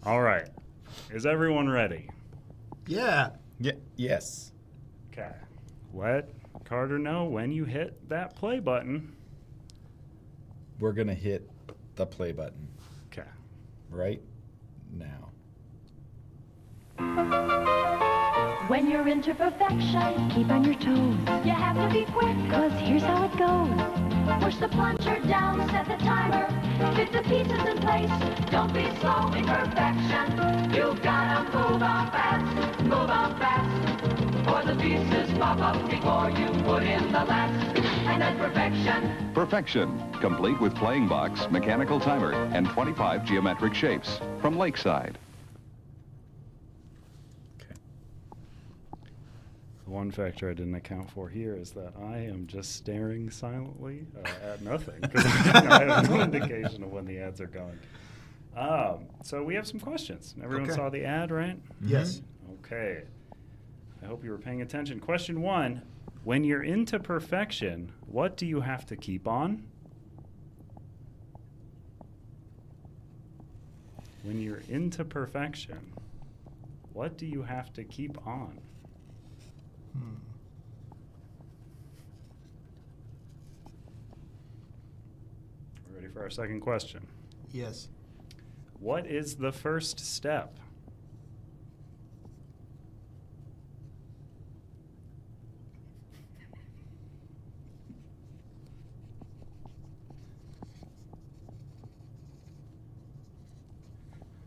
All right. Is everyone ready? Yeah. Yes. Okay. Let Carter know when you hit that play button. We're going to hit the play button Okay. right now. When you're into perfection, keep on your toes. You have to be quick, cause here's how it goes. Push the plunger down, set the timer, fit the pieces in place. Don't be slow in perfection. You've gotta move on fast, or the pieces pop up before you put in the last. And then perfection. Perfection, complete with playing box, mechanical timer, and 25 geometric shapes from Lakeside. One factor I didn't account for here is that I am just staring silently at nothing because I have no indication of when the ads are going. So we have some questions. Everyone Okay. saw the ad, right? Yes. Okay. I hope you were paying attention. Question 1. When you're into perfection, what do you have to keep on? When you're into perfection, what do you have to keep on? We're ready for our second question. Yes. What is the first step?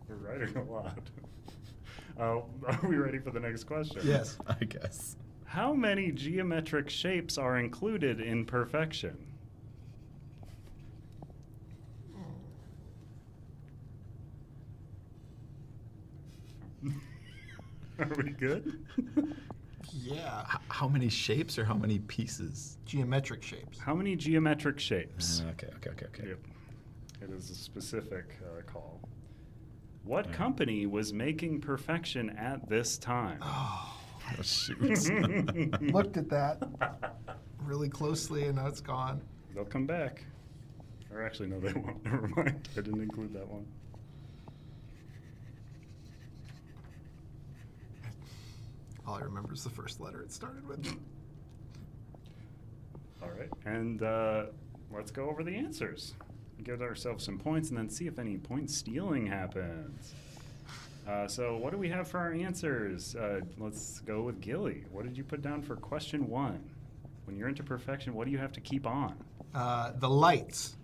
We're writing a lot. Are we ready for the next question? Yes. I guess. How many geometric shapes are included in perfection? Are we good? Yeah. How many shapes or how many pieces? Geometric shapes. How many geometric shapes? Okay. Yep. It is a specific call. What company was making perfection at this time? Oh, shoot. Looked at that really closely, and now it's gone. They'll come back. Or actually, no, they won't. Never mind. I didn't include that one. All I remember is the first letter it started with. All right. And let's go over the answers. Give ourselves some points and then see if any point stealing happens. So what do we have for our answers? Let's go with Gilly. What did you put down for question 1? When you're into perfection, what do you have to keep on? The lights.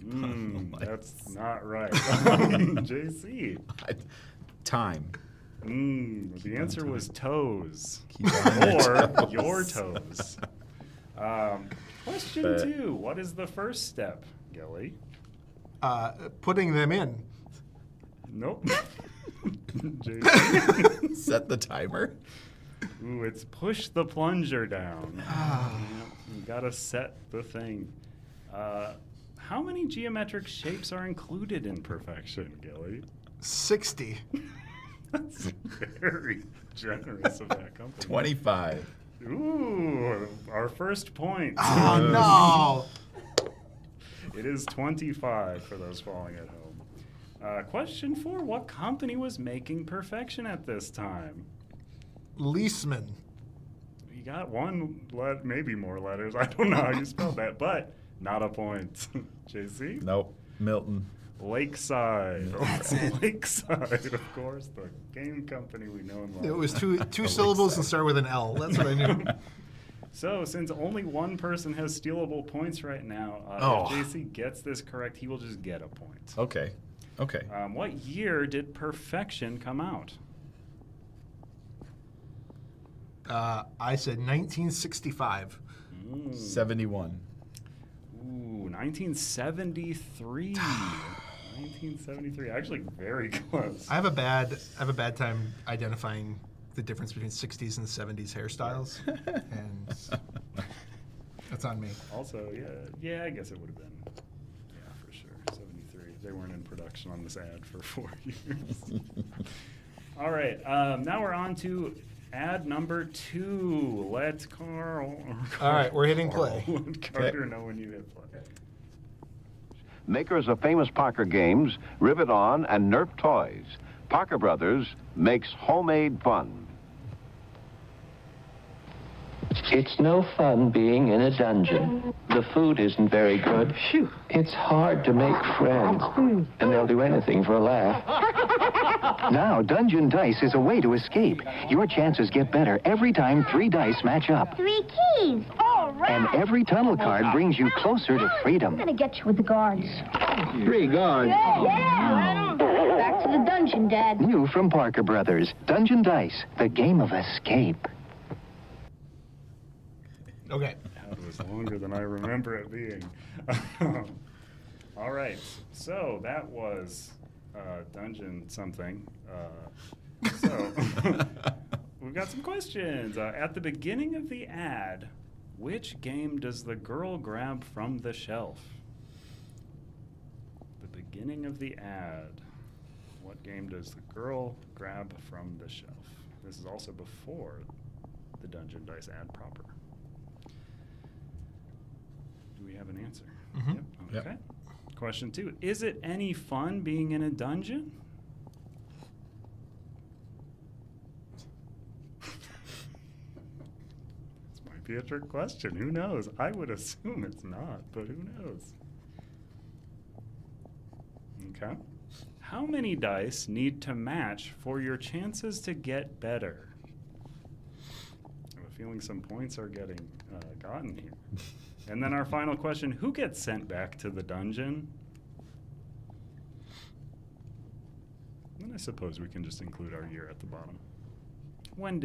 That's not right. JC. Time. The answer time. was toes. Keep on your Or toes. your toes. Question 2. What is the first step, Gilly? Putting them in. Nope. JC. Set the timer. Ooh, it's push the plunger down. Yep, you gotta set the thing. How many geometric shapes are included in perfection, Gilly? 60. That's very generous of that company. 25. Ooh, our first point. Oh, no. It is 25 for those following at home. Question 4, what company was making perfection at this time? Leisman. You got one, maybe more letters. I don't know how you spelled that, but not a point. JC? Nope. Milton. Lakeside. Lakeside, of course, the game company we know and love. It was two syllables and start with an L. That's what I knew. So, since only one person has stealable points right now, if JC gets this correct, he will just get a point. Okay. Okay. What year did Perfection come out? I said 1965. 71. Ooh, 1973. 1973. Actually, very close. I have a bad time identifying the difference between 60s and 70s hairstyles, and that's on me. Also, yeah, I guess it would have been, for sure, 73. They weren't in production on this ad for 4 years. All right, now we're on to ad number 2. Let Carl. All right, we're hitting play. Let Carter know when you hit play. Makers of famous Parker games, Rivet On and Nerf toys. Parker Brothers makes homemade fun. It's no fun being in a dungeon. The food isn't very good. Phew. It's hard to make friends. And they'll do anything for a laugh. Now, Dungeon Dice is a way to escape. Your chances get better every time 3 dice match up. 3 keys. All right. And every tunnel card brings you closer to freedom. I'm gonna get you with the guards. 3 guards. Yeah. Back to the dungeon, Dad. New from Parker Brothers. Dungeon Dice, the game of escape. Okay. That was longer than I remember it being. All right, so that was Dungeon something. So we've got some questions. At the beginning of the ad, which game does the girl grab from the shelf? The beginning of the ad. What game does the girl grab from the shelf? This is also before the Dungeon Dice ad proper. Do we have an answer? Mm-hmm. Yep. Okay. Question 2. Is it any fun being in a dungeon? This might be a trick question. Who knows? I would assume it's not, but who knows? Okay. How many dice need to match for your chances to get better? I have a feeling some points are getting gotten here. And then our final question, who gets sent back to the dungeon? And I suppose we can just include our year at the bottom. When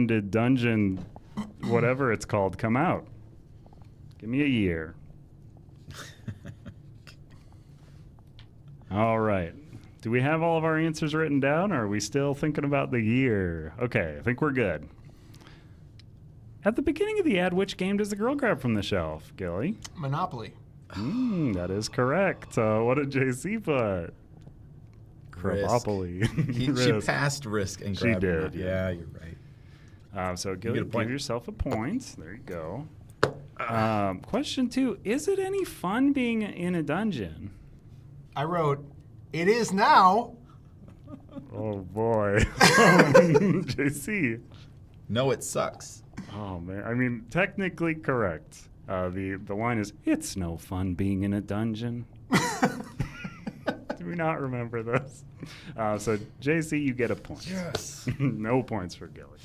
did Dungeon, whatever it's called, come out? Give me a year. All right. Do we have all of our answers written down, or are we still thinking about the year? Okay, I think we're good. At the beginning of the ad, which game does the girl grab from the shelf, Gilly? Monopoly. That is correct. What did JC put? Crapopoly. She passed Risk and grabbed it. Did. Yeah, you're right. So, Gilly, give yourself a point. There you go. Question 2. Is it any fun being in a dungeon? I wrote, it is now. Oh, boy. JC. No, it sucks. Oh, man. I mean, technically correct. The line is, it's no fun being in a dungeon. Do we not remember this? So, JC, you get a point. Yes. No points for Gilly.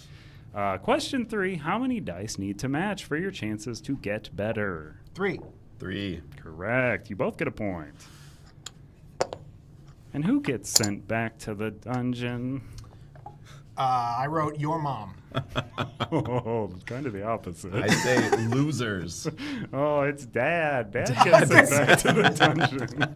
Question 3. How many dice need to match for your chances to get better? 3. 3. Correct. You both get a point. And who gets sent back to the dungeon? I wrote your mom. Oh, kind of the opposite. I say losers. Oh, it's Dad. Dad gets sent back to the dungeon.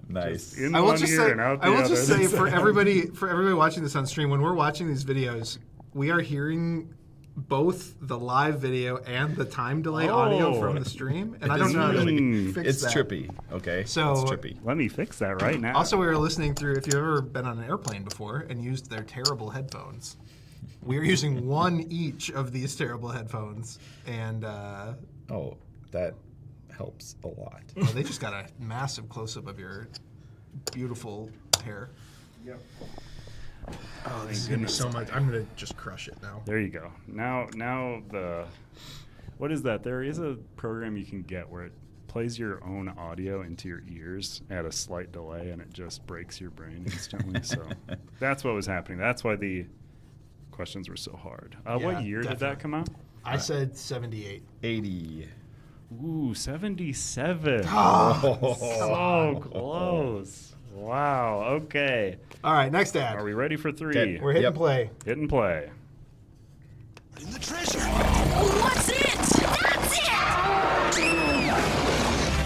Nice. I will just say for everybody watching this on stream, when we're watching these videos, we are hearing both the live video and the time delay audio from the stream, and I don't know how to fix that. It's trippy, okay? So it's trippy. Let me fix that right now. Also, we were listening through, if you've ever been on an airplane before and used their terrible headphones, we were using one each of these terrible headphones, and oh, that helps a lot. Well, they just got a massive close-up of your beautiful hair. Yep. Oh, this is gonna be so much. I'm gonna just crush it now. There you go. Now what is that? There is a program you can get where it plays your own audio into your ears at a slight delay, and it just breaks your brain instantly. So that's what was happening. That's why the questions were so hard. What year did that come out? I said 78. 80. Ooh, 77. Oh, so close. Wow. Okay. All right, next ad. Are we ready for 3? Okay. We're hitting play. Hit and play. In the treasure. What's it? That's it!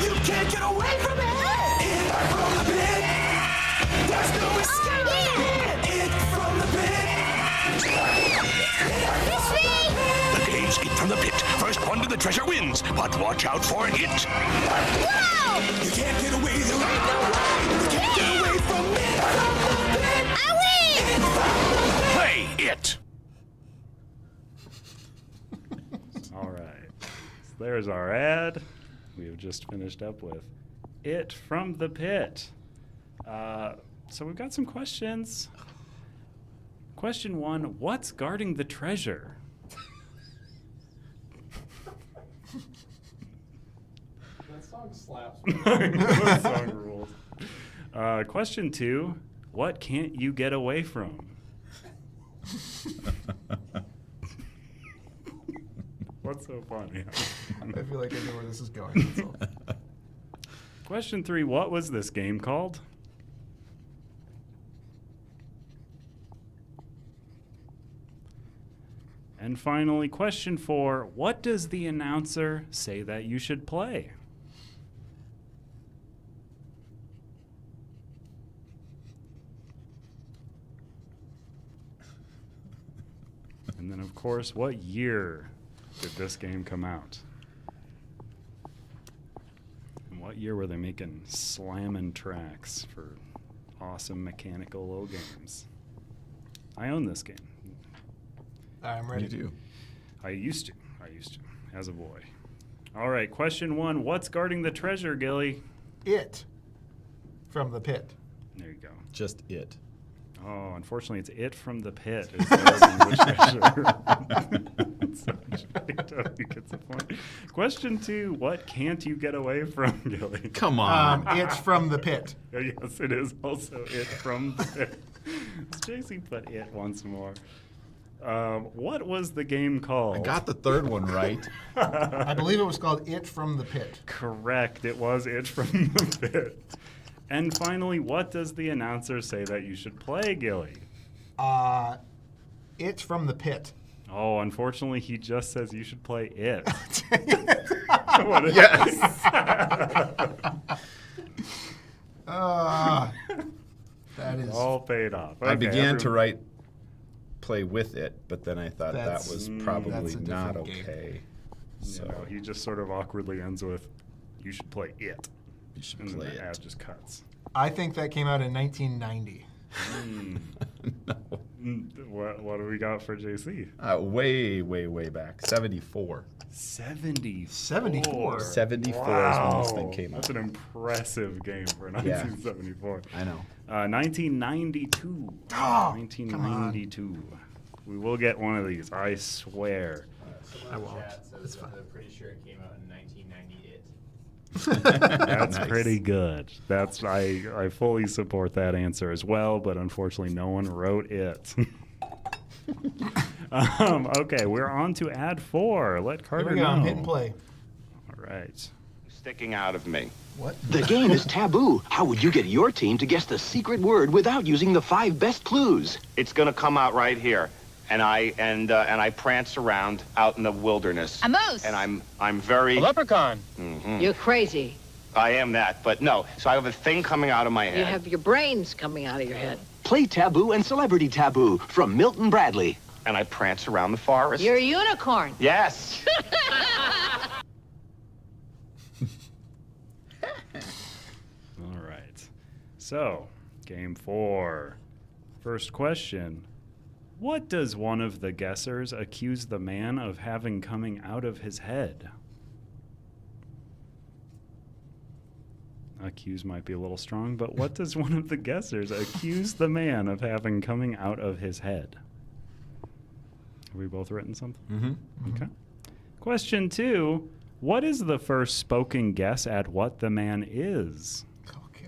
You can't get away from it! In from the pit! There's no escape! In from the pit! The game's It from the Pit. First one to the treasure wins, but watch out for it. Whoa! You can't get away, there ain't no way! You can't get away from it! From the pit! I win! Play it! All right. So there's our ad. We have just finished up with It from the Pit. So we've got some questions. Question 1, what's guarding the treasure? That song slaps. That song rules. Question 2, what can't you get away from? What's so funny? I feel like I know where this is going. That's all. Question 3, what was this game called? And finally, question 4, what does the announcer say that you should play? And then, of course, what year did this game come out? And what year were they making slammin' tracks for awesome mechanical low games? I own this game. I'm ready. You do. I used to, as a boy. All right, question 1, what's guarding the treasure, Gilly? It from the pit. There you go. Just it. Oh, unfortunately, it's It from the Pit. Is guarding the treasure. So he gets the point. Question 2, what can't you get away from, Gilly? Come on. It's from the pit. Oh, yes, it is also It from the Pit. JC put It once more. What was the game called? I got the third one right. I believe it was called It from the Pit. Correct. It was It from the Pit. And finally, what does the announcer say that you should play, Gilly? It's from the pit. Oh, unfortunately, he just says you should play It. Yes. That is all paid off. I began to write play with it, but then I thought that was probably not okay. So he just sort of awkwardly ends with, you should play It. You should and play then the it. ad just cuts. I think that came out in 1990. No. What do we got for JC? Way back. 74. 74. 74. 74 Wow. is when this thing came out. That's an impressive game for 1974. I know. 1992. Oh, 1992. We will get one of these, I swear. I won't. It's fine. I'm pretty sure it came out in 1998. That's Nice. pretty good. That's I fully support that answer as well, but unfortunately no one wrote it. Okay, we're on to ad 4. Let Carter Here we go. know. I'm hitting play. All right. Sticking out of me. What? The game is taboo. How would you get your team to guess the secret word without using the 5 best clues? It's gonna come out right here. And I prance around out in the wilderness. A moose. And I'm very... leprechaun. You're crazy. I am that, but no. So I have a thing coming out of my head. You have your brains coming out of your head. Play Taboo and Celebrity Taboo from Milton Bradley. And I prance around the forest. You're a unicorn. Yes. All right. So, game 4. First question. What does one of the guessers accuse the man of having coming out of his head? accuse might be a little strong, but what does one of the guessers accuse the man of having coming out of his head? Have we both written something? Mm-hmm. Okay. Question 2. What is the first spoken guess at what the man is? Okay.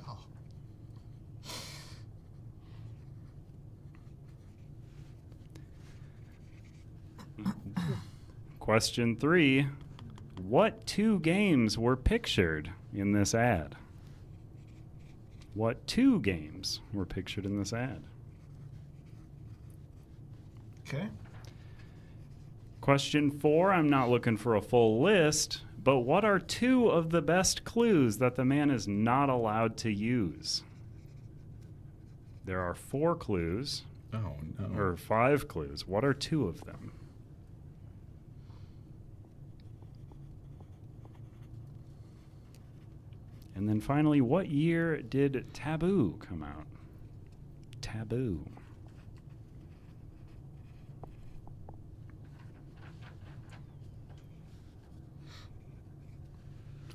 Question 3. What 2 games were pictured in this ad? What 2 games were pictured in this ad? Okay. Question 4. I'm not looking for a full list, but what are 2 of the best clues that the man is not allowed to use? There are 4 clues. Oh, no. Or 5 clues. What are 2 of them? And then finally, what year did Taboo come out? Taboo.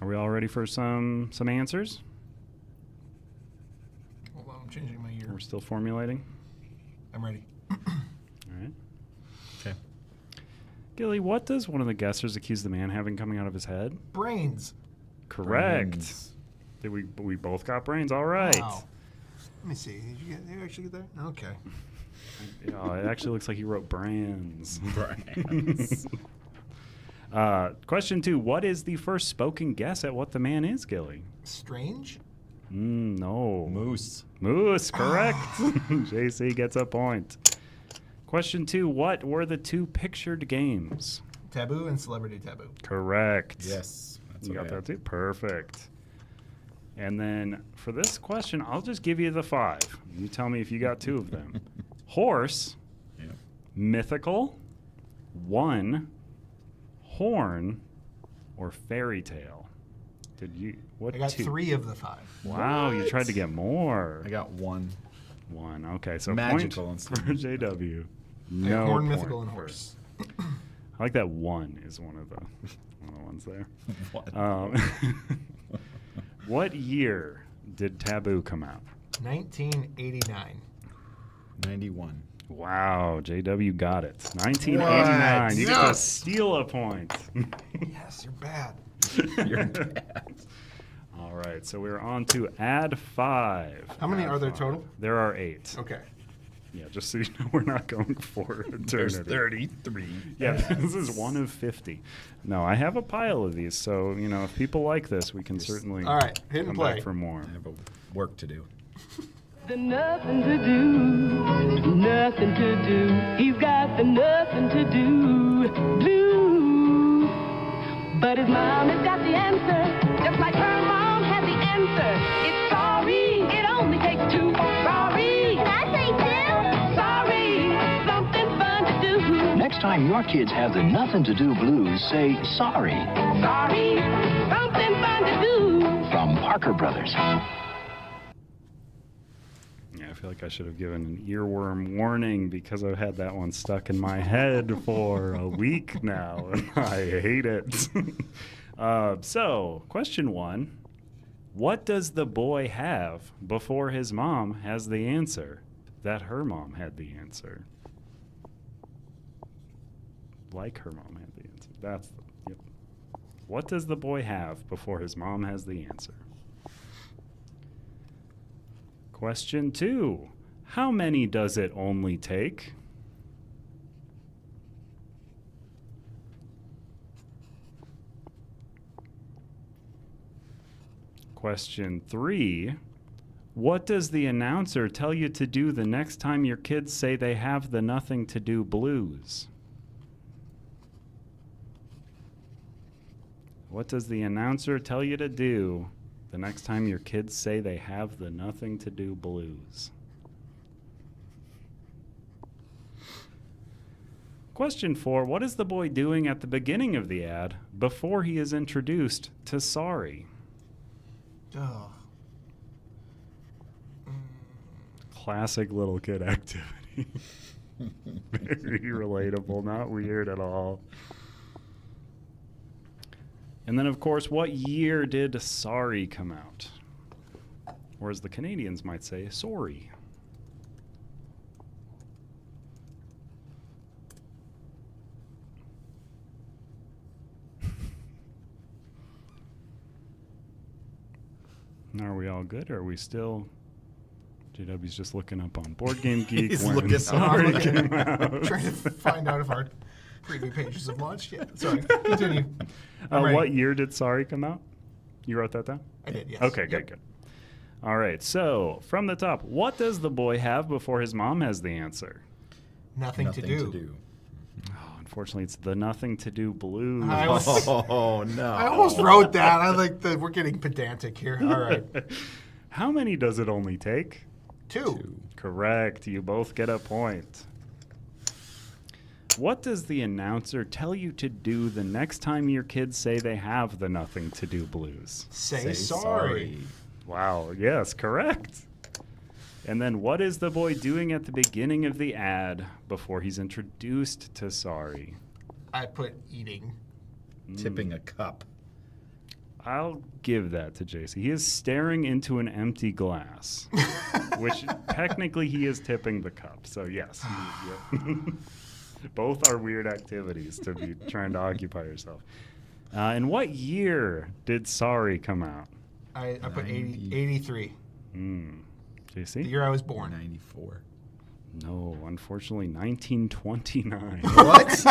Are we all ready for some answers? Hold on, I'm changing my year. We're still formulating. I'm ready. All right. Okay. Gilly, what does one of the guessers accuse the man having coming out of his head? Brains. Correct. Brains. Did we both got brains? All right. Wow. Let me see. Did you actually get that? Okay. Yeah, it actually looks like he wrote brands. Brands. Question 2. What is the first spoken guess at what the man is, Gilly? Strange? No. Moose. Moose, correct. JC gets a point. Question 2. What were the 2 pictured games? Taboo and Celebrity Taboo. Correct. Yes. That's You what got I that too? Perfect. And then for this question, I'll just give you the 5. You tell me if you got 2 of them. Horse, Yep. mythical, 1, horn, or fairy tale. Did you? What? I got 2? 3 of the 5. Wow, you tried to get more. I got 1. 1. Okay, so Magical point instead. for JW. I No got horn, point mythical, and for- horse. I like that 1 is one of the ones there. What? What year did Taboo come out? 1989. 91. Wow, JW got it. 1989. What? You get to Yes. steal a point. Yes, you're bad. You're bad. All right, so we're on to ad 5. How many Ad are there 5. total? There are 8. Okay. Yeah, just so you know, we're not going for There's eternity. 33. Yeah, this is 1 of 50. No, I have a pile of these, so you know, if people like this, we can certainly All right, hit and come play. back for more. I have work to do. The nothing to do, nothing to do. He's got the nothing to do, blue. But his mom has got the answer, just like her mom had the answer. It's sorry, it only takes 2. Sorry. Can I say 2? Sorry, something fun to do. Next time your kids have the nothing to do blues, say sorry. Sorry, something fun to do. From Parker Brothers. Yeah, I feel like I should have given an earworm warning because I've had that one stuck in my head for a week now, and I hate it. So, question 1. What does the boy have before his mom has the answer that her mom had the answer? Like her mom had the answer. That's the, yep. What does the boy have before his mom has the answer? Question 2. How many does it only take? Question 3. What does the announcer tell you to do the next time your kids say they have the nothing to do blues? What does the announcer tell you to do the next time your kids say they have the nothing to do blues? Question 4. What is the boy doing at the beginning of the ad before he is introduced to sorry? Oh. Classic little kid activity. Very relatable, not weird at all. And then, of course, what year did Sorry come out? Or as the Canadians might say, sorry. Are we all good, or are we still... JW's just looking up on Board Game Geek. He's when looking Sorry came out. Trying to find out if our preview pages have launched yet. Sorry, continue. I'm ready. What year did Sorry come out? You wrote that down? I did, yes. Okay, good, good. All right, so from the top, what does the boy have before his mom has the answer? Nothing to do. Oh, unfortunately, it's the Nothing to Do Blues. Oh, no. I almost wrote that. I like that we're getting pedantic here. All right. How many does it only take? Two. Correct. You both get a point. What does the announcer tell you to do the next time your kids say they have the Nothing to Do Blues? Say sorry. Wow, yes, correct. And then what is the boy doing at the beginning of the ad before he's introduced to Sorry? I put eating. Tipping a cup. I'll give that to JC. He is staring into an empty glass, which technically he is tipping the cup. So yes. Both are weird activities to be trying to occupy yourself. In what year did Sorry come out? I put 83. JC? The year I was born. 94. No, unfortunately, 1929. What?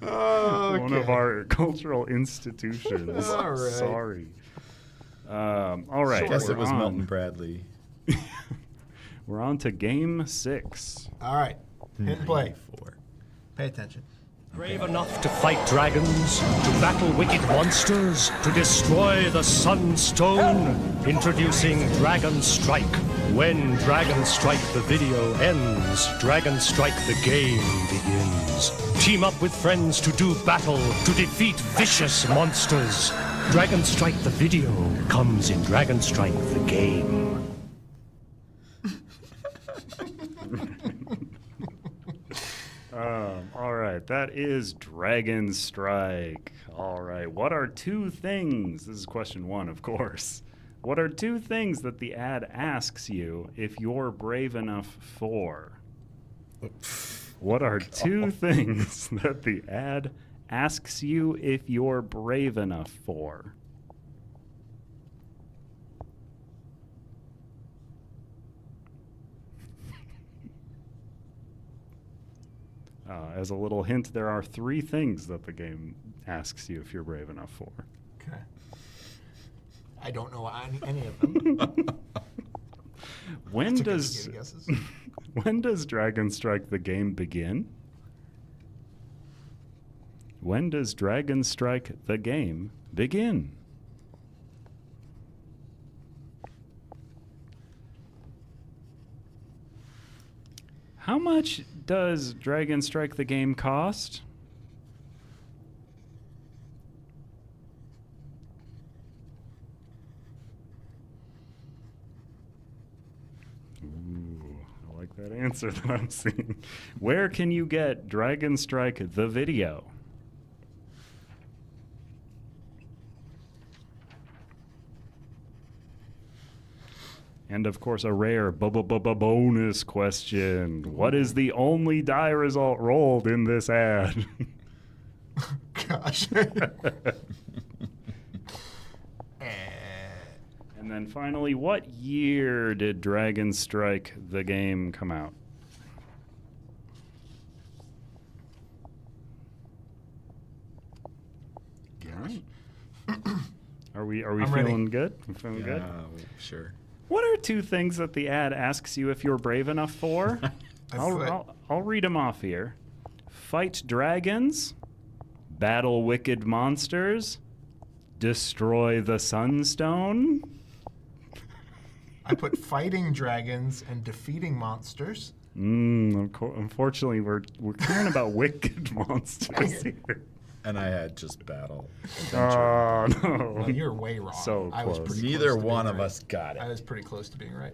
One of our cultural institutions. All right. Sorry. All right. I guess it was on. Milton Bradley. We're on to game 6. All right. Hit and play. 94. Pay attention. Brave enough to fight dragons, to battle wicked monsters, to destroy the Sunstone. Introducing Dragon Strike. When Dragon Strike the video ends, Dragon Strike the game begins. Team up with friends to do battle, to defeat vicious monsters. Dragon Strike the video comes in Dragon Strike the game. All right, that is Dragon Strike. All right, what are 2 things? This is question 1, of course. What are 2 things that the ad asks you if you're brave enough for? What are 2 things that the ad asks you if you're brave enough for? As a little hint, there are 3 things that the game asks you if you're brave enough for. Okay. I don't know any of them. When That's a good guesses. when does Dragon Strike the game begin? When does Dragon Strike the game begin? How much does Dragon Strike the game cost? Ooh, I like that answer that I'm seeing. Where can you get Dragon Strike the video? And of course, a rare bonus question. What is the only die result rolled in this ad? Gosh. And then finally, what year did Dragon Strike the game come out? Gosh. Are we feeling ready. good? I'm feeling good? Sure. What are 2 things that the ad asks you if you're brave enough for? I'll read them off here. Fight dragons, battle wicked monsters, destroy the Sunstone. I put fighting dragons and defeating monsters. Unfortunately, we're caring about wicked monsters here. And I had just battle. Oh, no. Well, you're way wrong. So I was close. pretty Neither close to one being of right. us got it. I was pretty close to being right.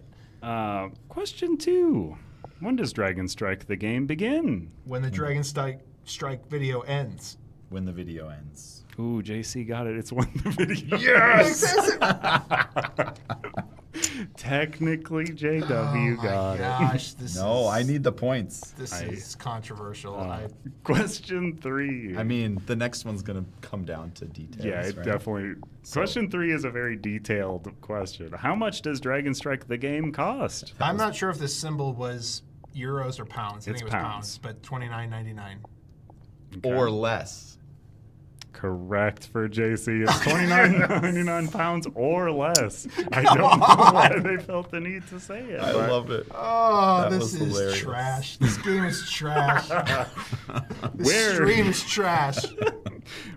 Question 2. When does Dragon Strike the game begin? When the Dragon Strike video ends. When the video ends. Ooh, JC got it. It's when the video. Yes! Technically, JW got Gosh, it. this I need the points. This is controversial. Question 3. I mean, the next one's going to come down to details. Yeah, it right? definitely. Question 3 is a very detailed question. How much does Dragon Strike the game cost? I'm not sure if this symbol was euros or pounds. I It's think it was pounds. but $29.99. Or less. Correct for JC. It's £29.99 or less. I don't know why they felt the need to say it. I love it. Oh, That this was is hilarious. trash. This game is trash. This Where? stream is trash.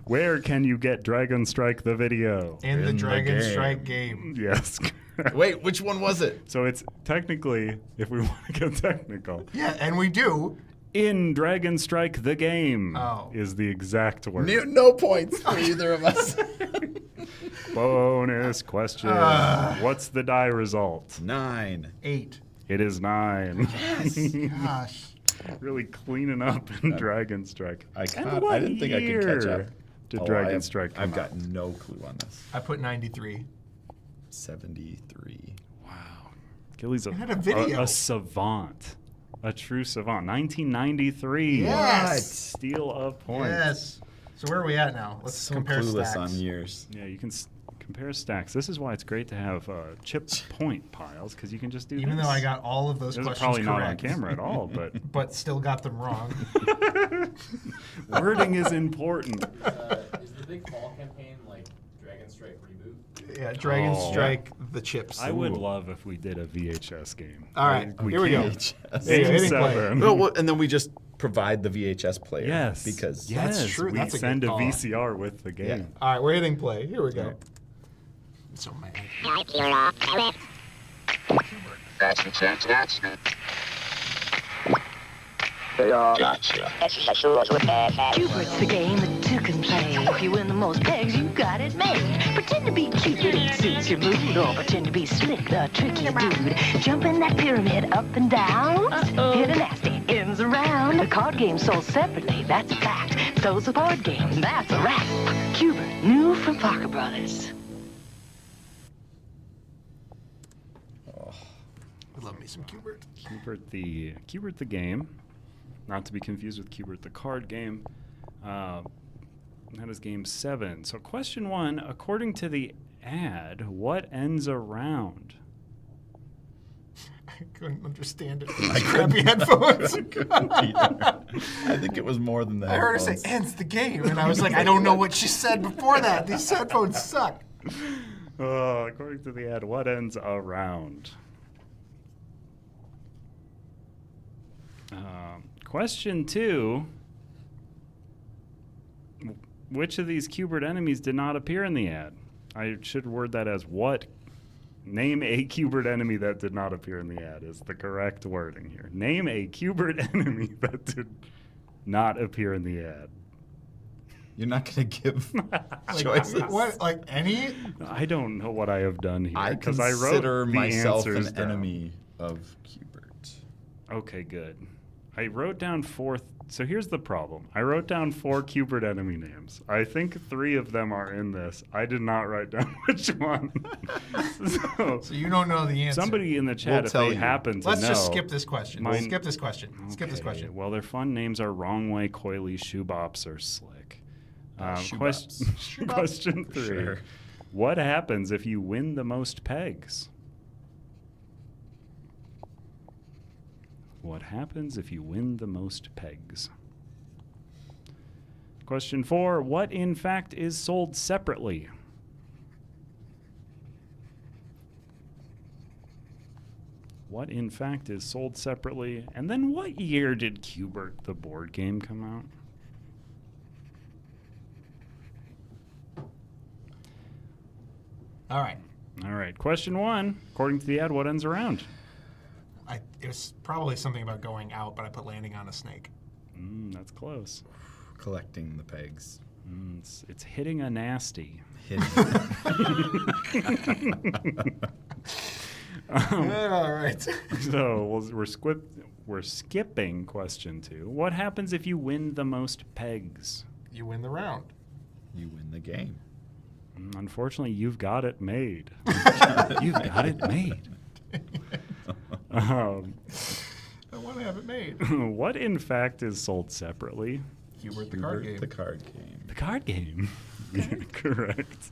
Where can you get Dragon Strike the video? In the Dragon game. Strike game. Yes. Wait, which one was it? So it's technically, if we want to get technical, Yeah, and we do. in Dragon Strike the game is the exact word. No points for either of us. Bonus question. What's the die result? 9. 8. It is 9. Yes. Gosh. Really cleaning up in Dragon Strike. I And what didn't think I could catch year up. Did Dragon Strike come I've out? got no clue on this. I put 93. 73. Wow. Gilly's had a video. a savant. A true savant. 1993. Yes. Steal a point. Yes. So where are we at now? Let's So compare clueless stacks. on years. Yeah, you can compare stacks. This is why it's great to have chip point piles, because you can just do Even this. though I got all of those Those are questions probably not on correct. camera at all, but But still got them wrong. wording is important. Is the big fall campaign like Dragon Strike reboot? Yeah, Dragon Oh. Strike the chips. I would love if we did a VHS game. All right, here we go. VHS. Yeah, hitting play. 7. Well, and then we just provide the VHS player. Yes. Because yes, true. we That's a send good a call. VCR with the game. Yeah. All right, we're hitting play. Here we go. Okay. So mad. Cubert's the game that two can play. If you win the most pegs, you got it made. Pretend to be Cupid, it suits your mood. Or pretend to be Slick, the tricky dude. Jump in that pyramid up and down. Hit a nasty, ends around. The card game sold separately, that's a fact. So's a board game, that's a wrap. Cubert, new from Parker Brothers. I love me some Cubert. Cubert the game, not to be confused with Cubert the card game. That is game 7. So question 1, according to the ad, what ends around? I couldn't understand it. These crappy headphones. I think it was more than that. I heard her say ends the game, and I was like, I don't know what she said before that. These headphones suck. According to the ad, what ends around? Question 2. Which of these Cubert enemies did not appear in the ad? I should word that as what? Name a Cubert enemy that did not appear in the ad is the correct wording here. Name a Cubert enemy that did not appear in the ad. You're not going to give Like, choices. what? Like any? I don't know what I have done here I because I wrote consider the myself answers an down. enemy of Cubert. Okay, good. I wrote down 4. So here's the problem. I wrote down 4 Cubert enemy names. I think 3 of them are in this. I did not write down which one. So you don't know the answer. Somebody in the chat, We'll if tell they you. happen to Let's know. just skip this question. Mine- Skip this question. Skip this Okay, question. Well, their fun names are Wrong Way, Coily, Shoebops, or Slick. Shoebops. Question 3. Sure. What happens if you win the most pegs? What happens if you win the most pegs? Question 4. What, in fact, is sold separately? What, in fact, is sold separately? And then what year did Cubert, the board game, come out? All right. All right. Question 1. According to the ad, what ends around? It was probably something about going out, but I put landing on a snake. That's close. Collecting the pegs. It's hitting a nasty. All right. So we're skipping question 2. What happens if you win the most pegs? you win the round. You win the game. Unfortunately, you've got it made. You've got it made. I want to have it made. What, in fact, is sold separately? Hubert the card game. The card game. The card game. Correct.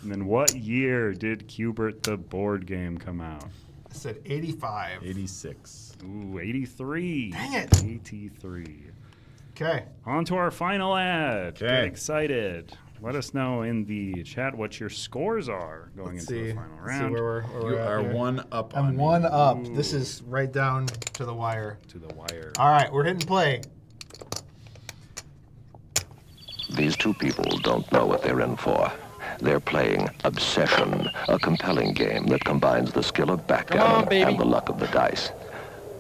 And then what year did Hubert the board game come out? I said 85. 86. Ooh, 83. Dang it. 83. Okay. On to our final ad. Okay. Get excited. Let us know in the chat what your scores are going Let's into see. the final Let's see round. where You we're at are here. 1 up on I'm me. 1 up. Ooh. This is right down to the wire. To the wire. All right, we're hitting play. These two people don't know what they're in for. They're playing Obsession, a compelling game that combines the skill of backgammon and the luck of the dice.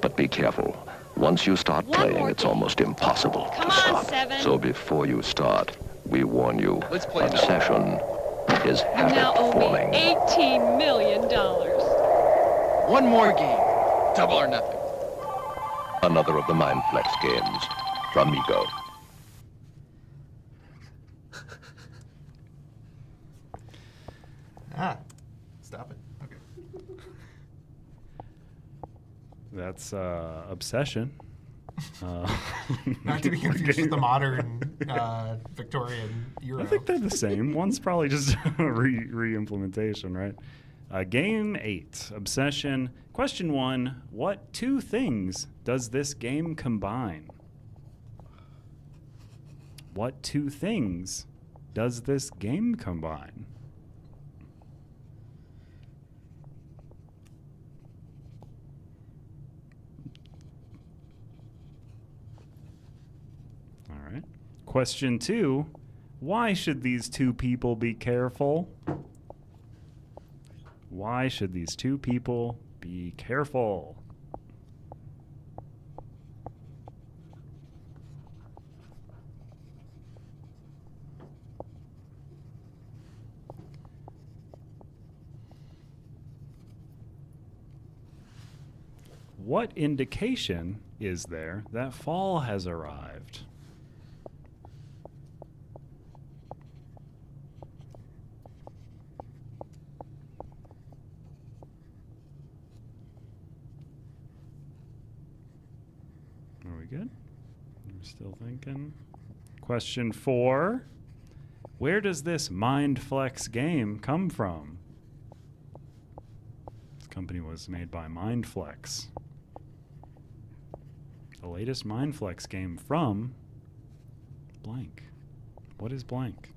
But be careful. Once you start playing, it's almost impossible to stop. So before you start, we warn you, Obsession is Now owe habit-forming. me $18 million. One more game. Double or nothing. Another of the Mindflex games from Ego. Stop it. Okay. That's Obsession. Not to be confused with the modern Victorian Euro. I think they're the same. One's probably just a re-implementation, right? Game 8, Obsession. Question 1, what 2 things does this game combine? What 2 things does this game combine? All right. Question 2, why should these 2 people be careful? Why should these 2 people be careful? What indication is there that fall has arrived? Are we good? We're still thinking. Question 4. Where does this Mindflex game come from? This company was made by Mindflex. The latest Mindflex game from blank. What is blank?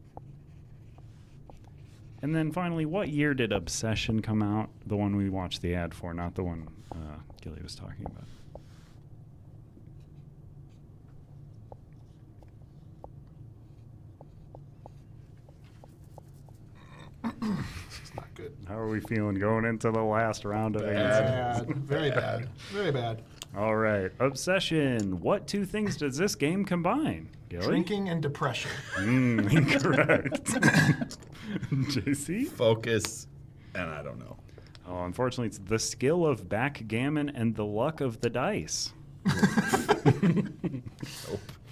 And then finally, what year did Obsession come out? The one we watched the ad for, not the one Gilly was talking about. It's not good. How are we feeling going into the last round of Bad. answers? Very bad. Very bad. All right. Obsession. What 2 things does this game combine? Gilly? Drinking and depression. Incorrect. JC? Focus, and I don't know. Oh, unfortunately, it's the skill of backgammon and the luck of the dice. Nope.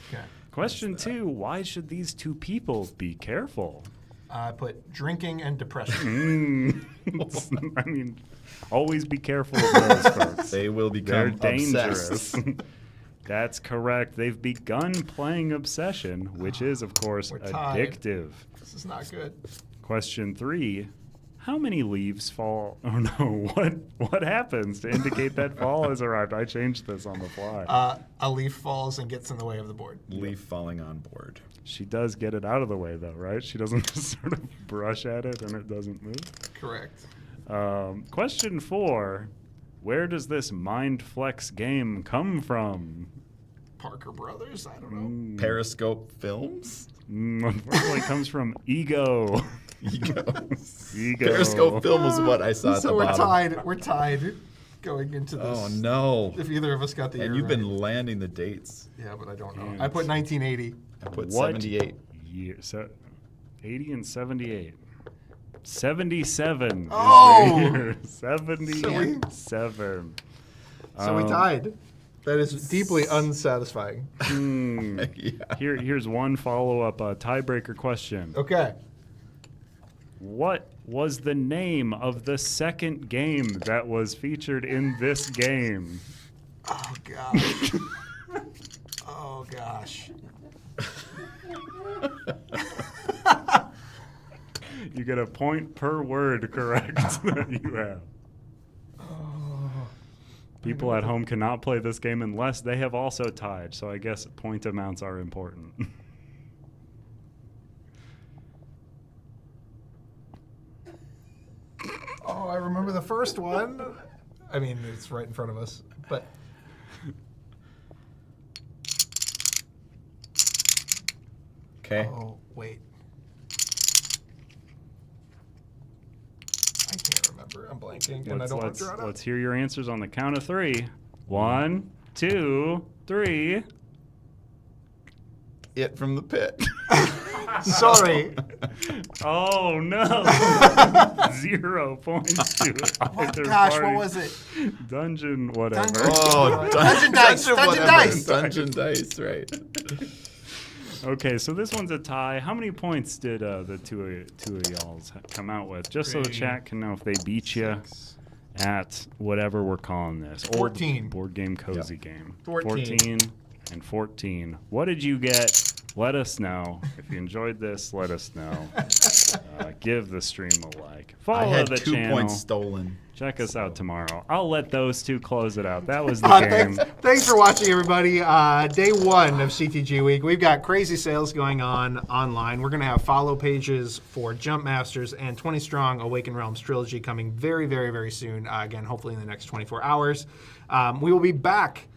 Okay. Question 2. Why should these 2 people be careful? I put drinking and depression. I mean, always be careful of those folks. They will They're become dangerous. obsessed. That's correct. They've begun playing Obsession, which is, of course, We're tied. addictive. This is not good. Question 3. How many leaves fall? Oh no! What happens to indicate that fall has arrived? I changed this on the fly. A leaf falls and gets in the way of the board. Leaf falling on board. She does get it out of the way, though, right? She doesn't just sort of brush at it and it doesn't move. Correct. Question 4. Where does this Mindflex game come from? Parker Brothers? I don't know. Periscope Films? Unfortunately, it comes from Ego. Ego. Ego. Periscope Film was what I saw at So the we're bottom. tied. We're tied going into this. Oh, no. If either of us got the year And you've right. been landing the dates. Yeah, but I don't know. Can't. I put 1980. I put What 78. year? 80 and 78. 77. Oh! 77. So we tied. That is deeply unsatisfying. Here's one follow-up tiebreaker question. Okay. What was the name of the second game that was featured in this game? Oh, gosh. Oh, gosh. You get a point per word correct that you have. People at home cannot play this game unless they have also tied, so I guess point amounts are important. Oh, I remember the first one. I mean, it's right in front of us, but... Okay. Oh, wait. I can't remember. I'm blanking, and I don't want to draw it up. Let's hear your answers on the count of 3. 1, 2, 3. It from the Pit. Sorry. Oh, no. 0 points to either Gosh, party. what was it? Dungeon whatever. Dungeon Dice. Dungeon Dice. Dungeon Dice, right. Okay, so this one's a tie. How many points did the two of y'all's come out with? Just so the chat can know if they beat you at whatever we're calling this. 14. Old board game cozy game. 14 and 14. What did you get? Let us know. If you enjoyed this, let us know. Give the stream a like. Follow I had the 2 channel. points stolen. Check us out tomorrow. I'll let those two close it out. That was the game. Thanks for watching, everybody. Day 1 of CTG Week. We've got crazy sales going on online. We're going to have follow pages for Jump Masters and 20 Strong Awaken Realms Trilogy coming very, very, very soon. Again, hopefully in the next 24 hours. We will be back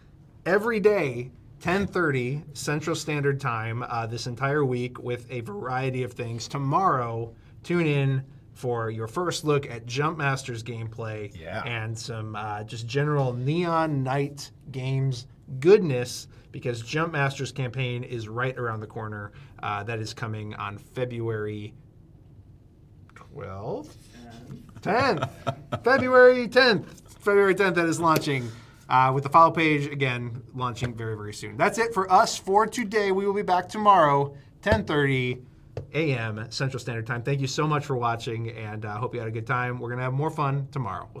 every day, 10:30 Central Standard Time this entire week with a variety of things. Tomorrow, tune in for your first look at Jump Masters gameplay and some just general Neon Night games goodness, because Jump Masters campaign is right around the corner. That is coming on February 12th? 10th. February 10th. February 10th, that is launching. With the follow page, again, launching very, very soon. That's it for us for today. We will be back tomorrow, 10:30 a.m. Central Standard Time. Thank you so much for watching, and I hope you had a good time. We're going to have more fun tomorrow. We'll see you.